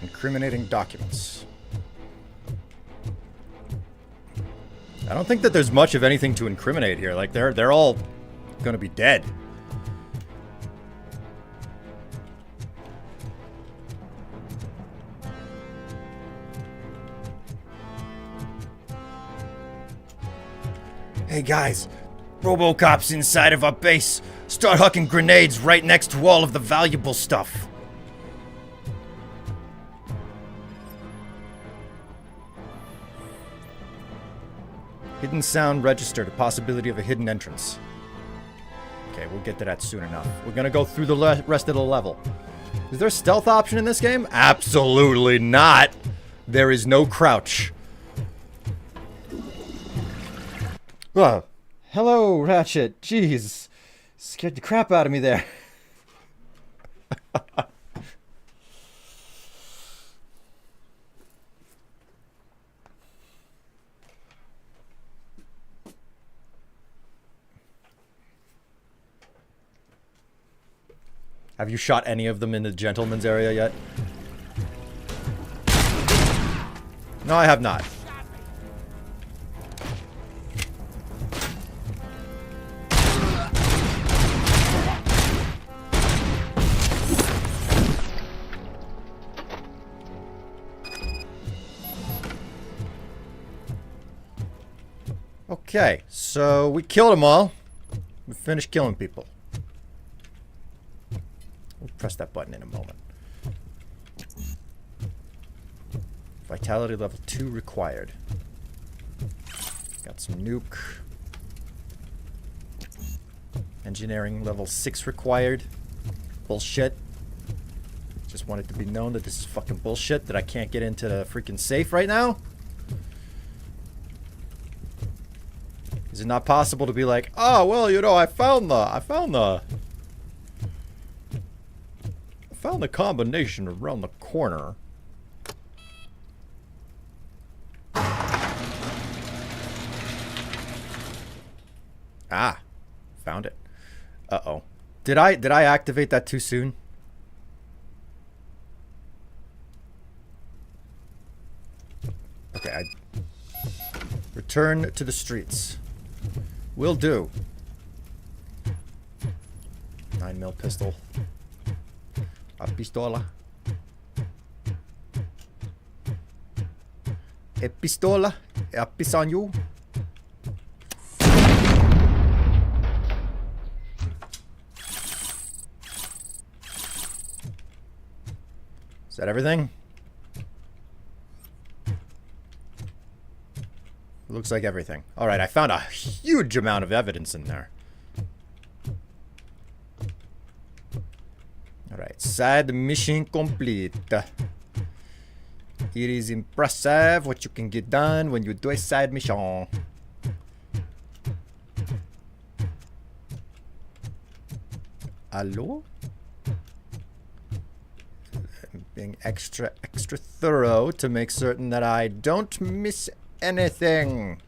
Incriminating documents. I don't think that there's much of anything to incriminate here. Like they're all gonna be dead. Hey guys, Robocop's inside of our base. Start hucking grenades right next to all of the valuable stuff. Hidden sound registered, a possibility of a hidden entrance. Okay, we'll get to that soon enough. We're gonna go through the rest of the level. Is there a stealth option in this game? Absolutely not. There is no crouch. Oh, hello, Ratchet. Jeez. Scared the crap out of me there. Have you shot any of them in the gentleman's area yet? No, I have not. Okay, so we killed them all. We finished killing people. We'll press that button in a moment. Vitality level 2 required. Got some nuke. Engineering level 6 required. Bullshit. Just want it to be known that this is fucking bullshit, that I can't get into the freaking safe right now. Is it not possible to be like, oh, well, you know, I found the combination around the corner. Ah, found it. Uh-oh. Did I activate that too soon? Okay, return to the streets. Will do. 9mm pistol. A pistola. E pistola. E a pisagno. Is that everything? Looks like everything. Alright, I found a huge amount of evidence in there. Alright, side mission complete. It is impressive what you can get done when you do a side mission. Hello? I'm being extra thorough to make certain that I don't miss anything.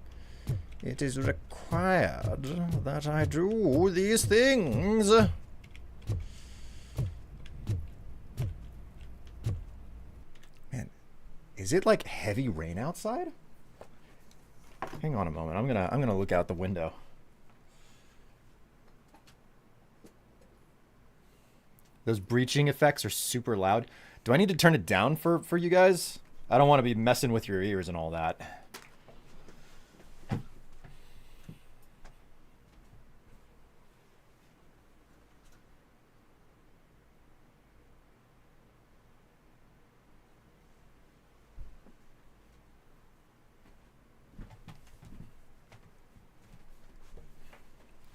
It is required that I do these things. Man, is it like heavy rain outside? Hang on a moment. I'm gonna look out the window. Those breaching effects are super loud. Do I need to turn it down for you guys? I don't want to be messing with your ears and all that.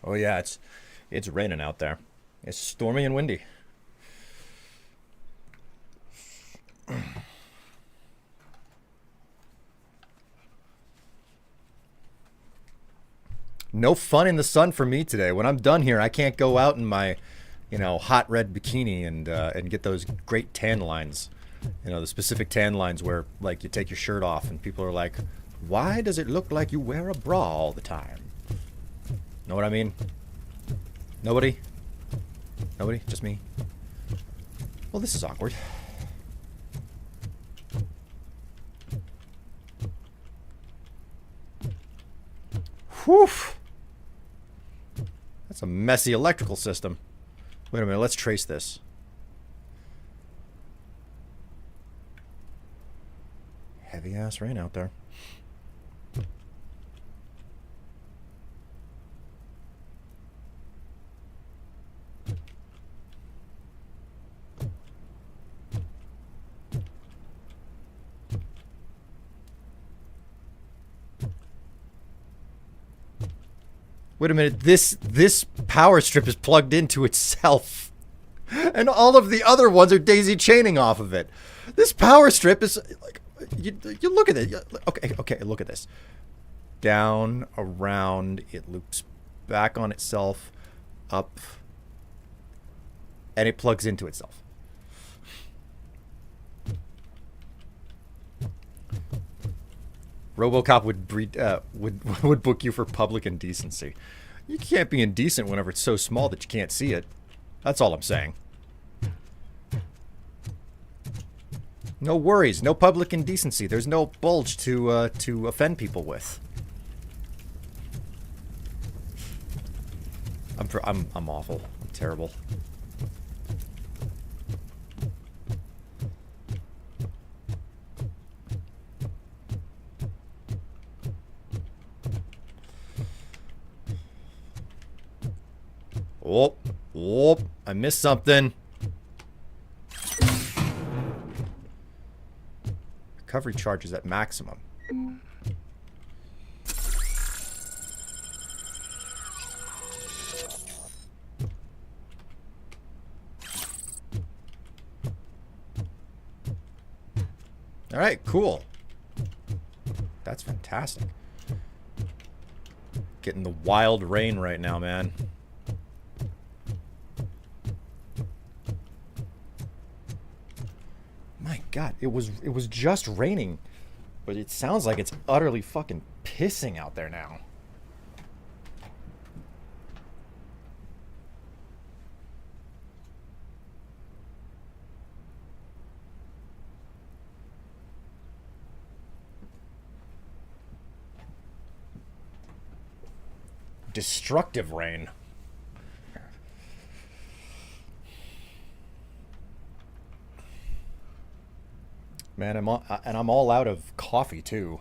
Oh yeah, it's raining out there. It's stormy and windy. No fun in the sun for me today. When I'm done here, I can't go out in my, hot red bikini and get those great tan lines. The specific tan lines where, like, you take your shirt off and people are like, why does it look like you wear a bra all the time? Know what I mean? Nobody? Nobody? Just me? Well, this is awkward. Whew! That's a messy electrical system. Wait a minute, let's trace this. Heavy ass rain out there. Wait a minute, this power strip is plugged into itself. And all of the other ones are daisy chaining off of it. This power strip is like, you look at it. Okay, look at this. Down, around, it loops back on itself, up, and it plugs into itself. Robocop would book you for public indecency. You can't be indecent whenever it's so small that you can't see it. That's all I'm saying. No worries, no public indecency. There's no bulge to offend people with. I'm awful. I'm terrible. Oh, I missed something. Recovery charge is at maximum. All right, cool. That's fantastic. Getting the wild rain right now, man. My God, it was just raining, but it sounds like it's utterly fucking pissing out there now. Destructive rain. Man, I'm all out of coffee too.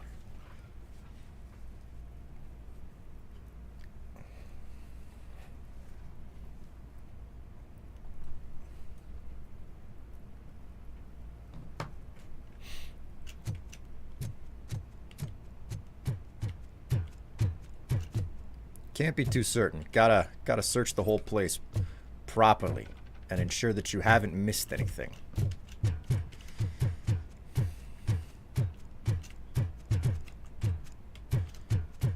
Can't be too certain. Gotta search the whole place properly and ensure that you haven't missed anything.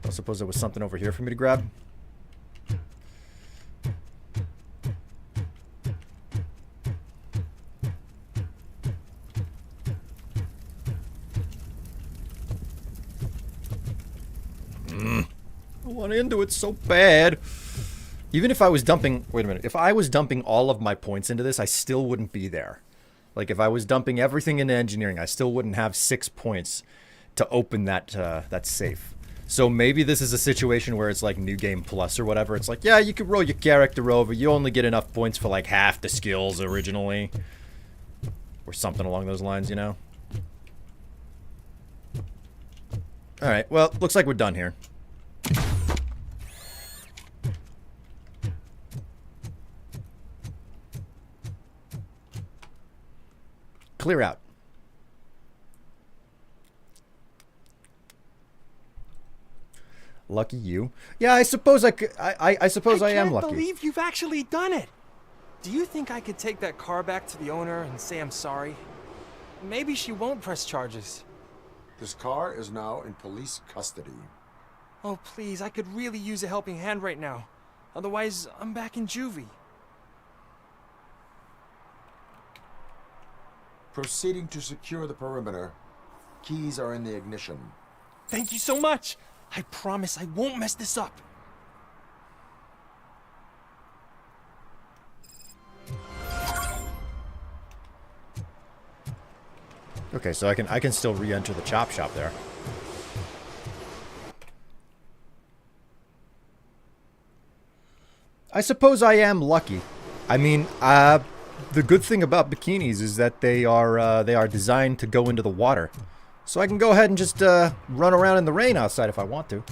I suppose there was something over here for me to grab. I want into it so bad. Even if I was dumping... Wait a minute. If I was dumping all of my points into this, I still wouldn't be there. Like, if I was dumping everything into engineering, I still wouldn't have 6 points to open that that safe. So maybe this is a situation where it's like New Game Plus or whatever. It's like, yeah, you could roll your character over. You only get enough points for like half the skills originally. Or something along those lines, you know? Alright, well, looks like we're done here. Clear out. Lucky you. Yeah, I suppose I suppose I am lucky. I can't believe you've actually done it. Do you think I could take that car back to the owner and say I'm sorry? Maybe she won't press charges. This car is now in police custody. Oh, please, I could really use a helping hand right now. Otherwise, I'm back in juvie. Proceeding to secure the perimeter. Keys are in the ignition. Thank you so much. I promise I won't mess this up. Okay, so I can still re-enter the chop shop there. I suppose I am lucky. I mean, the good thing about bikinis is that they are designed to go into the water. So I can go ahead and just run around in the rain outside if I want to.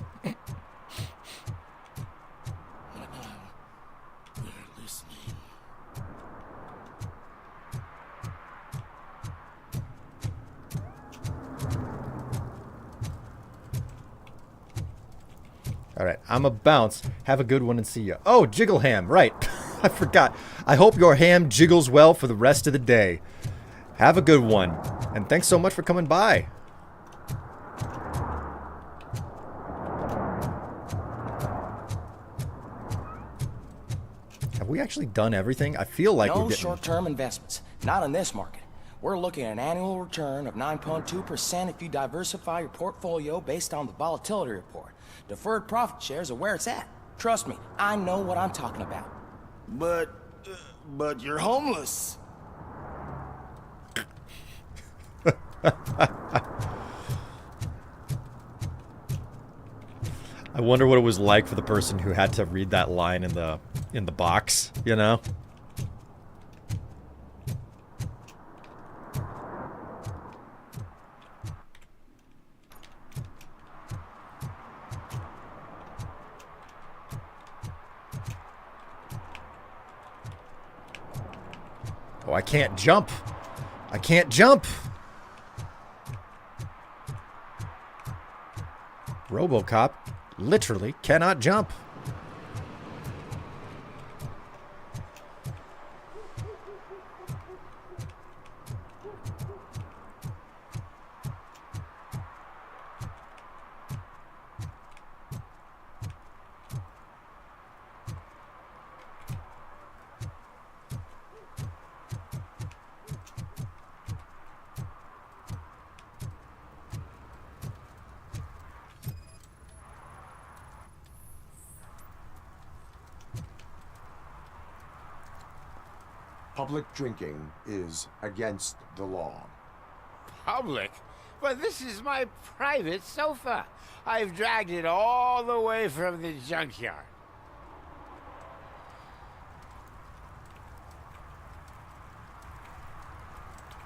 Alright, I'm a bounce. Have a good one and see ya. Oh, jiggle ham, right. I forgot. I hope your ham jiggles well for the rest of the day. Have a good one. And thanks so much for coming by. Have we actually done everything? I feel like we're No getting... short-term investments. Not in this market. We're looking at an annual return of 9.2% if you diversify your portfolio based on the volatility report. Deferred profit shares are where it's at. Trust me, I know what I'm talking about. But you're homeless. I wonder what it was like for the person who had to read that line in the box, you know? Oh, I can't jump. I can't jump. Robocop literally cannot jump. Public drinking is against the law. Public? But this is my private sofa. I've dragged it all the way from the junkyard.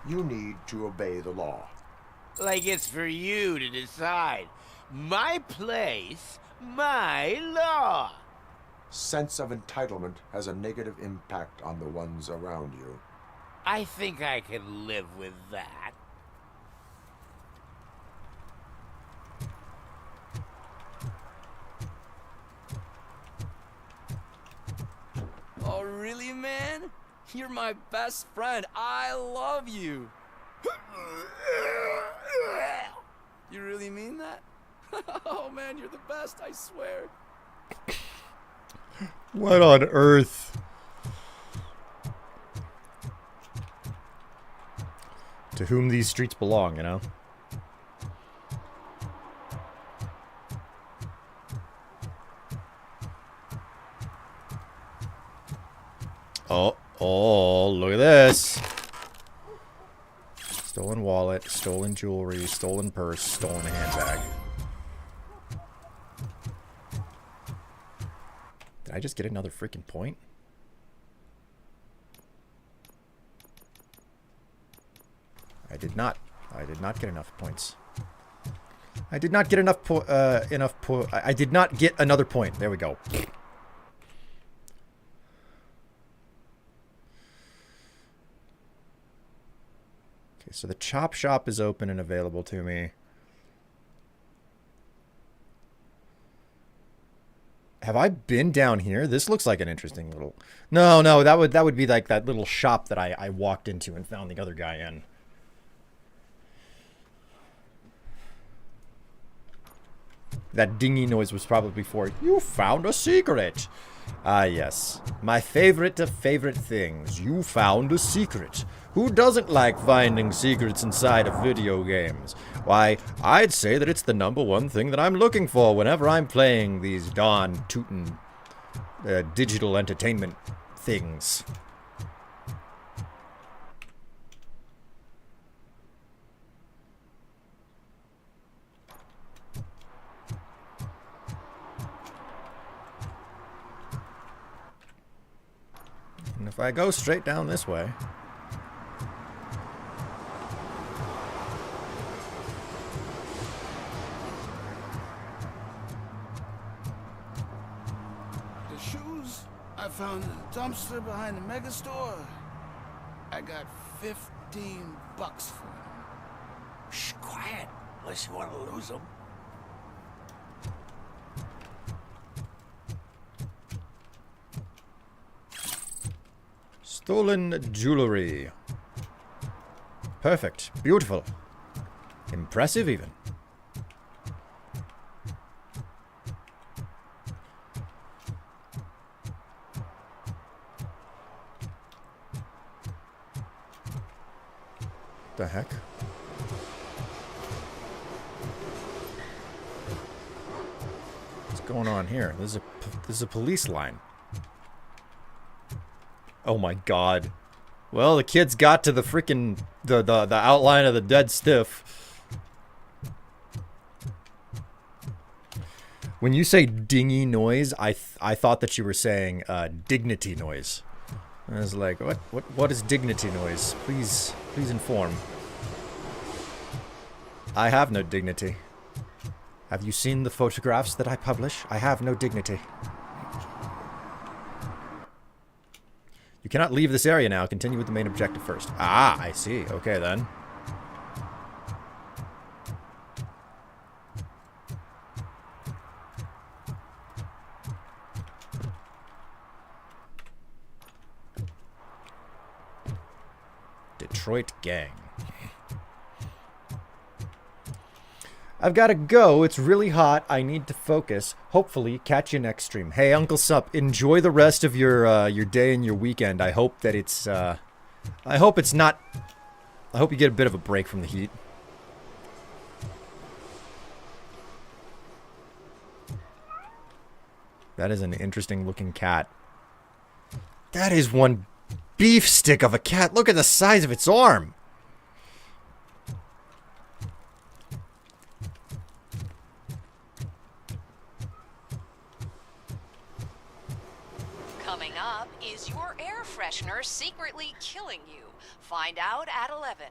You need to obey the law. Like it's for you to decide. My place, my law. Sense of entitlement has a negative impact on the ones around you. I think I can live with that. Oh, really, man? You're my best friend. I love you. You really mean that? Oh, man, you're the best, I swear. What on earth? To whom these streets belong, you know? Oh, look at this. Stolen wallet, stolen jewelry, stolen purse, stolen handbag. Did I just get another freaking point? I did not. I did not get enough points. I did not get enough I did not get another point. There we go. Okay, so the chop shop is open and available to me. Have I been down here? This looks like an interesting little... No, that would be like that little shop that I walked into and found the other guy in. That dingy noise was probably for, you found a secret. Ah, yes. My favorite of favorite things. You found a secret. Who doesn't like finding secrets inside of video games? Why, I'd say that it's the #1 thing that I'm looking for whenever I'm playing these darn tootin' digital entertainment things. And if I go straight down this way... The shoes I found in the dumpster behind the mega store. I got $15 for them. Shh, quiet, unless you want to lose them. Stolen jewelry. Perfect. Beautiful. Impressive, even. The heck? What's going on here? This is a police line. Oh my god. Well, the kids got to the freaking the outline of the dead stiff. When you say dingy noise, I thought that you were saying dignity noise. I was like, what is dignity noise? Please inform. I have no dignity. Have you seen the photographs that I publish? I have no dignity. You cannot leave this area now. Continue with the main objective first. Ah, I see. Okay, then. Detroit gang. I've got to go. It's really hot. I need to focus. Hopefully, catch you next stream. Hey, Uncle Sup, enjoy the rest of your day and your weekend. I hope that it's I hope it's not. I hope you get a bit of a break from the heat. That is an interesting looking cat. That is one beef stick of a cat. Look at the size of its arm. Coming up Is your air freshener secretly killing you? Find out at 11.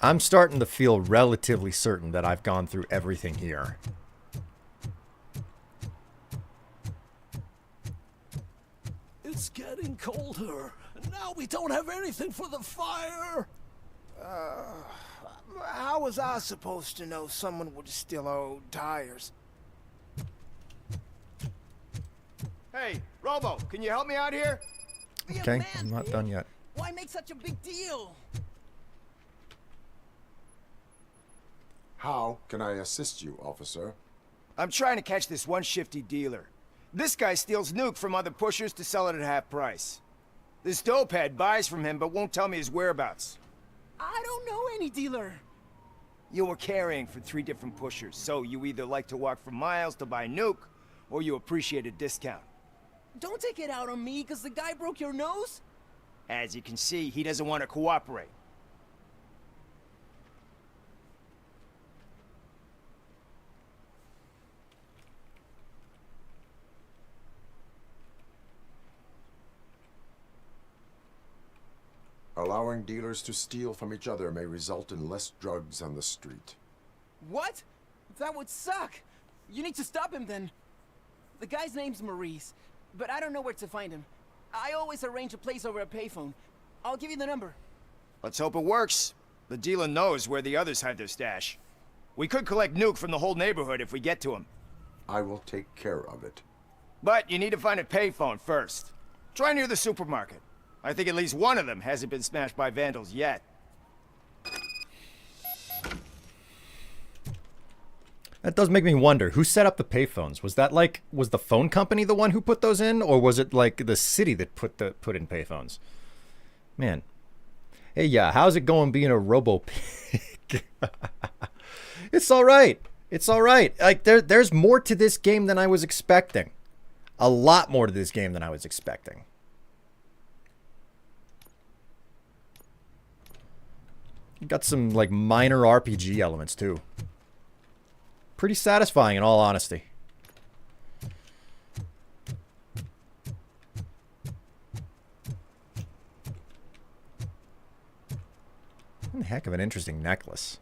I'm starting to feel relatively certain that I've gone through everything here. It's getting colder, and now we don't have anything for the fire. How was I supposed to know someone would steal our old tires? Hey, Robo, can you help me out here? Okay, I'm not done yet. Why make such a big deal? How can I assist you, officer? I'm trying to catch this one shifty dealer. This guy steals nuke from other pushers to sell it at half price. This dopehead buys from him but won't tell me his whereabouts. I don't know any dealer. You were carrying for 3 different pushers, so you either like to walk for miles to buy nuke, or you appreciate a discount. Don't take it out on me, because the guy broke your nose? As you can see, he doesn't want to cooperate. Allowing dealers to steal from each other may result in less drugs on the street. What? That would suck. You need to stop him then. The guy's name's Maurice, but I don't know where to find him. I always arrange a place over a payphone. I'll give you the number. Let's hope it works. The dealer knows where the others hide their stash. We could collect nuke from the whole neighborhood if we get to him. I will take care of it. But you need to find a payphone first. Try near the supermarket. I think at least one of them hasn't been smashed by vandals yet. That does make me wonder, who set up the payphones? Was that like, was the phone company the one who put those in? Or was it like the city that put in payphones? Man. Hey, yeah, how's it going being a robo-pig? It's alright. It's alright. Like, there's more to this game than I was expecting. A lot more to this game than I was expecting. Got some, like, minor RPG elements, too. Pretty satisfying, in all honesty. What the heck of an interesting necklace.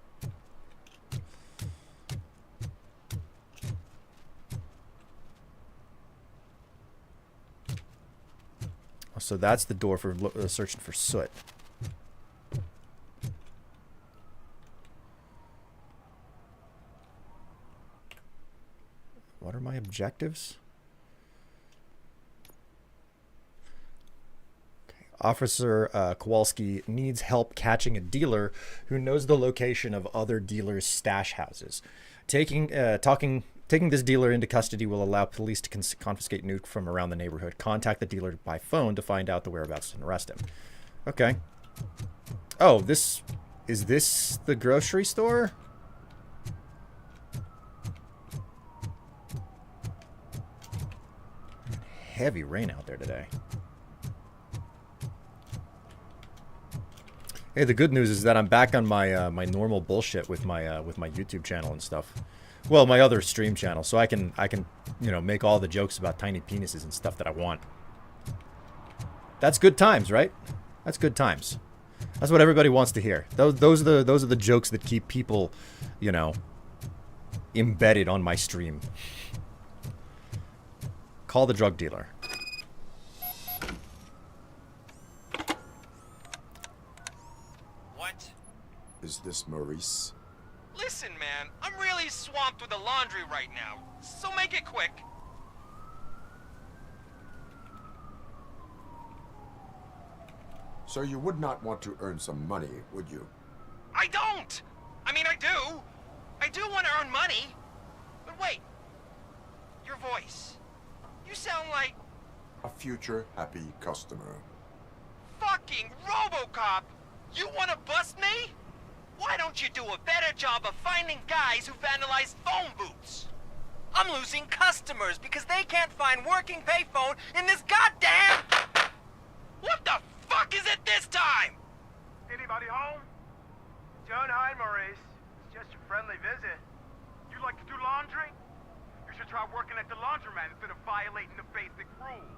Oh, so that's the door for searching for soot. What are my objectives? Okay. Officer Kowalski needs help catching a dealer who knows the location of other dealers' stash houses. Taking this dealer into custody will allow police to confiscate nuke from around the neighborhood. Contact the dealer by phone to find out the whereabouts and arrest him. Okay. Oh, is this the grocery store? Heavy rain out there today. Hey, the good news is that I'm back on my my normal bullshit with my YouTube channel and stuff. Well, my other stream channel, so I can you know, make all the jokes about tiny penises and stuff that I want. That's good times, right? That's good times. That's what everybody wants to hear. Those are the jokes that keep people, you know, embedded on my stream. Call the drug dealer. What? Is this Maurice? Listen, man, I'm really swamped with the laundry right now, so make it quick. So you would not want to earn some money, would you? I don't! I mean, I do. I do want to earn money. But wait. Your voice. You sound like... A future happy customer. fucking Robocop! You want to bust me? Why don't you do a better job of finding guys who vandalize phone booths? I'm losing customers because they can't find working payphone in this goddamn... What the fuck is it this time? Anybody home? Don't hide, Maurice. It's just your friendly visit. You like to do laundry? You should try working at the laundromat instead of violating the basic rules.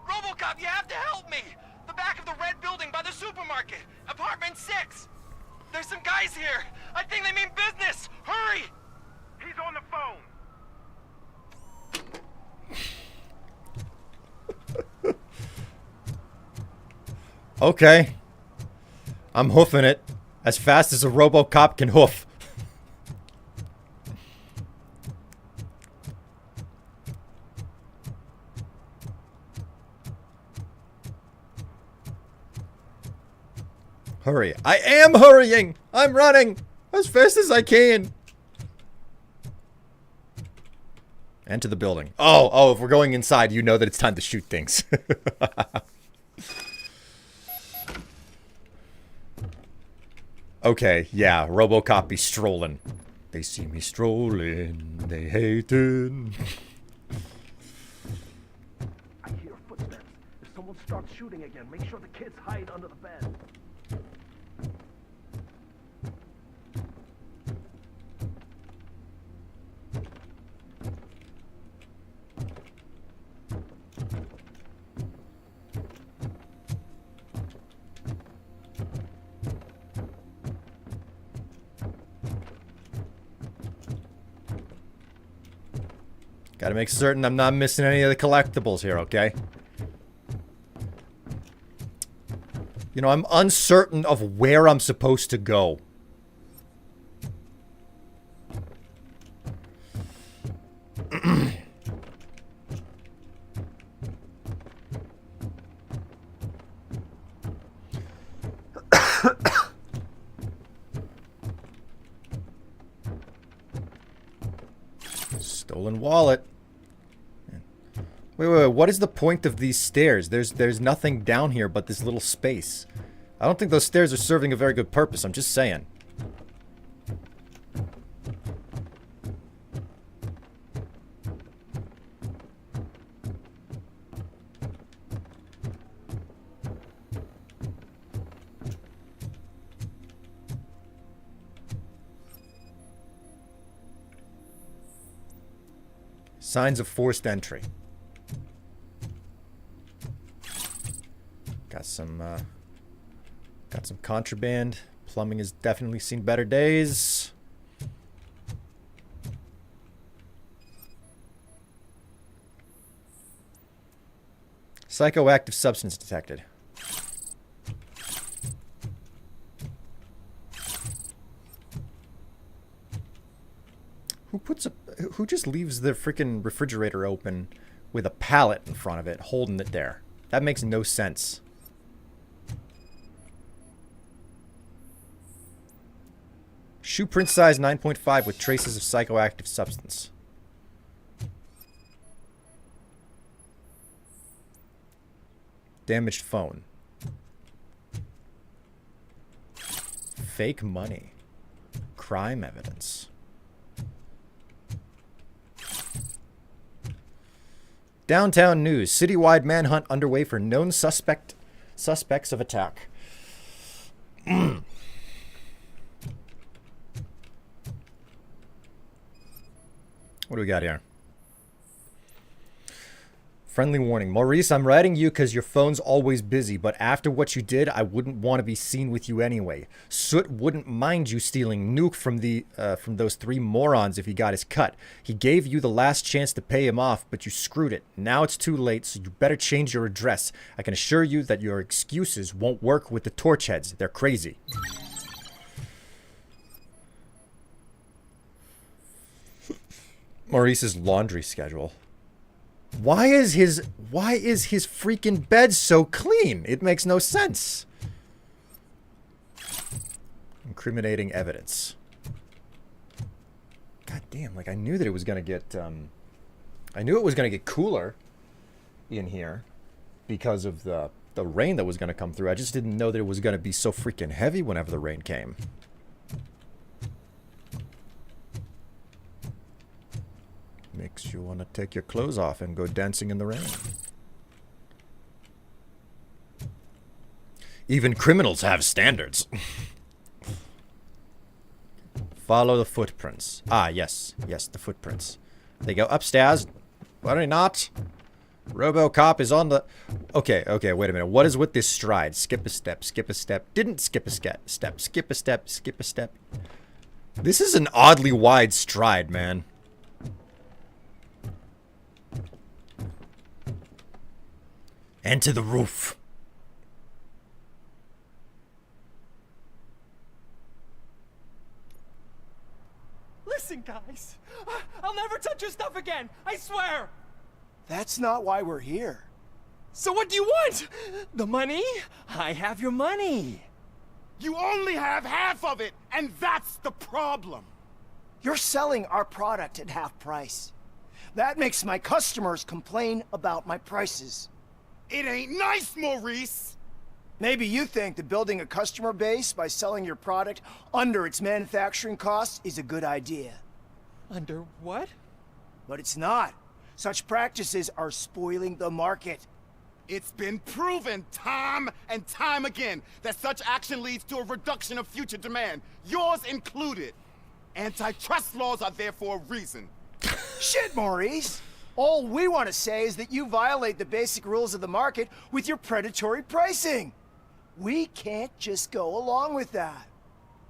Robocop, you have to help me! The back of the red building by the supermarket, apartment 6. There's some guys here. I think they mean business. Hurry! He's on the phone. Okay. I'm hoofing it as fast as a Robocop can hoof. Hurry. I am hurrying! I'm running as fast as I can. Enter the building. Oh, if we're going inside, you know that it's time to shoot things. Okay, yeah, Robocop be strolling. They see me strolling, they hating. I hear footsteps. If someone starts shooting again, make sure the kids hide under the bed. Gotta make certain I'm not missing any of the collectibles here, okay? You know, I'm uncertain of where I'm supposed to go. Stolen wallet. Wait, what is the point of these stairs? There's nothing down here but this little space. I don't think those stairs are serving a very good purpose, I'm just saying. Signs of forced entry. Got some contraband. Plumbing has definitely seen better days. Psychoactive substance detected. Who just leaves the freaking refrigerator open with a pallet in front of it, holding it there? That makes no sense. Shoe print size 9.5 with traces of psychoactive substance. Damaged phone. Fake money. Crime evidence. Downtown news. Citywide manhunt underway for known suspects of attack. What do we got here? Friendly warning. Maurice, I'm writing you because your phone's always busy, but after what you did, I wouldn't want to be seen with you anyway. Soot wouldn't mind you stealing Nuke from those 3 morons if he got his cut. He gave you the last chance to pay him off, but you screwed it. Now it's too late, so you better change your address. I can assure you that your excuses won't work with the Torchheads. They're crazy. Maurice's laundry schedule. Why is his freaking bed so clean? It makes no sense. Incriminating evidence. God damn, like I knew that it was gonna get I knew it was gonna get cooler in here because of the rain that was gonna come through. I just didn't know that it was gonna be so freaking heavy whenever the rain came. Makes you want to take your clothes off and go dancing in the rain. Even criminals have standards. Follow the footprints. Ah, yes. Yes, the footprints. They go upstairs. Why do they not? Robocop is on the... Okay, wait a minute. What is with this stride? Skip a step, skip a step. Didn't skip a step. Skip a step, skip a step. This is an oddly wide stride, man. And to the roof. Listen, guys. I'll never touch your stuff again. I swear. That's not why we're here. So what do you want? The money? I have your money. You only have half of it, and that's the problem. You're selling our product at half price. That makes my customers complain about my prices. It ain't nice, Maurice. Maybe you think that building a customer base by selling your product under its manufacturing costs is a good idea. Under what? But it's not. Such practices are spoiling the market. It's been proven time and time again that such action leads to a reduction of future demand, yours included. Antitrust laws are there for a reason. Shit, Maurice! All we want to say is that you violate the basic rules of the market with your predatory pricing. We can't just go along with that.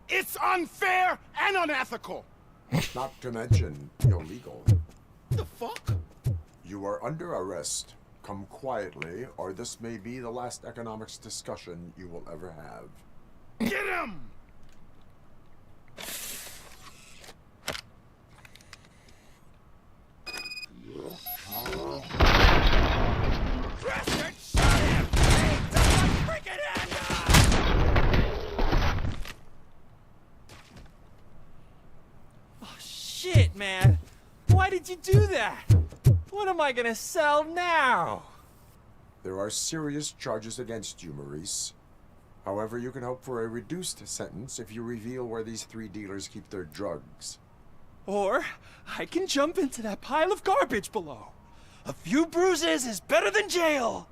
It's unfair and unethical. Not to mention illegal. The fuck? You are under arrest. Come quietly, or this may be the last economics discussion you will ever have. Get him! Bastard, shut him! Hey, don't freaking Oh, shit, man. Why did you do that? What am I gonna sell now? There are serious charges against you, Maurice. However, you can hope for a reduced sentence if you reveal where these 3 dealers keep their drugs. Or I can jump into that pile of garbage below. A few bruises is better than jail.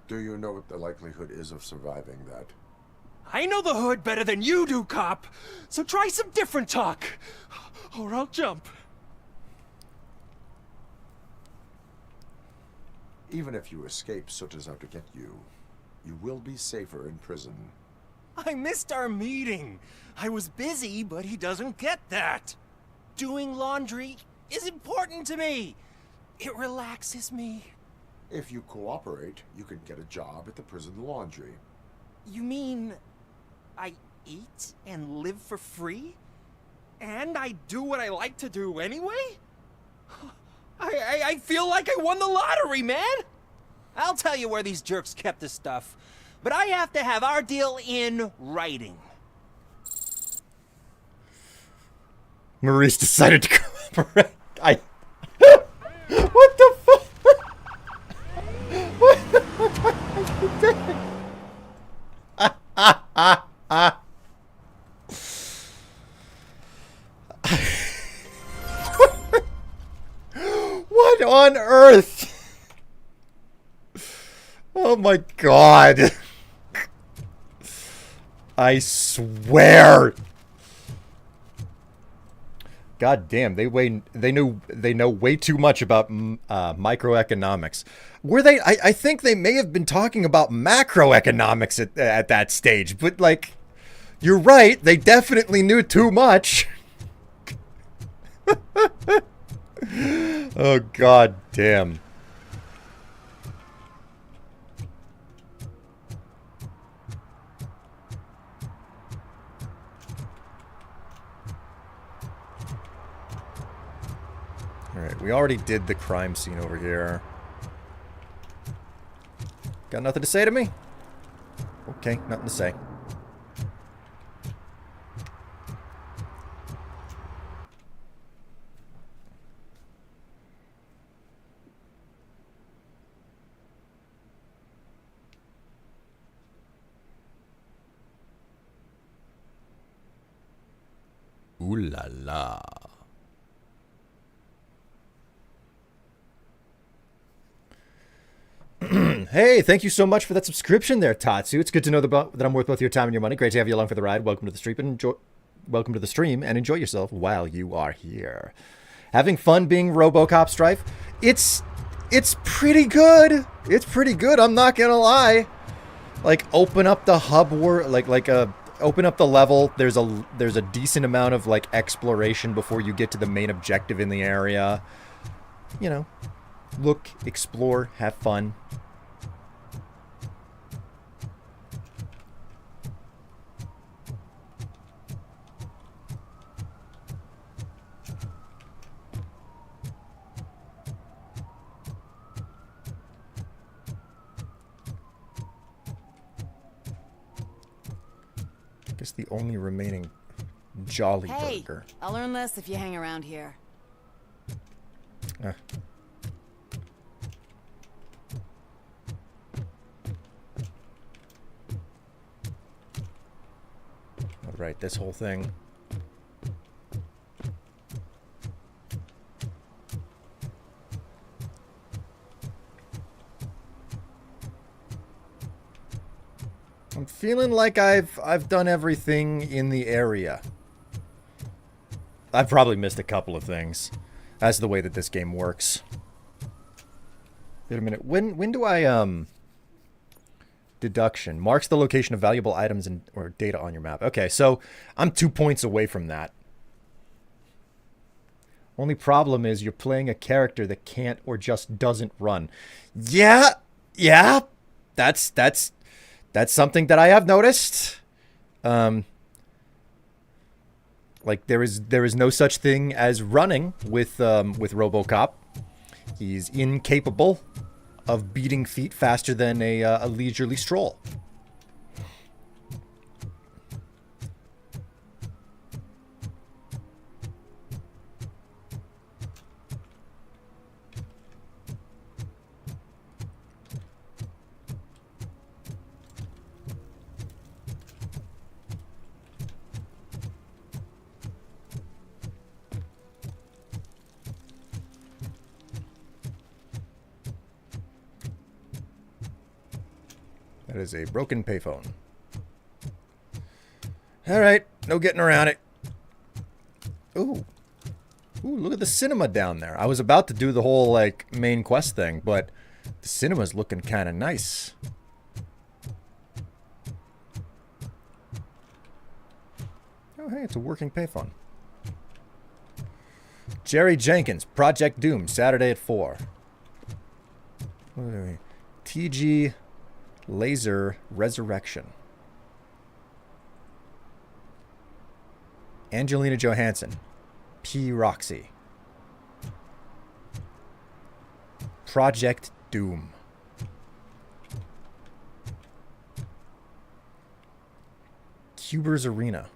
Do you know what the likelihood is of surviving that? I know the hood better than you do, cop. So try some different talk, or I'll jump. Even if you escape Soot is out to get you, you will be safer in prison. I missed our meeting. I was busy, but he doesn't get that. Doing laundry is important to me. It relaxes me. If you cooperate, you can get a job at the prison laundry. You mean I eat and live for free? And I do what I like to do anyway? I feel like I won the lottery, man! I'll tell you where these jerks kept the stuff, but I have to have our deal in writing. Maurice decided to cooperate. What the fuck? What the fuck are you doing? What on earth? Oh my god. I swear. God damn, they know way too much about microeconomics. Were they? I think they may have been talking about macroeconomics at that stage, but like, you're right. They definitely knew too much. Oh god damn. Alright, we already did the crime scene over here. Got nothing to say to me? Okay, nothing to say. Ooh la la. Hey, thank you so much for that subscription there, Tatsu. It's good to know that I'm worth both your time and your money. Great to have you along for the ride. Welcome to the stream and enjoy. welcome to the stream and enjoy yourself while you are here. Having fun being Robocop Strife? It's pretty good. It's pretty good. I'm not gonna lie. Like, open up the hub open up the level. There's a decent amount of like exploration before you get to the main objective in the area. You know, look, explore, have fun. I guess the only remaining Jolly Burger. I'll learn less if you hang around here. Ah. All right, this whole thing. I'm feeling like I've done everything in the area. I've probably missed a couple of things. That's the way that this game works. Wait a minute. When do I deduction marks the location of valuable items or data on your map? Okay, so I'm 2 points away from that. Only problem is you're playing a character that can't or just doesn't run. Yeah. That's something that I have noticed. Like there is no such thing as running with Robocop. He's incapable of beating feet faster than a leisurely stroll. That is a broken payphone. All right, no getting around it. Ooh, look at the cinema down there. I was about to do the whole like main quest thing, but the cinema's looking kind of nice. Oh, hey, it's a working payphone. Jerry Jenkins, Project Doom, Saturday at 4. TG Laser Resurrection. Angelina Johansson. P. Roxy. Project Doom. Cuber's Arena.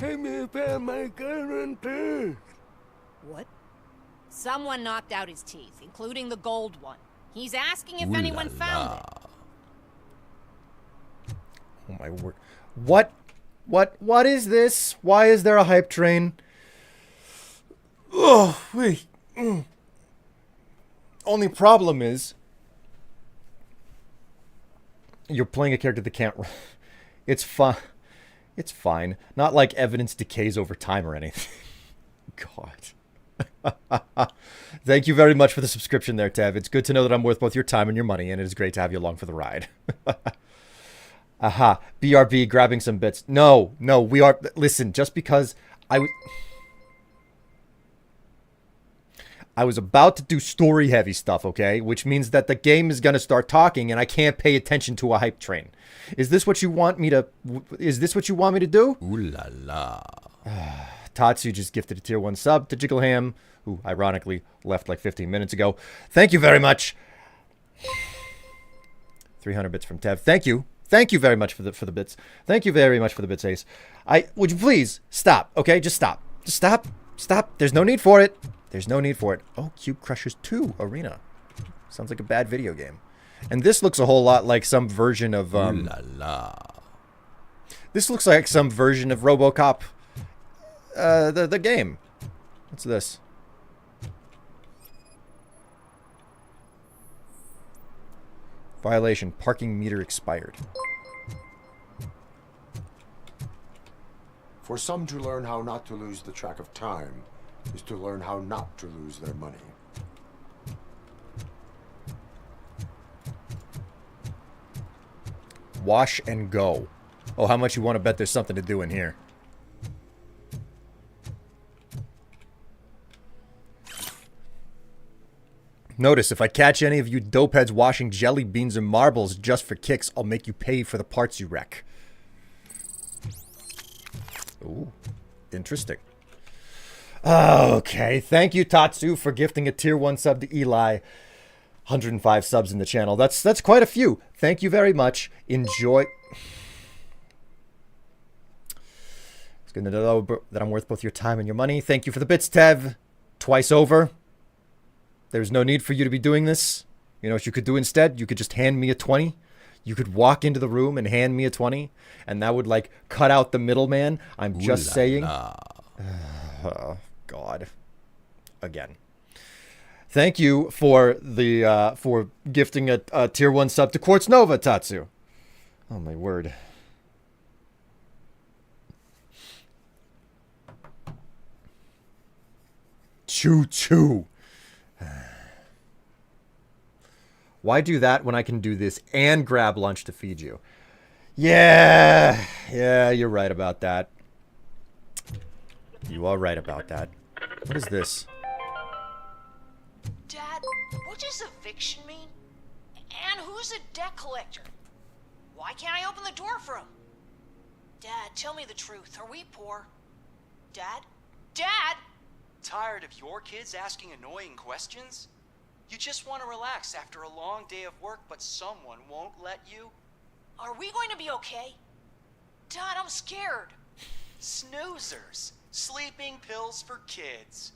Hey, me found my gun and teeth. What? Someone knocked out his teeth, including the gold one. He's asking if Ooh anyone la found la. it. Oh my word. What is this? Why is there a hype train? Oh, wait. Only problem is you're playing a character that can't run. It's fun. It's fine. Not like evidence decays over time or anything. God. Thank you very much for the subscription there, Tev. It's good to know that I'm worth both your time and your money, and it is great to have you along for the ride. Aha. BRB grabbing some bits. No, we are... Listen, just because I was about to do story-heavy stuff, okay? Which means that the game is going to start talking, and I can't pay attention to a hype train. Is this what you want me to... Is this what you want me to do? Ooh la la. Tatsu just gifted a tier 1 sub to Jiggleham, who ironically left like 15 minutes ago. Thank you very much. 300 bits from Tev. Thank you. Thank you very much for the bits. Thank you very much for the bits, Ace. Would you please stop, okay? Just stop. Just stop. Stop. There's no need for it. There's no need for it. Oh, Cube Crushers 2 Arena. Sounds like a bad video game. And this looks a whole lot like some version of Ooh la la. This looks like some version of Robocop the game. What's this? Violation. Parking meter expired. For some, to learn how not to lose the track of time is to learn how not to lose their money. Wash and go. Oh, how much you want to bet there's something to do in here? Notice, if I catch any of you dopeheads washing jelly beans and marbles just for kicks, I'll make you pay for the parts you wreck. Ooh, interesting. Okay, thank you, Tatsu, for gifting a tier 1 sub to Eli. 105 subs in the channel. That's quite a few. Thank you very much. Enjoy. It's good to know that I'm worth both your time and your money. Thank you for the bits, Tev. Twice over. There's no need for you to be doing this. You know what you could do instead? You could just hand me a 20. You could walk into the room and hand me a 20, and that would, like, cut out the middleman. I'm just saying. Oh, God. Again. Thank you for the for gifting a tier 1 sub to Quartz Nova, Tatsu. Oh, my word. Choo choo. Why do that when I can do this and grab lunch to feed you? Yeah, you're right about that. You are right about that. What is this? Dad, what does eviction mean? And who's a debt collector? Why can't I open the door for him? Dad, tell me the truth. Are we poor? Dad? Dad! Tired of your kids asking annoying questions? You just want to relax after a long day of work, but someone won't let you? Are we going to be okay? Dad, I'm scared. Snoozers. Sleeping pills for kids.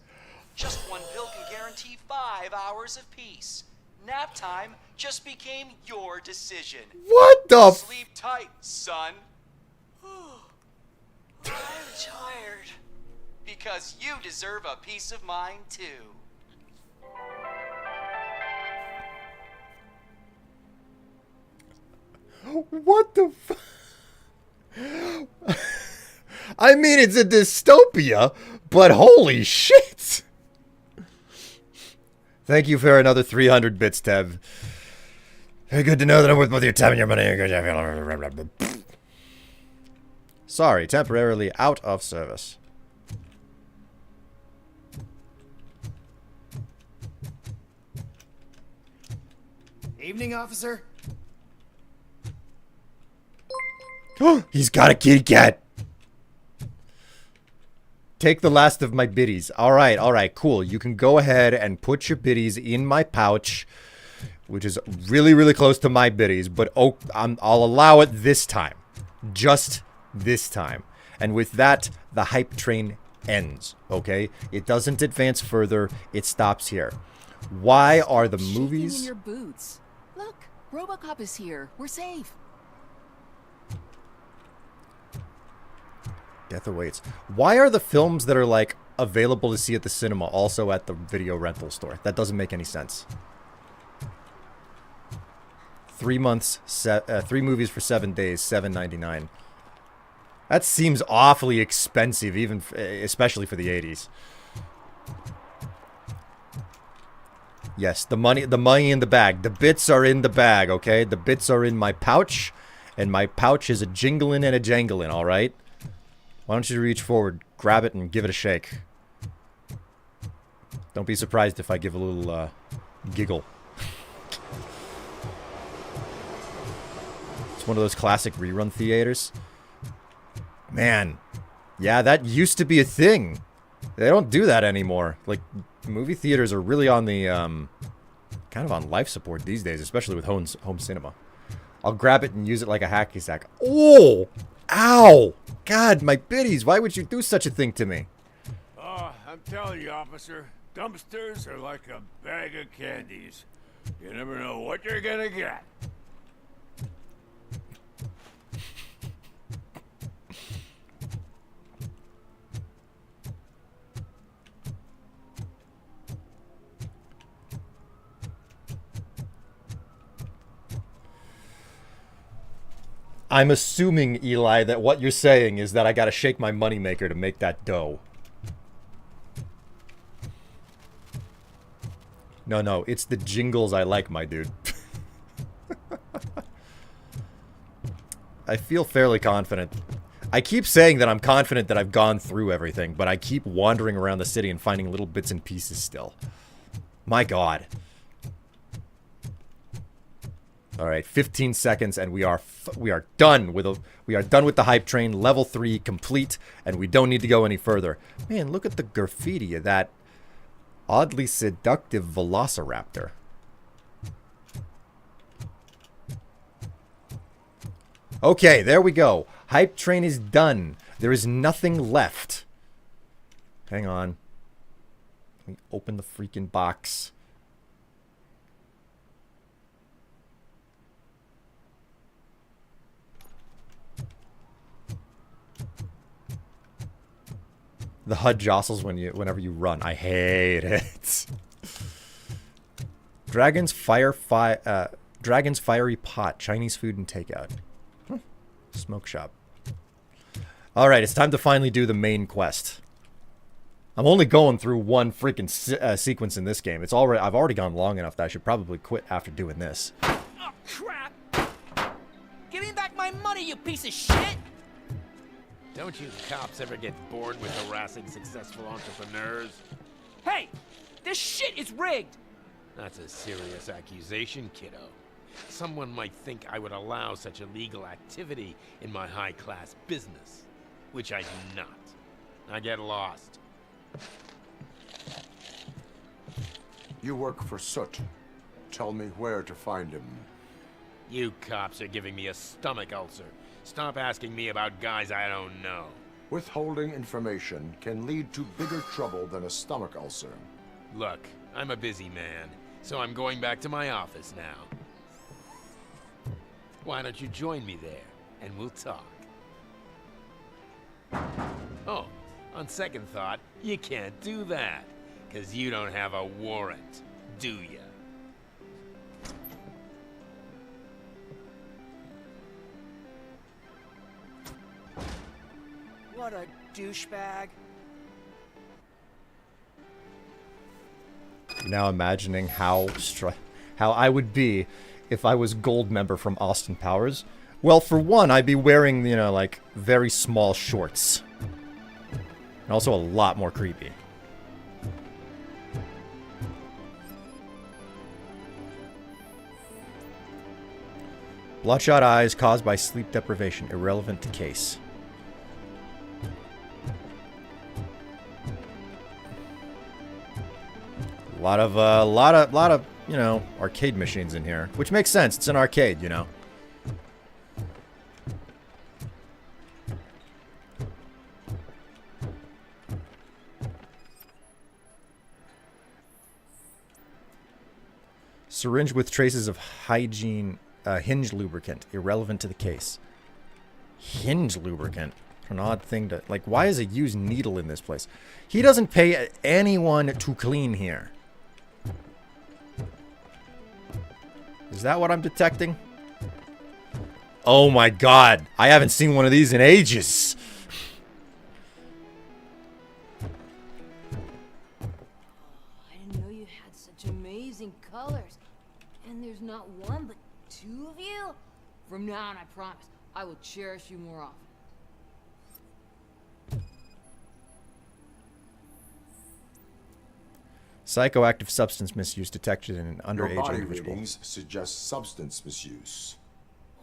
Just one pill can guarantee 5 hours of peace. Nap time just became your decision. What the f- Sleep tight, son. I'm tired. Because you deserve a peace of mind, too. What the I mean, it's a dystopia, but holy shit! Thank you for another 300 bits, Tev. Very good to know that I'm worth both your time and your money. Sorry, temporarily out of service. Evening, officer. He's got a kitty cat. Take the last of my biddies. All right, cool. You can go ahead and put your biddies in my pouch, which is really, really close to my biddies, but I'll allow it this time. Just this time. And with that, the hype train ends, okay? It doesn't advance further. It stops here. Why are the movies... in your boots. Look, Robocop is here. We're safe. Death awaits. Why are the films that are, like, available to see at the cinema also at the video rental store? That doesn't make any sense. 3 months, 3 movies for 7 days, $7.99. That seems awfully expensive, even especially for the 80s. Yes, the money in the bag. The bits are in the bag, okay? The bits are in my pouch, and my pouch is a jingling and a jangling, all right? Why don't you reach forward, grab it, and give it a shake? Don't be surprised if I give a little giggle. It's one of those classic rerun theaters. Man, yeah, that used to be a thing. They don't do that anymore. Like, movie theaters are really on the, kind of on life support these days, especially with home cinema. I'll grab it and use it like a hacky sack. Oh! Ow! God, my biddies, why would you do such a thing to me? Oh, I'm telling you, officer, dumpsters are like a bag of candies. You never know what you're gonna get. I'm assuming, Eli, that what you're saying is that I gotta shake my moneymaker to make that dough. No, it's the jingles I like, my dude. I feel fairly confident. I keep saying that I'm confident that I've gone through everything, but I keep wandering around the city and finding little bits and pieces still. My God. All right, 15 seconds, and we are done with the hype train. Level 3 complete, and we don't need to go any further. Man, look at the graffiti of that oddly seductive velociraptor. Okay, there we go. Hype train is done. There is nothing left. Hang on. Let me open the freaking box. The HUD jostles whenever you run. I hate it. Dragon's fiery pot. Chinese food and takeout. Smoke shop. Alright, it's time to finally do the main quest. I'm only going through one freaking sequence in this game. I've already gone long enough that I should probably quit after doing this. Oh, crap! Give me back my money, you piece of shit! Don't you cops ever get bored with harassing successful entrepreneurs? Hey! This shit is rigged! That's a serious accusation, kiddo. Someone might think I would allow such illegal activity in my high-class business, which I do not. I get lost. You work for Soot. Tell me where to find him. You cops are giving me a stomach ulcer. Stop asking me about guys I don't know. Withholding information can lead to bigger trouble than a stomach ulcer. Look, I'm a busy man, so I'm going back to my office now. Why don't you join me there, and we'll talk. Oh, on second thought, you can't do that, because you don't have a warrant, do ya? What a douchebag. Now imagining how I would be if I was gold member from Austin Powers. Well, for one, I'd be wearing, you know, like, very small shorts. And also a lot more creepy. Bloodshot eyes caused by sleep deprivation. Irrelevant to case. A lot of, you know, arcade machines in here. Which makes sense. It's an arcade, you know. Syringe with traces of hygiene, hinge lubricant. Irrelevant to the case. Hinge lubricant. An odd thing to... Like, why is a used needle in this place? He doesn't pay anyone to clean here. Is that what I'm detecting? Oh my god. I haven't seen one of these in ages. I didn't know you had such amazing colors. And there's not one, but two of you? From now on, I promise, I will cherish you more often. Psychoactive substance misuse detected in an Your underage body individual. readings suggest substance misuse.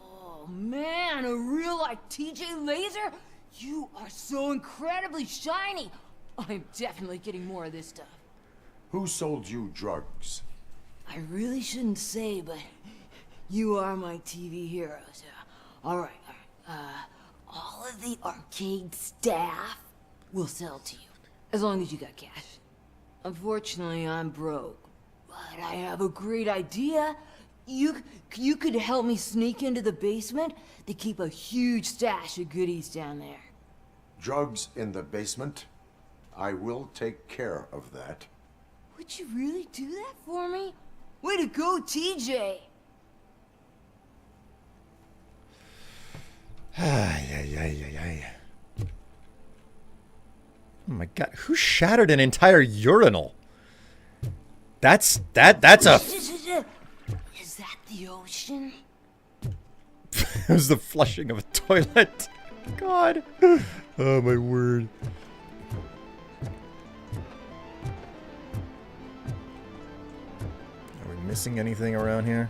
Oh man, a real like TJ Laser? You are so incredibly shiny. I'm definitely getting more of this stuff. Who sold you drugs? I really shouldn't say, but you are my TV heroes. All right. All of the arcade staff will sell to you, as long as you got cash. Unfortunately, I'm broke, but I have a great idea. You could help me sneak into the basement. They keep a huge stash of goodies down there. Drugs in the basement? I will take care of that. Would you really do that for me? Way to go, TJ! Oh my god, who shattered an entire urinal? That's a... Is that the ocean? It was the flushing of a toilet. God. Oh my word. Are we missing anything around here?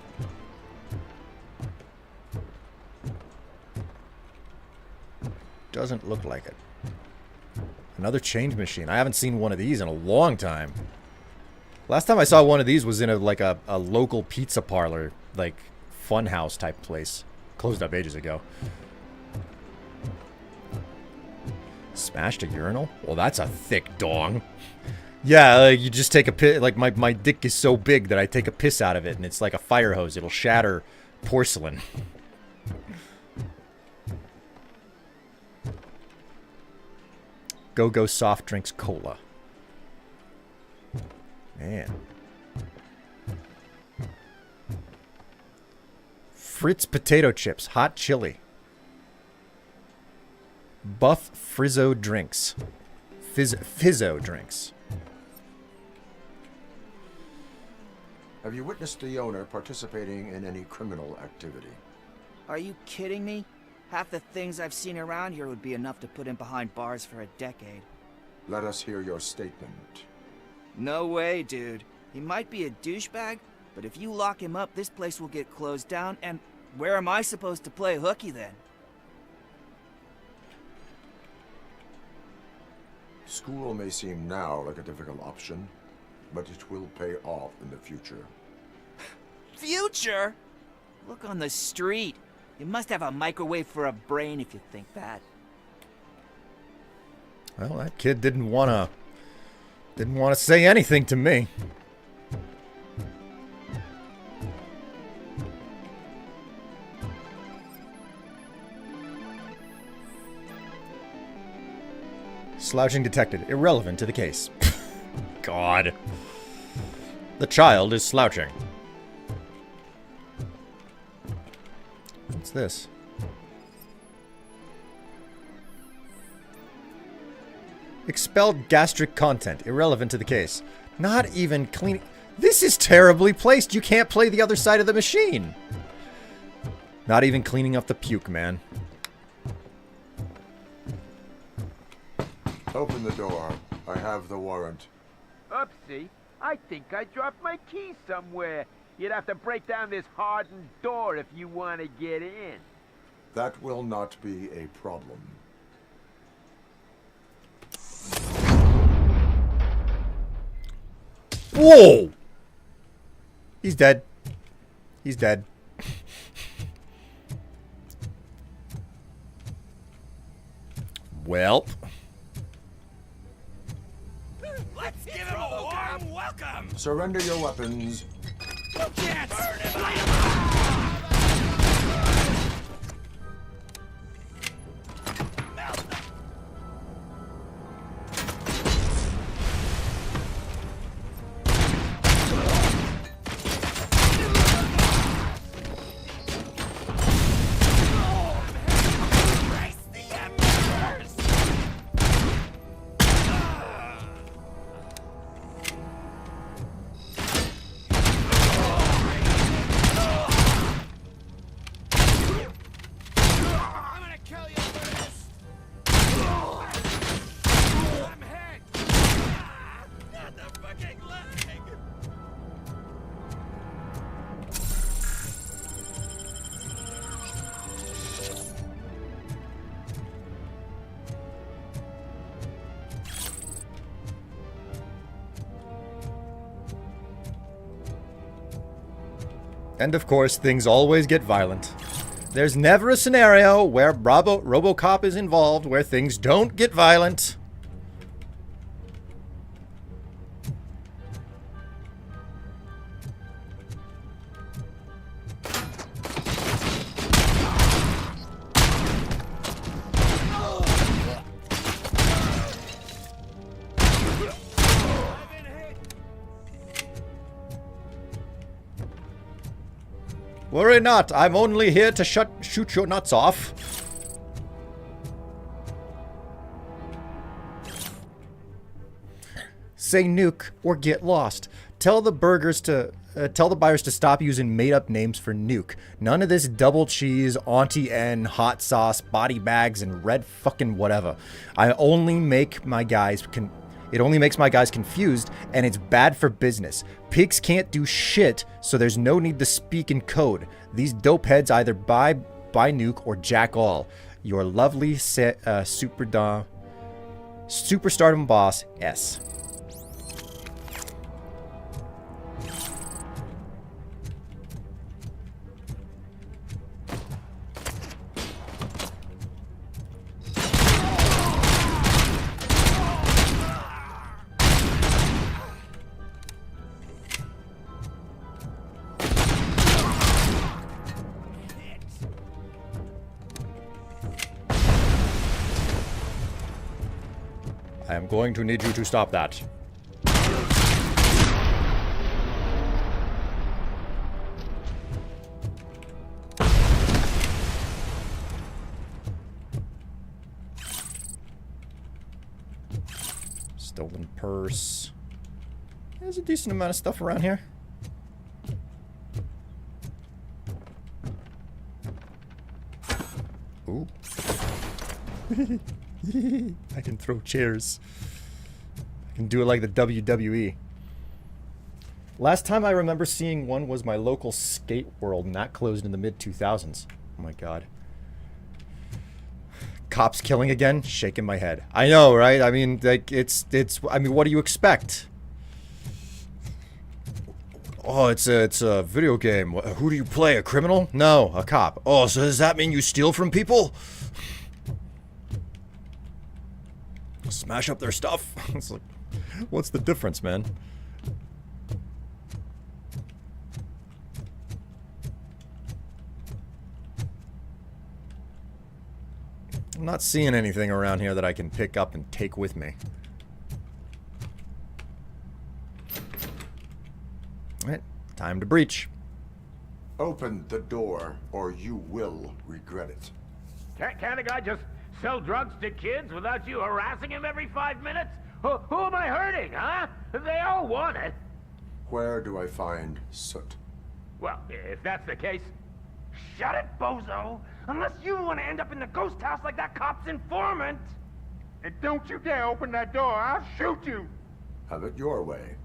Doesn't look like it. Another change machine. I haven't seen one of these in a long time. Last time I saw one of these was in a local pizza parlor, like funhouse type place. Closed up ages ago. Smashed a urinal? Well, that's a thick dong. Yeah, you just take a piss. Like my dick is so big that I take a piss out of it, and it's like a fire hose. It'll shatter porcelain. Go-Go soft drinks cola. Man. Fritz potato chips, hot chili. Buff Frizzo drinks. Fizzo drinks. Have you witnessed the owner participating in any criminal activity? Are you kidding me? Half the things I've seen around here would be enough to put him behind bars for a decade. Let us hear your statement. No way, dude. He might be a douchebag, but if you lock him up, this place will get closed down, and where am I supposed to play hooky then? School may seem now like a difficult option, but it will pay off in the future. Future? Look on the street. You must have a microwave for a brain if you think that. Well, that kid didn't want to say anything to me. Slouching detected. Irrelevant to the case. God. The child is slouching. What's this? Expelled gastric content. Irrelevant to the case. Not even clean. This is terribly placed. You can't play the other side of the machine. Not even cleaning up the puke, man. Open the door. I have the warrant. Oopsie. I think I dropped my key somewhere. You'd have to break down this hardened door if you want to get in. That will not be a problem. Whoa! He's dead. He's dead. Well. Let's give him a warm welcome! Surrender your weapons. You can't burn him! And of course, things always get violent. There's never a scenario where Robocop is involved where things don't get violent. Worry not, I'm only here to shoot your nuts off. Say nuke or get lost. Tell the buyers to stop using made-up names for nuke. None of this double cheese, Auntie N, hot sauce, body bags, and red fucking whatever. It only makes my guys confused, and it's bad for business. Pigs can't do shit, so there's no need to speak in code. These dope heads either buy nuke or jack all. Your lovely superstardom boss, S. I am going to need you to stop that. Stolen purse. There's a decent amount of stuff around here. Ooh. I can throw chairs. I can do it like the WWE. Last time I remember seeing one was my local skate world, and that closed in the mid-2000s. Oh my god. Cops killing again? Shaking my head. I know, right? I mean, like, I mean, what do you expect? Oh, it's a video game. Who do you play? A criminal? No, a cop. Oh, so does that mean you steal from people? Smash up their stuff? It's like, what's the difference, man? I'm not seeing anything around here that I can pick up and take with me. Alright, time to breach. Open the door, or you will regret it. Can't a guy just sell drugs to kids without you harassing him every 5 minutes? Who am I hurting, huh? They all want it. Where do I find Soot? Well, if that's the case, shut it, bozo! Unless you want to end up in the ghost house like that cop's informant! And don't you dare open that door, I'll shoot you! Have it your way.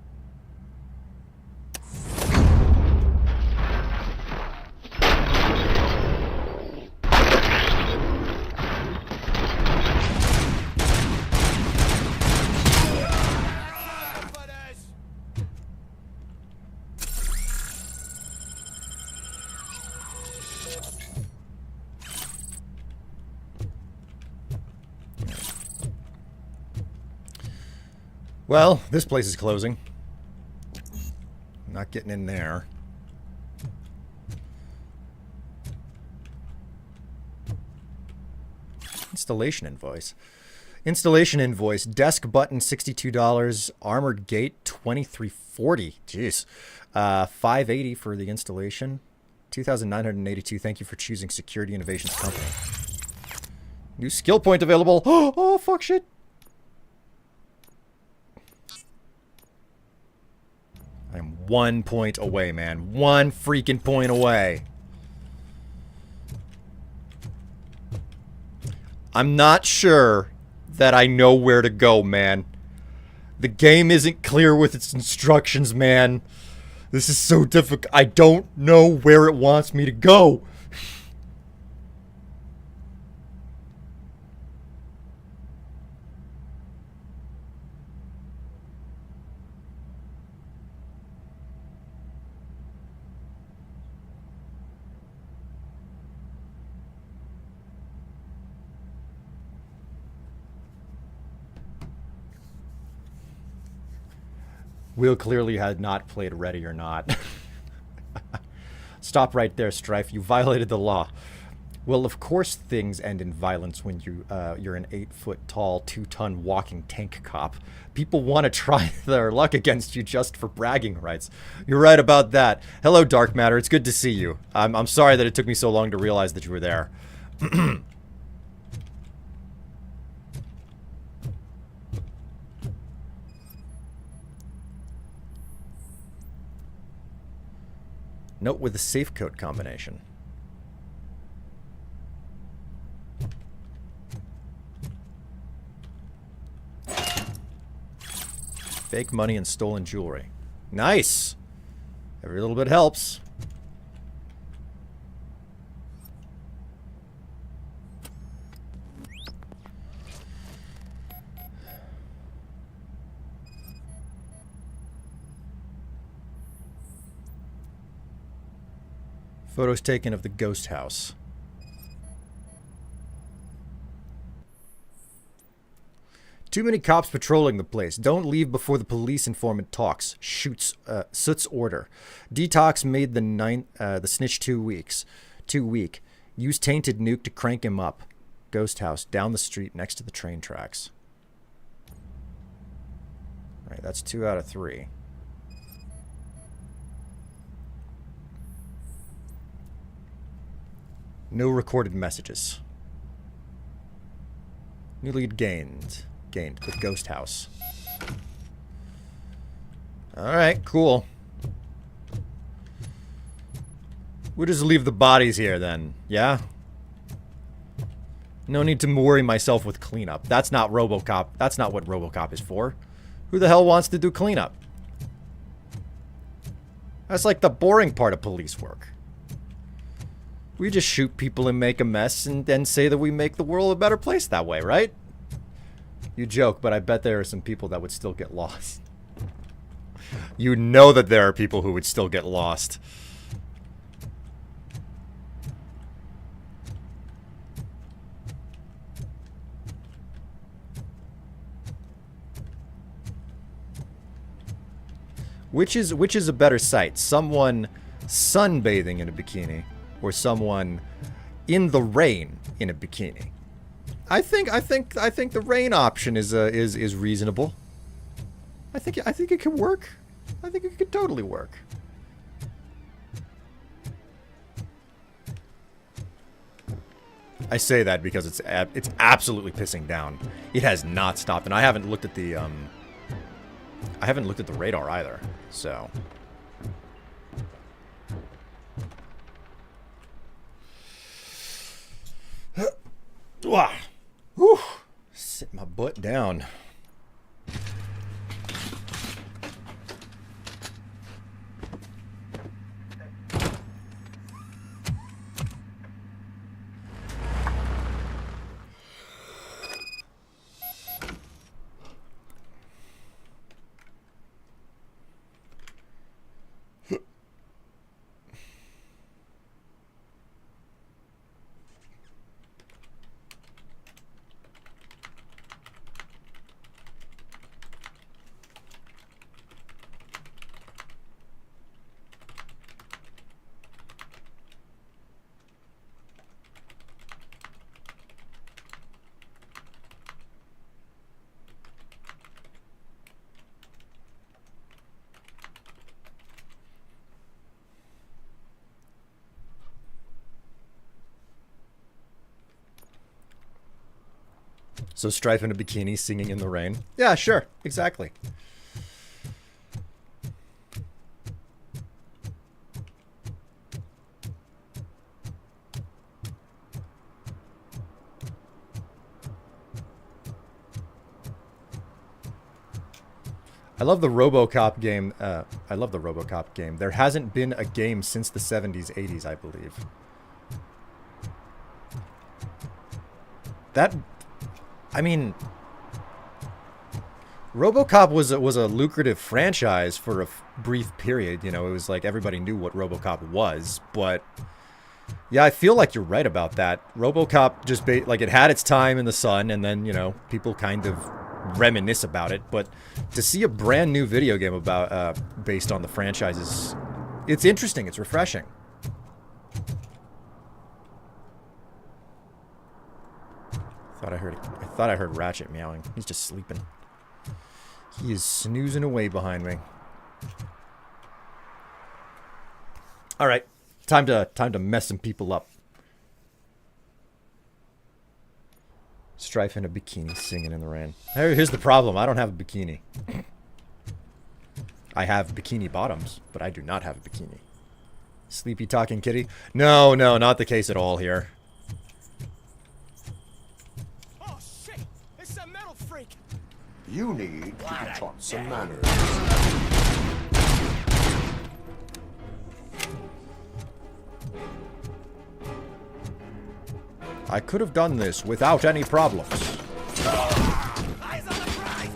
Well, this place is closing. Not getting in there. Installation invoice. Installation invoice. Desk button $62. Armored gate $23.40. Jeez. $580 for the installation. $2,982. Thank you for choosing Security Innovations Company. New skill point available. Oh, fuck shit. I'm 1 point away, man. 1 freaking point away. I'm not sure that I know where to go, man. The game isn't clear with its instructions, man. This is so difficult. I don't know where it wants me to go. Will clearly had not played Ready or Not. Stop right there, Strife. You violated the law. Well, of course things end in violence when you're an 8-foot-tall, 2-ton walking tank cop. People want to try their luck against you just for bragging rights. You're right about that. Hello, Dark Matter. It's good to see you. I'm sorry that it took me so long to realize that you were there. Note with the safe code combination. Fake money and stolen jewelry. Nice! Every little bit helps. Photos taken of the ghost house. Too many cops patrolling the place. Don't leave before the police informant talks. Shoots. Soot's order. Detox made the snitch 2 weeks. Too weak. Use tainted nuke to crank him up. Ghost house down the street next to the train tracks. Alright, that's 2 out of 3. No recorded messages. New lead gained. Gained. The ghost house. Alright, cool. We'll just leave the bodies here then, yeah? No need to worry myself with cleanup. That's not Robocop. That's not what Robocop is for. Who the hell wants to do cleanup? That's like the boring part of police work. We just shoot people and make a mess and then say that we make the world a better place that way, right? You joke, but I bet there are some people that would still get lost. You know that there are people who would still get lost. Which is a better sight? Someone sunbathing in a bikini or someone in the rain in a bikini? I think the rain option is reasonable. I think it can work. I think it could totally work. I say that because it's absolutely pissing down. It has not stopped, and I haven't looked at the radar either. So. Whew. Sit my butt down. So Strife in a bikini singing in the rain. Yeah, sure. Exactly. I love the Robocop game. I love the Robocop game. There hasn't been a game since the 70s, 80s, I believe. I mean, Robocop was a lucrative franchise for a brief period. You know, it was like everybody knew what Robocop was. But yeah, I feel like you're right about that. Robocop just like it had its time in the sun, and then, you know, people kind of reminisce about it. But to see a brand new video game about based on the franchises, it's interesting. It's refreshing. I thought I heard Ratchet meowing. He's just sleeping. He is snoozing away behind me. All right, time to mess some people up. Strife in a bikini singing in the rain. Here's the problem. I don't have a bikini. I have bikini bottoms, but I do not have a bikini. Sleepy talking kitty? No, no, not the case at all here. Oh shit! It's a metal freak. You need to be taught some manners. I could have done this without any problems. Eyes on the prize.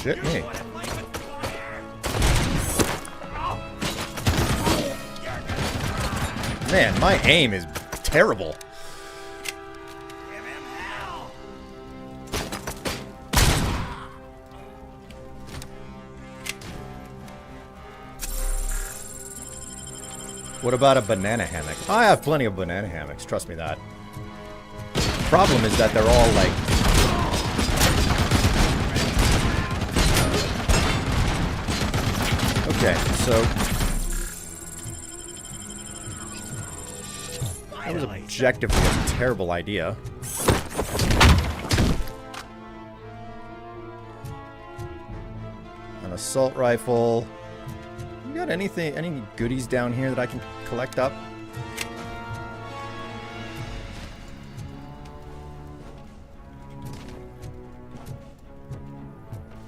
Shit me. Man, my aim is terrible. What about a banana hammock? I have plenty of banana hammocks, trust me that. Problem is that they're all like... Okay, so... That was objectively a terrible idea. An assault rifle... You got anything, any goodies down here that I can collect up?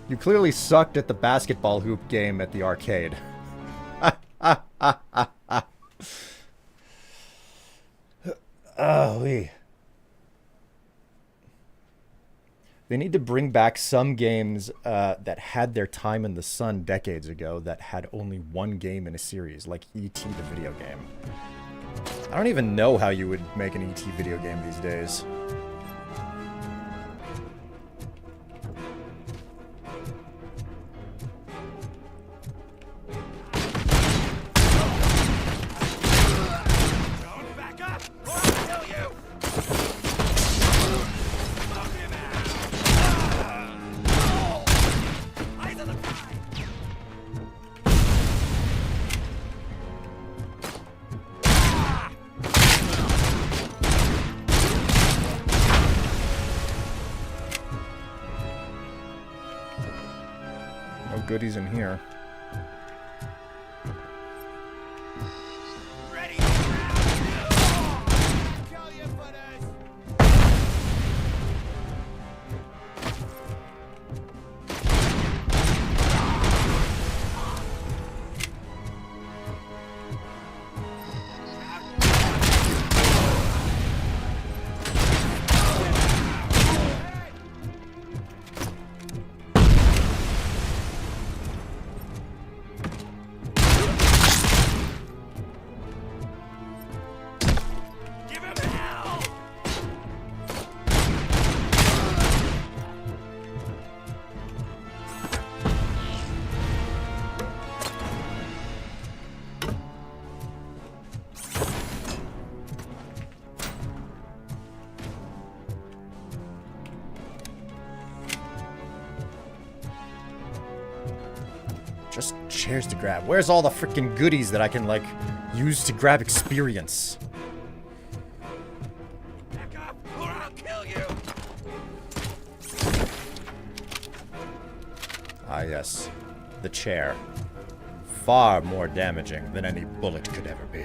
You clearly sucked at the basketball hoop game at the arcade. Oh, they need to bring back some games that had their time in the sun decades ago that had only one game in a series, like E.T. the video game. I don't even know how you would make an E.T. video game these days. Goodies in here. Just chairs to grab. Where's all the freaking goodies that I can, like, use to grab experience? Back up, or I'll kill you. Ah, yes. The chair. Far more damaging than any bullet could ever be.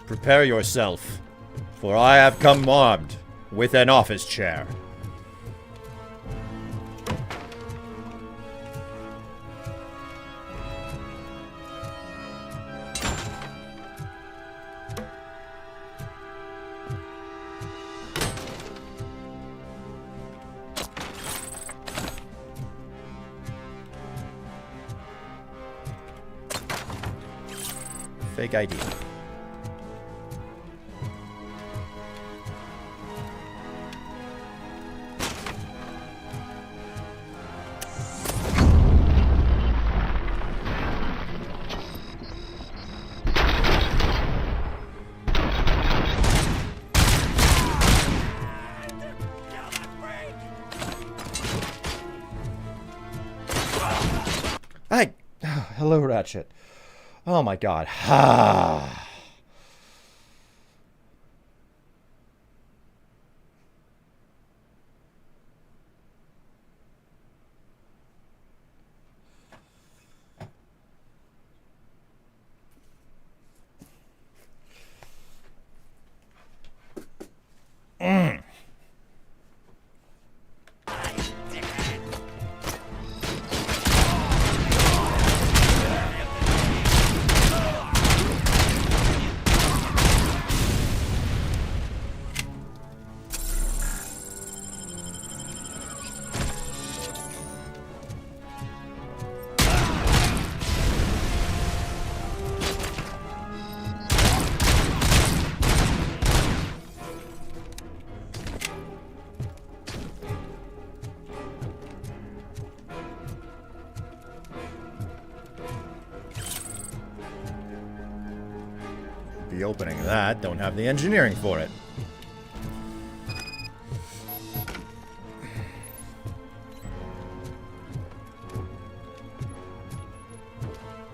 Prepare yourself, for I have come armed with an office chair. Fake ID. Hello, Ratchet. Oh my god. Ah. Be opening that, don't have the engineering for it.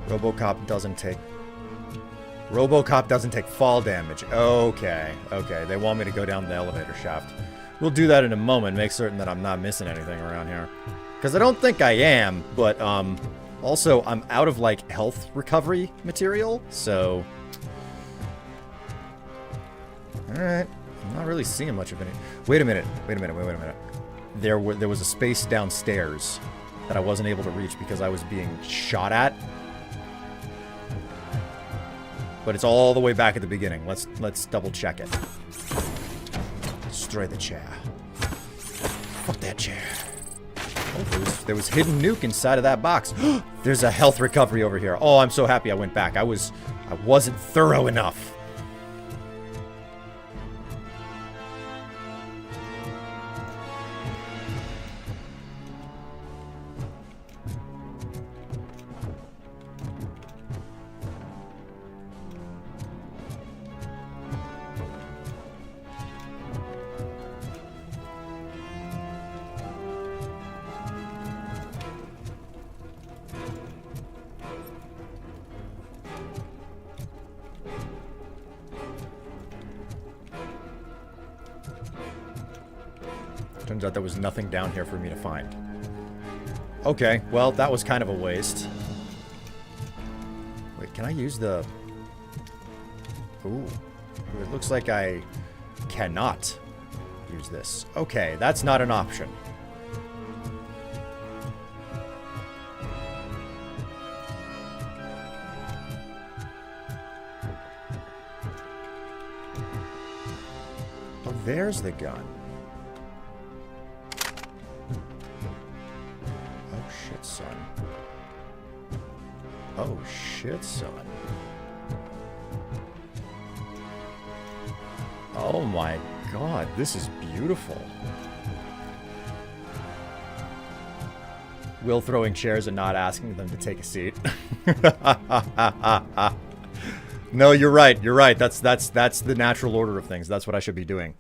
Robocop doesn't take fall damage. Okay, okay. They want me to go down the elevator shaft. We'll do that in a moment, make certain that I'm not missing anything around here. Because I don't think I am, but also I'm out of like health recovery material, so alright. I'm not really seeing much of any. Wait a minute. There was a space downstairs that I wasn't able to reach because I was being shot at. But it's all the way back at the beginning. Let's double check it. Destroy the chair. Fuck that chair. Oh, there was hidden nuke inside of that box. There's a health recovery over here. Oh, I'm so happy I went back. I wasn't thorough enough. Turns out there was nothing down here for me to find. Okay, well, that was kind of a waste. Wait, can I use the... Ooh. It looks like I cannot use this. Okay, that's not an option. Oh, there's the gun. Oh shit, son. Oh my god, this is beautiful. Will throwing chairs and not asking them to take a seat. No, you're right. You're right. That's the natural order of things. That's what I should be doing.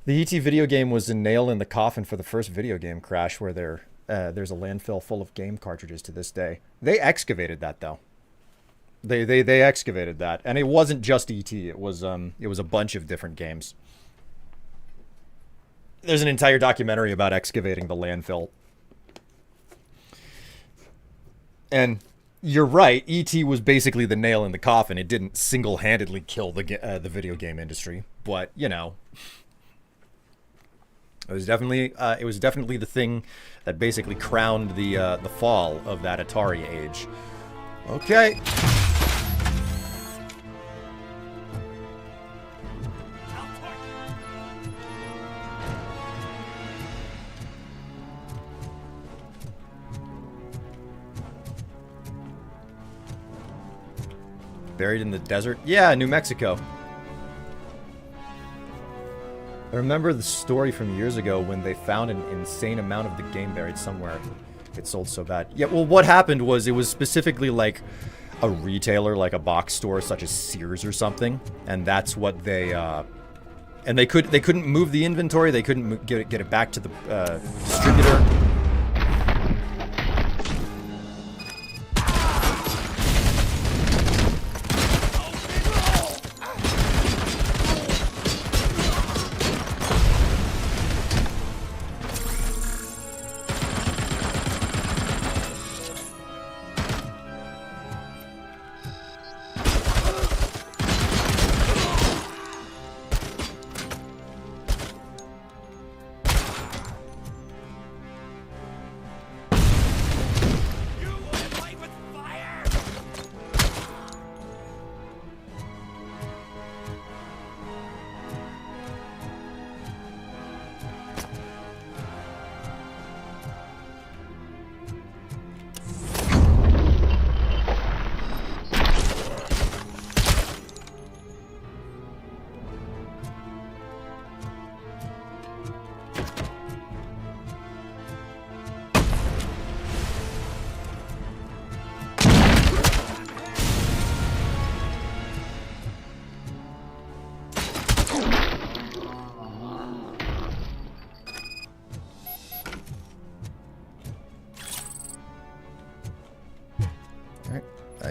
The ET video game was a nail in the coffin for the first video game crash where there's a landfill full of game cartridges to this day. They excavated that though. They excavated that, and it wasn't just ET. It was a bunch of different games. There's an entire documentary about excavating the landfill. And you're right. ET was basically the nail in the coffin. It didn't single-handedly kill the video game industry, but you know. It was definitely the thing that basically crowned the fall of that Atari age. Okay. Buried in the desert? Yeah, New Mexico. I remember the story from years ago when they found an insane amount of the game buried somewhere. It sold so bad. Yeah, well, what happened was it was specifically like a retailer, like a box store such as Sears or something, and that's what they and they couldn't move the inventory. They couldn't get it back to the distributor.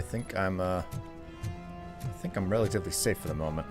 think I'm relatively safe for the moment.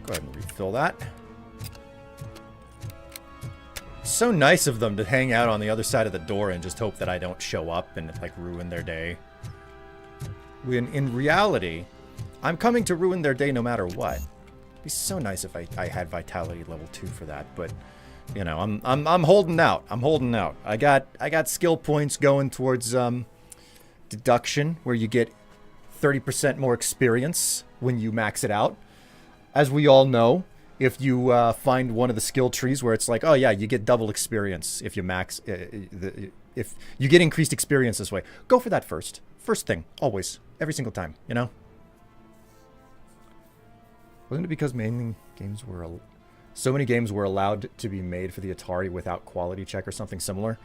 Go ahead and refill that. So nice of them to hang out on the other side of the door and just hope that I don't show up and like ruin their day. When in reality, I'm coming to ruin their day no matter what. It'd be so nice if I had vitality level 2 for that, but you know, I'm holding out. I'm holding out. I got skill points going towards deduction, where you get 30% more experience when you max it out. As we all know, if you find one of the skill trees where it's like, oh yeah, you get double experience if you max, if you get increased experience this way, go for that first. First thing, always, every single time, you know? Wasn't it because mainly games were, so many games were allowed to be made for the Atari without quality check or something similar?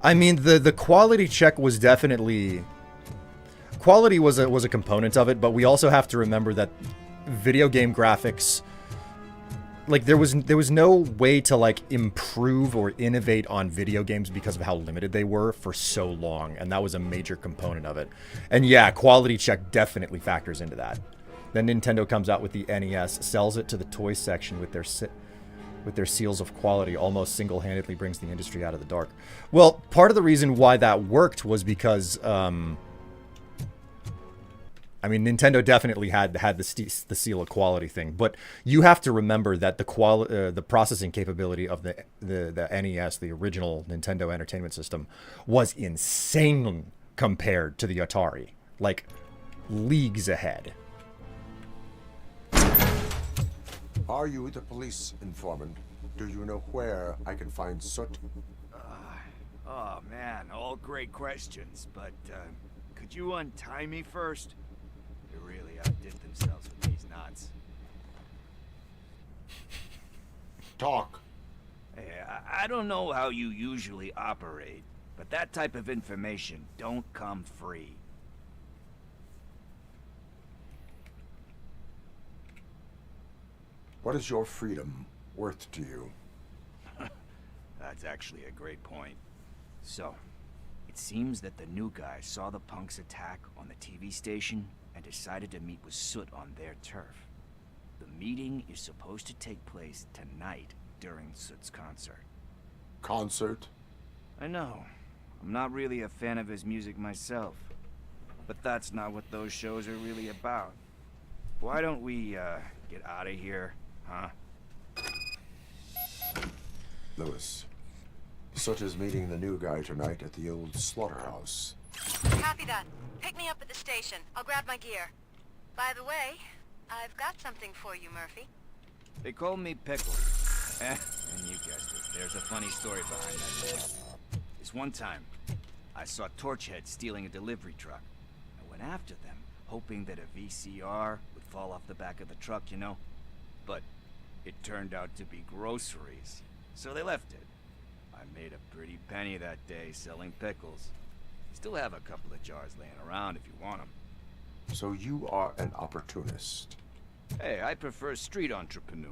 I mean, the quality check was definitely... Quality was a component of it, but we also have to remember that video game graphics... Like, there was no way to, like, improve or innovate on video games because of how limited they were for so long, and that was a major component of it. And yeah, quality check definitely factors into that. Then Nintendo comes out with the NES, sells it to the toy section with their seals of quality, almost single-handedly brings the industry out of the dark. Well, part of the reason why that worked was because, I mean, Nintendo definitely had the seal of quality thing, but you have to remember that the processing capability of the NES, the original Nintendo Entertainment System, was insane compared to the Atari, like leagues ahead. Are you the police informant? Do you know where I can find Soot? Oh man, all great questions, but could you untie me first? They really outdid themselves with these knots. Talk. Hey, I don't know how you usually operate, but that type of information don't come free. What is your freedom worth to you? That's actually a great point. So, it seems that the new guy saw the punks attack on the TV station and decided to meet with Soot on their turf. The meeting is supposed to take place tonight during Soot's concert. Concert? I know. I'm not really a fan of his music myself. But that's not what those shows are really about. Why don't we, get out of here, huh? Lewis, Soot is meeting the new guy tonight at the old slaughterhouse. Copy that. Pick me up at the station. I'll grab my gear. By the way, I've got something for you, Murphy. They call me Pickle. And you guessed it, there's a funny story behind that name. This one time, I saw Torchhead stealing a delivery truck. I went after them, hoping that a VCR would fall off the back of the truck, you know? But it turned out to be groceries, so they left it. I made a pretty penny that day selling pickles. Still have a couple of jars laying around if you want them. So you are an opportunist. Hey, I prefer street entrepreneur.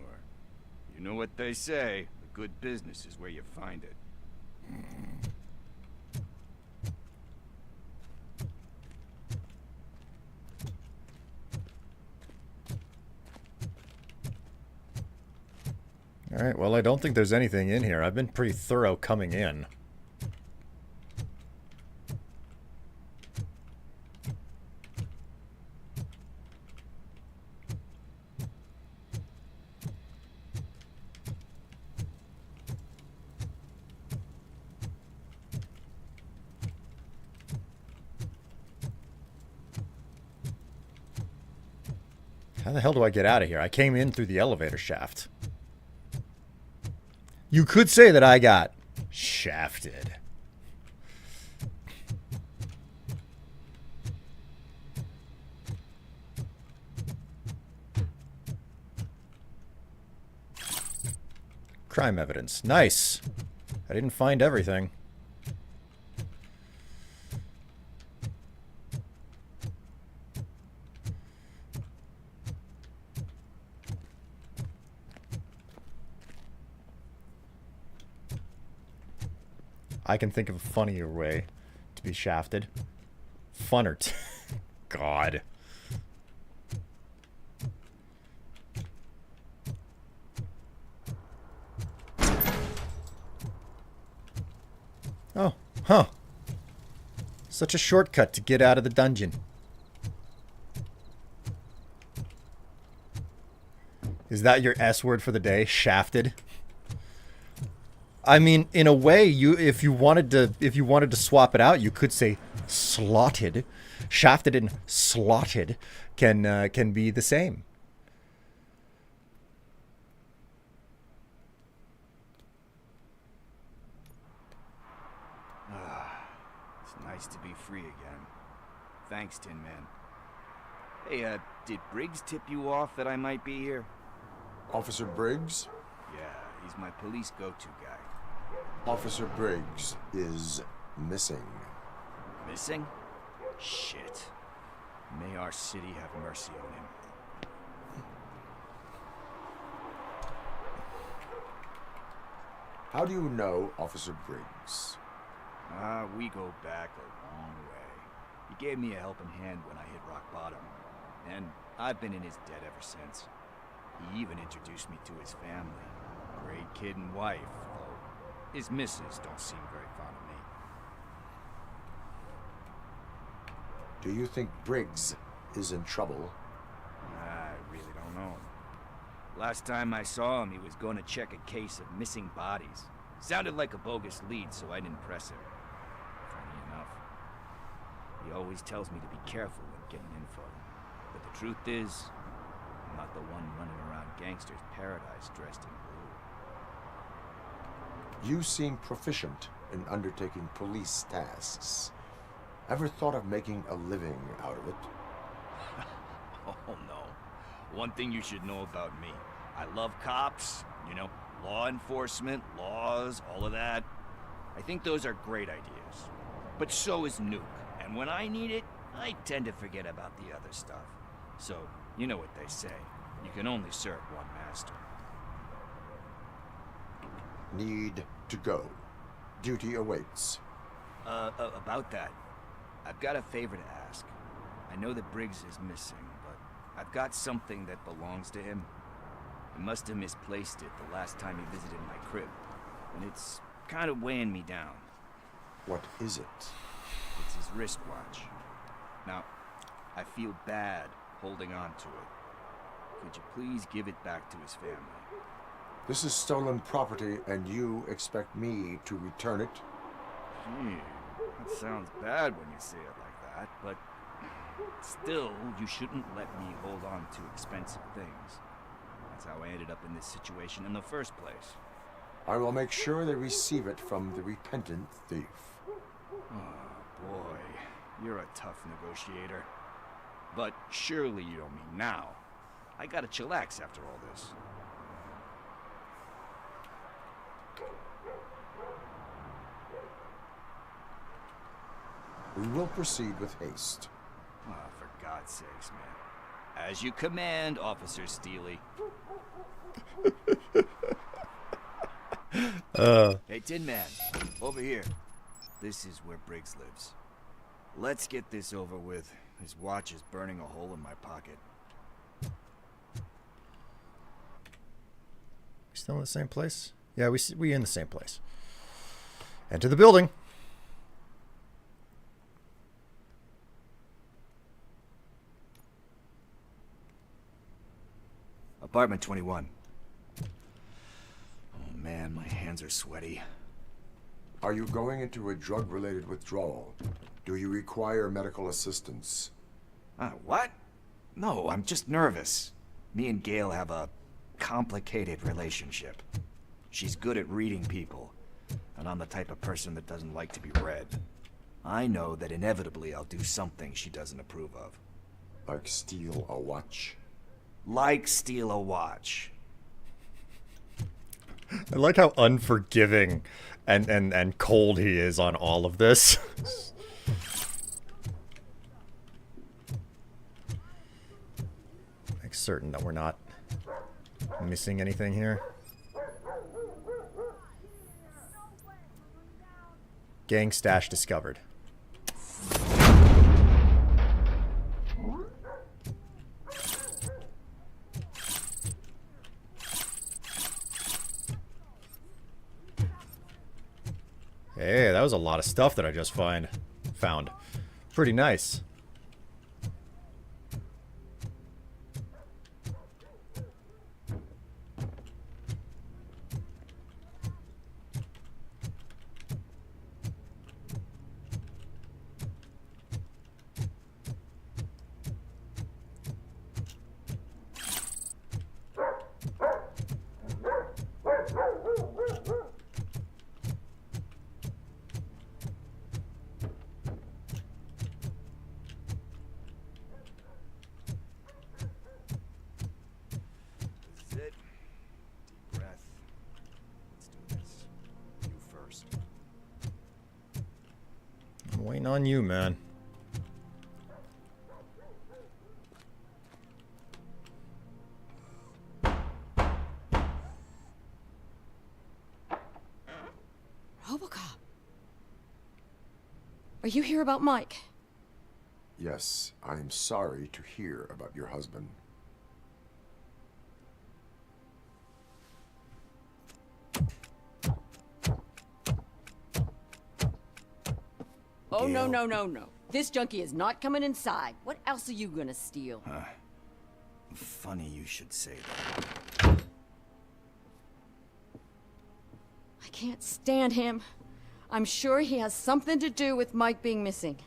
You know what they say, a good business is where you find it. Alright, well, I don't think there's anything in here. I've been pretty thorough coming in. How the hell do I get out of here? I came in through the elevator shaft. You could say that I got shafted. Crime evidence. Nice. I didn't find everything. I can think of a funnier way to be shafted. Funner. God. Oh, huh. Such a shortcut to get out of the dungeon. Is that your S word for the day? Shafted? I mean, in a way, if you wanted to swap it out, you could say slotted. Shafted and slotted can be the same. It's nice to be free again. Thanks, Tin Man. Hey, did Briggs tip you off that I might be here? Officer Briggs? Yeah, he's my police go-to guy. Officer Briggs is missing. Missing? Shit. May our city have mercy on him. How do you know Officer Briggs? We go back a long way. He gave me a helping hand when I hit rock bottom, and I've been in his debt ever since. He even introduced me to his family. Great kid and wife, though his missus don't seem very fond of me. Do you think Briggs is in trouble? I really don't know. Last time I saw him, he was going to check a case of missing bodies. Sounded like a bogus lead, so I didn't press him. Funny enough. He always tells me to be careful when getting info. But the truth is, I'm not the one running around gangster's paradise dressed in blue. You seem proficient in undertaking police tasks. Ever thought of making a living out of it? Oh no. One thing you should know about me. I love cops, you know, law enforcement, laws, all of that. I think those are great ideas. But so is Nuke. And when I need it, I tend to forget about the other stuff. So, you know what they say. You can only serve one master. Need to go. Duty awaits. About that, I've got a favor to ask. I know that Briggs is missing, but I've got something that belongs to him. He must have misplaced it the last time he visited my crib, and it's kind of weighing me down. What is it? It's his wristwatch. Now, I feel bad holding on to it. Could you please give it back to his family? This is stolen property, and you expect me to return it? Gee, that sounds bad when you say it like that, but still, you shouldn't let me hold on to expensive things. That's how I ended up in this situation in the first place. I will make sure they receive it from the repentant thief. Oh, boy. You're a tough negotiator. But surely you don't mean now. I gotta chillax after all this. We will proceed with haste. Oh, for God's sakes, man. As you command, Officer Steely. Hey, Tin Man, over here. This is where Briggs lives. Let's get this over with. His watch is burning a hole in my pocket. Still in the same place? Yeah, we in the same place. Enter the building. Apartment 21. Oh man, my hands are sweaty. Are you going into a drug-related withdrawal? Do you require medical assistance? What? No, I'm just nervous. Me and Gail have a complicated relationship. She's good at reading people, and I'm the type of person that doesn't like to be read. I know that inevitably I'll do something she doesn't approve of. Like steal a watch? Like steal a watch. I like how unforgiving and cold he is on all of this. Make certain that we're not missing anything here. Gang stash discovered. Hey, that was a lot of stuff that I just found. Pretty nice. I'm waiting on you, man. Robocop. Are you here about Mike? Yes, I'm sorry to hear about your husband. Oh, no. This junkie is not coming inside. What else are you gonna steal? Funny you should say that. I can't stand him. I'm sure he has something to do with Mike being missing.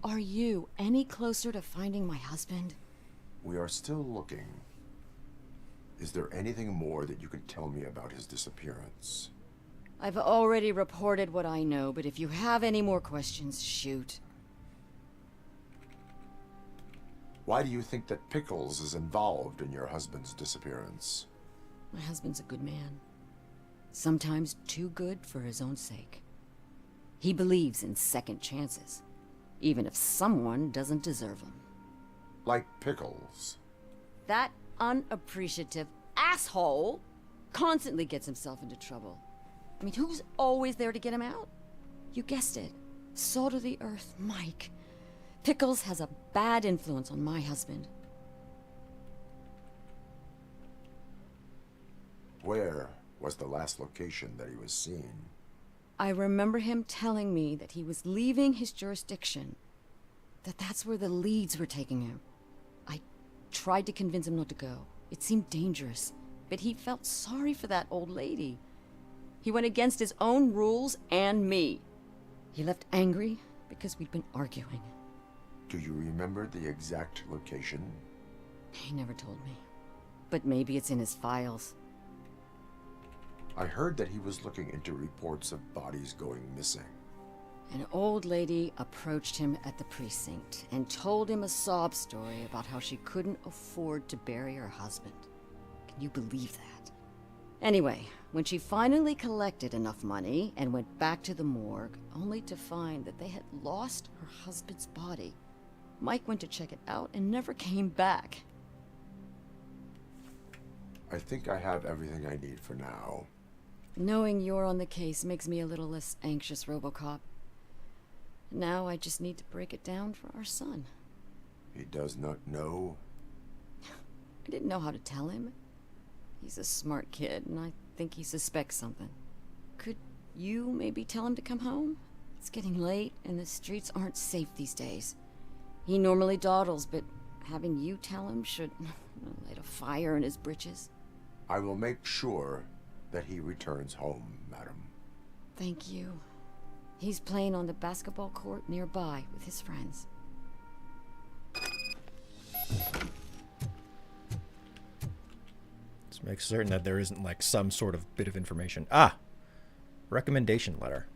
Are you any closer to finding my husband? We are still looking. Is there anything more that you can tell me about his disappearance? I've already reported what I know, but if you have any more questions, shoot. Why do you think that Pickles is involved in your husband's disappearance? My husband's a good man. Sometimes too good for his own sake. He believes in second chances, even if someone doesn't deserve them. Like Pickles? That unappreciative asshole constantly gets himself into trouble. I mean, who's always there to get him out? You guessed it. Salt of the earth, Mike. Pickles has a bad influence on my husband. Where was the last location that he was seen? I remember him telling me that he was leaving his jurisdiction. That's where the leads were taking him. I tried to convince him not to go. It seemed dangerous, but he felt sorry for that old lady. He went against his own rules and me. He left angry because we'd been arguing. Do you remember the exact location? He never told me. But maybe it's in his files. I heard that he was looking into reports of bodies going missing. An old lady approached him at the precinct and told him a sob story about how she couldn't afford to bury her husband. Can you believe that? Anyway, when she finally collected enough money and went back to the morgue, only to find that they had lost her husband's body, Mike went to check it out and never came back. I think I have everything I need for now. Knowing you're on the case makes me a little less anxious, Robocop. Now I just need to break it down for our son. He does not know? I didn't know how to tell him. He's a smart kid, and I think he suspects something. Could you maybe tell him to come home? It's getting late, and the streets aren't safe these days. He normally dawdles, but having you tell him should light a fire in his britches. I will make sure that he returns home, madam. Thank you. He's playing on the basketball court nearby with his friends. Make certain that there isn't like some sort of bit of information. Ah, recommendation letter.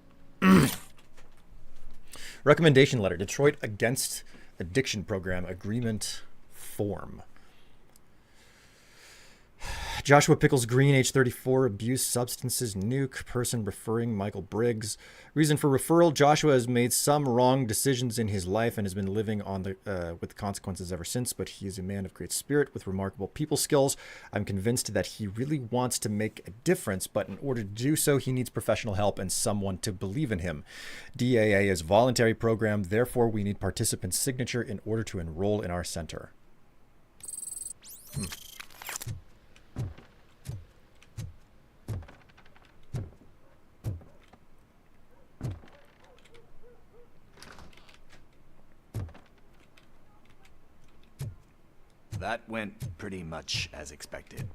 Recommendation letter. Detroit Against Addiction Program Agreement Form. Joshua Pickles Green, age 34, abuse, substances, nuke, person referring Michael Briggs. Reason for referral: Joshua has made some wrong decisions in his life and has been living on the with the consequences ever since, but he is a man of great spirit with remarkable people skills. I'm convinced that he really wants to make a difference, but in order to do so, he needs professional help and someone to believe in him. DAA is a voluntary program, therefore we need participants' signature in order to enroll in our center. That went pretty much as expected.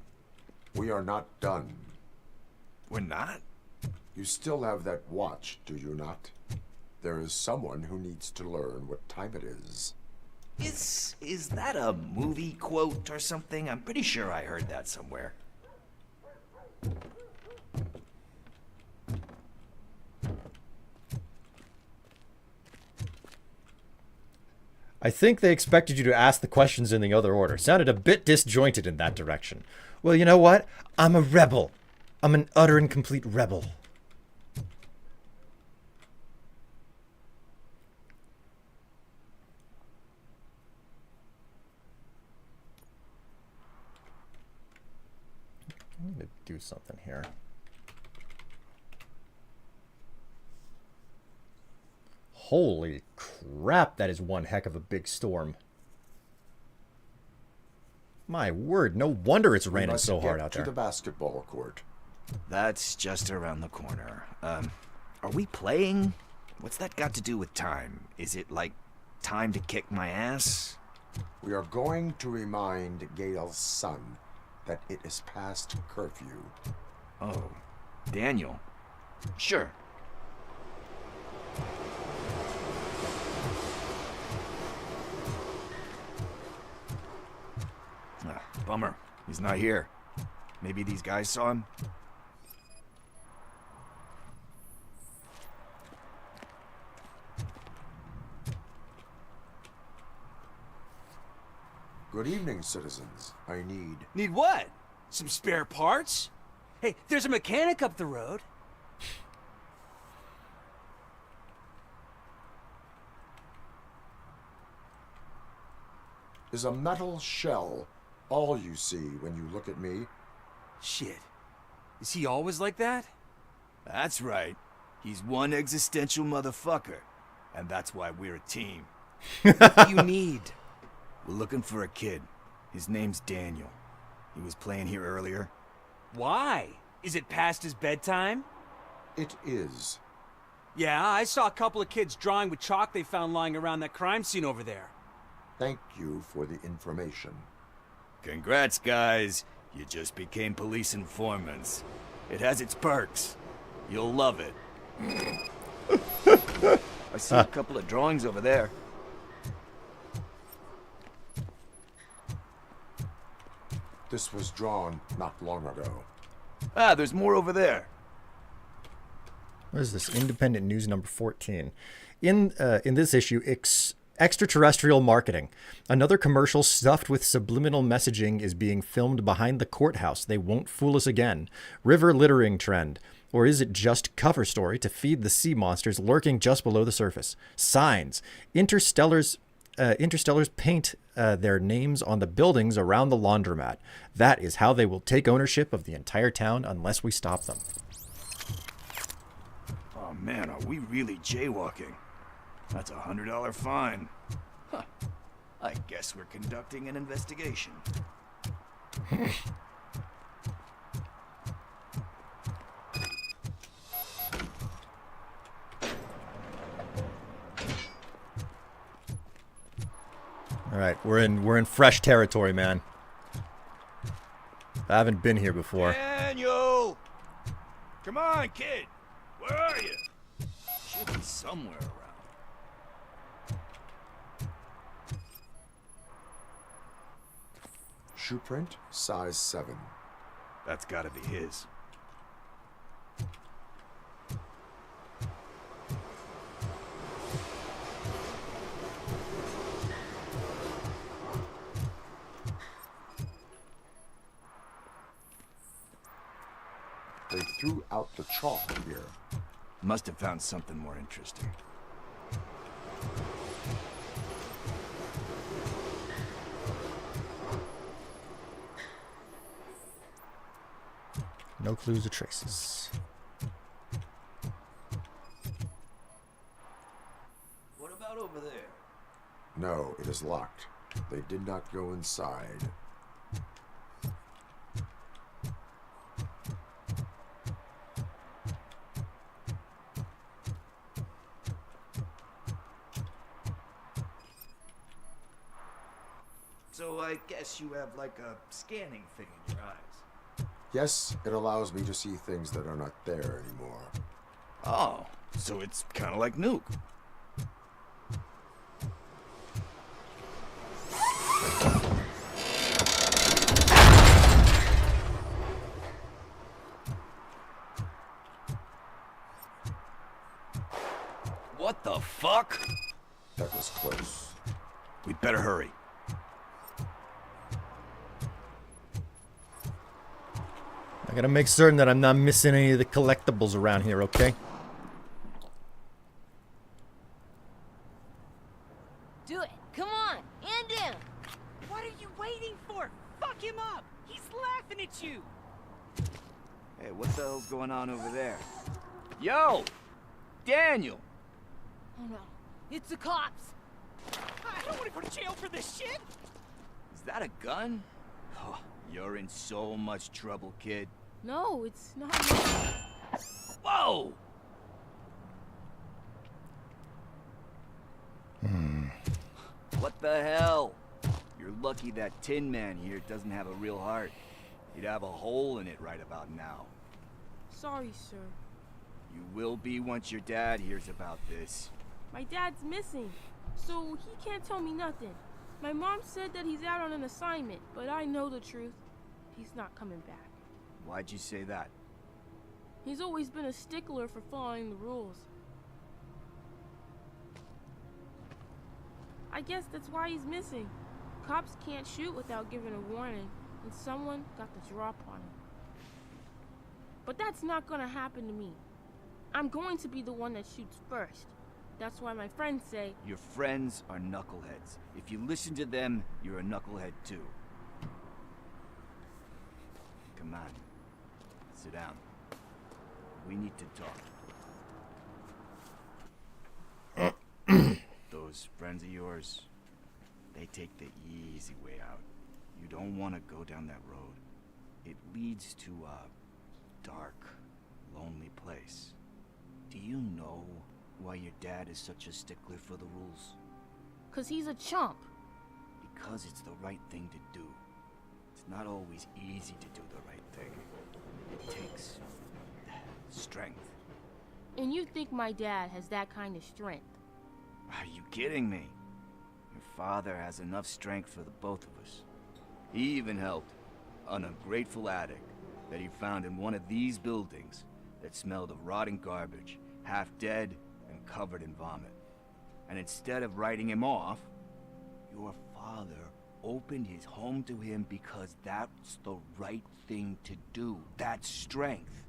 We are not done. We're not? You still have that watch, do you not? There is someone who needs to learn what time it is. Is that a movie quote or something? I'm pretty sure I heard that somewhere. I think they expected you to ask the questions in the other order. Sounded a bit disjointed in that direction. Well, you know what? I'm a rebel. I'm an utter and complete rebel. I need to do something here. Holy crap, that is one heck of a big storm. My word, no wonder it's raining so hard out there. To the basketball court. That's just around the corner. Are we playing? What's that got to do with time? Is it like time to kick my ass? We are going to remind Gail's son that it is past curfew. Oh, Daniel. Sure. Bummer. He's not here. Maybe these guys saw him? Good evening, citizens. I need... Need what? Some spare parts? Hey, there's a mechanic up the road. Is a metal shell all you see when you look at me? Shit. Is he always like that? That's right. He's one existential motherfucker. And that's why we're a team. What do you need? We're looking for a kid. His name's Daniel. He was playing here earlier. Why? Is it past his bedtime? It is. Yeah, I saw a couple of kids drawing with chalk they found lying around that crime scene over there. Thank you for the information. Congrats, guys. You just became police informants. It has its perks. You'll love it. I see a couple of drawings over there. This was drawn not long ago. Ah, there's more over there. What is this? Independent News number 14. In this issue, extraterrestrial marketing. Another commercial stuffed with subliminal messaging is being filmed behind the courthouse. They won't fool us again. River littering trend. Or is it just cover story to feed the sea monsters lurking just below the surface? Signs. Interstellars paint their names on the buildings around the laundromat. That is how they will take ownership of the entire town unless we stop them. Oh man, are we really jaywalking? That's a $100 fine. Huh. I guess we're conducting an investigation. All right, we're in fresh territory, man. I haven't been here before. Daniel! Come on, kid. Where are you? Should be somewhere around. Shoe print, size 7. That's gotta be his. They threw out the chalk here. Must have found something more interesting. No clues or traces. What about over there? No, it is locked. They did not go inside. So I guess you have like a scanning thing in your eyes. Yes, it allows me to see things that are not there anymore. Oh, so it's kind of like Nuke. What the fuck? That was close. We'd better hurry. I gotta make certain that I'm not missing any of the collectibles around here, okay? Do it. Come on. And down. What are you waiting for? Fuck him up! He's laughing at you! Hey, what the hell's going on over there? Yo! Daniel! Oh no. It's the cops. I don't want to go to jail for this shit! Is that a gun? Oh, you're in so much trouble, kid. No, it's not. Whoa! What the hell? You're lucky that Tin Man here doesn't have a real heart. He'd have a hole in it right about now. Sorry, sir. You will be once your dad hears about this. My dad's missing, so he can't tell me nothing. My mom said that he's out on an assignment, but I know the truth. He's not coming back. Why'd you say that? He's always been a stickler for following the rules. I guess that's why he's missing. Cops can't shoot without giving a warning, and someone got the drop on him. But that's not gonna happen to me. I'm going to be the one that shoots first. That's why my friends say... Your friends are knuckleheads. If you listen to them, you're a knucklehead too. Come on. Sit down. We need to talk. Those friends of yours, they take the easy way out. You don't want to go down that road. It leads to a dark, lonely place. Do you know why your dad is such a stickler for the rules? 'Cause he's a chump. Because it's the right thing to do. It's not always easy to do the right thing. It takes strength. And you think my dad has that kind of strength? Are you kidding me? Your father has enough strength for the both of us. He even helped an ungrateful addict that he found in one of these buildings that smelled of rotting garbage, half dead and covered in vomit. And instead of writing him off, your father opened his home to him because that's the right thing to do. That's strength.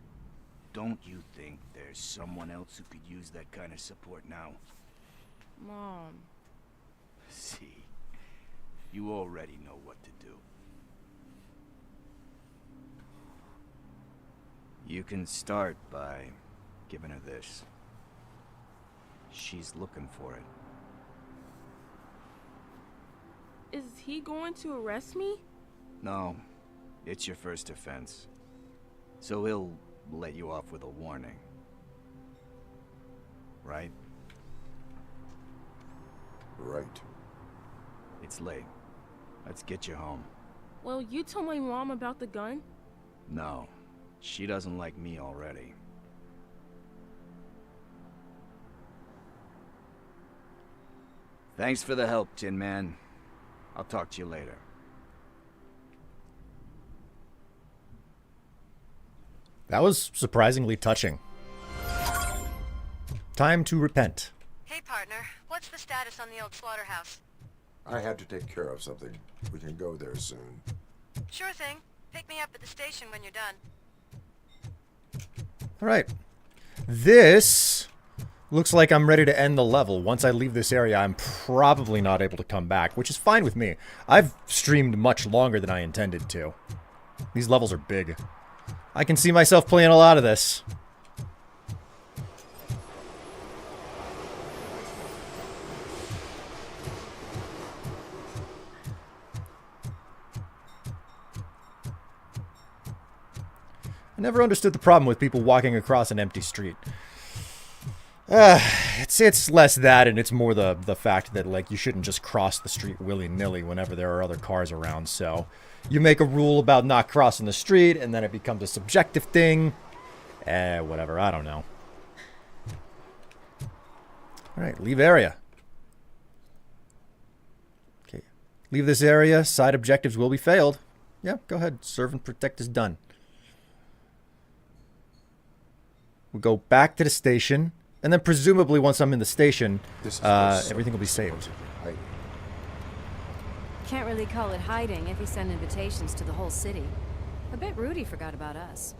Don't you think there's someone else who could use that kind of support now? Mom. See, you already know what to do. You can start by giving her this. She's looking for it. Is he going to arrest me? No, it's your first offense. So he'll let you off with a warning. Right? Right. It's late. Let's get you home. Well, you told my mom about the gun? No, she doesn't like me already. Thanks for the help, Tin Man. I'll talk to you later. That was surprisingly touching. Time to repent. Hey, partner. What's the status on the old slaughterhouse? I had to take care of something. We can go there soon. Sure thing. Pick me up at the station when you're done. All right. This looks like I'm ready to end the level. Once I leave this area, I'm probably not able to come back, which is fine with me. I've streamed much longer than I intended to. These levels are big. I can see myself playing a lot of this. I never understood the problem with people walking across an empty street. It's less that, and it's more the fact that, like, you shouldn't just cross the street willy-nilly whenever there are other cars around. So you make a rule about not crossing the street, and then it becomes a subjective thing. Whatever, I don't know. All right, leave area. Okay, leave this area. Side objectives will be failed. Yeah, go ahead. Serve and protect is done. We'll go back to the station, and then presumably once I'm in the station, everything will be saved. Can't really call it hiding if you send invitations to the whole city. I bet Rudy forgot about us.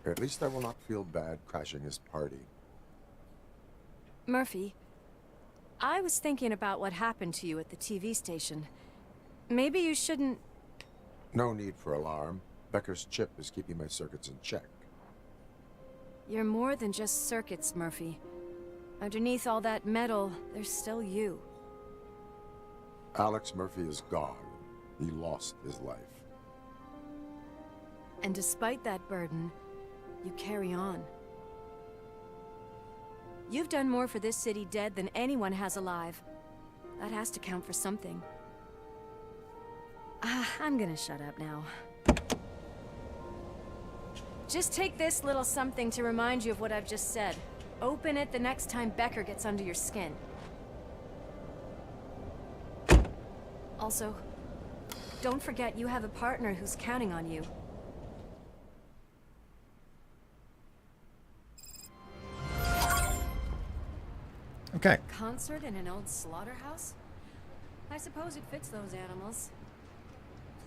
At least I will not feel bad crashing his party. Murphy, I was thinking about what happened to you at the TV station. Maybe you shouldn't... No need for alarm. Becker's chip is keeping my circuits in check. You're more than just circuits, Murphy. Underneath all that metal, there's still you. Alex Murphy is gone. He lost his life. And despite that burden, you carry on. You've done more for this city dead than anyone has alive. That has to count for something. I'm gonna shut up now. Just take this little something to remind you of what I've just said. Open it the next time Becker gets under your skin. Also, don't forget you have a partner who's counting on you. Okay. Concert in an old slaughterhouse? I suppose it fits those animals.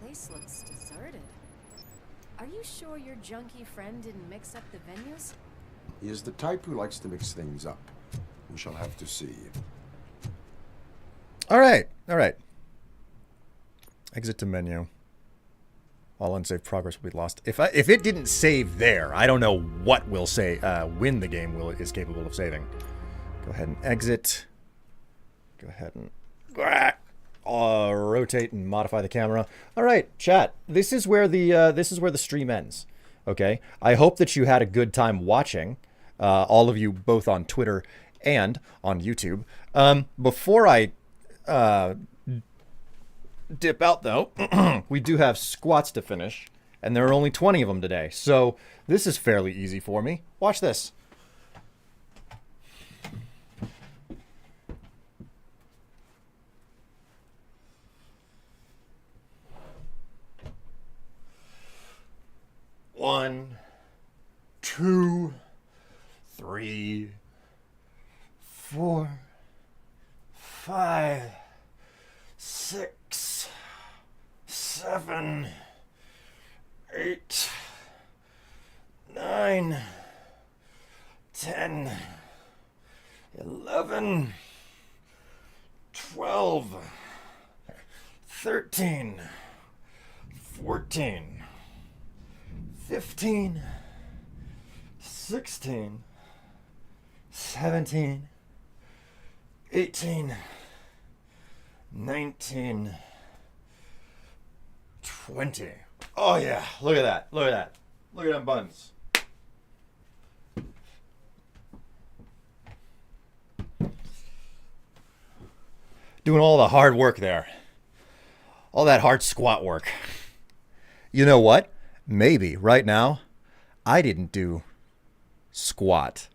Place looks deserted. Are you sure your junkie friend didn't mix up the venues? He is the type who likes to mix things up. We shall have to see. All right. All right. Exit to menu. All unsaved progress will be lost. If it didn't save there, I don't know what will say when the game is capable of saving. Go ahead and exit. Go ahead and rotate and modify the camera. All right, chat. This is where the stream ends. Okay. I hope that you had a good time watching. All of you, both on Twitter and on YouTube. Before I dip out, though, we do have squats to finish, and there are only 20 of them today. So this is fairly easy for me. Watch this. One, 2, 3, 4, 5, 6, 7, 8, 9, 10, 11, 12, 13, 14, 15, 16, 17, 18, 19, 20. Oh yeah, look at that, look at that. Look at them buns. Doing all the hard work there. All that hard squat work. You know what? Maybe right now, I didn't do squat.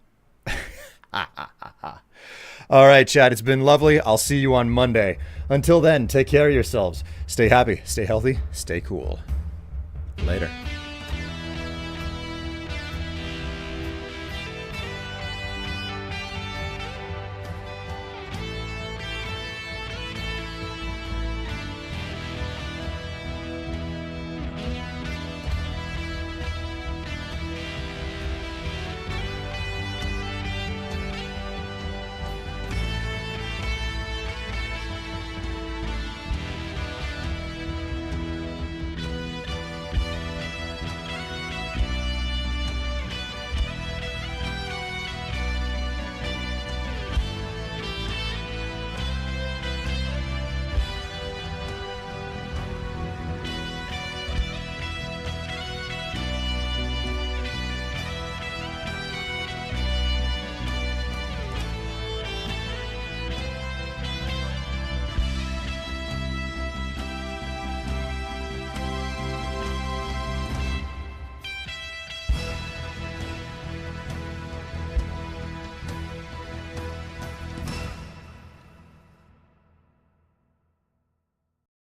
All right, chat. It's been lovely. I'll see you on Monday. Until then, take care of yourselves. Stay happy, stay healthy, stay cool. Later.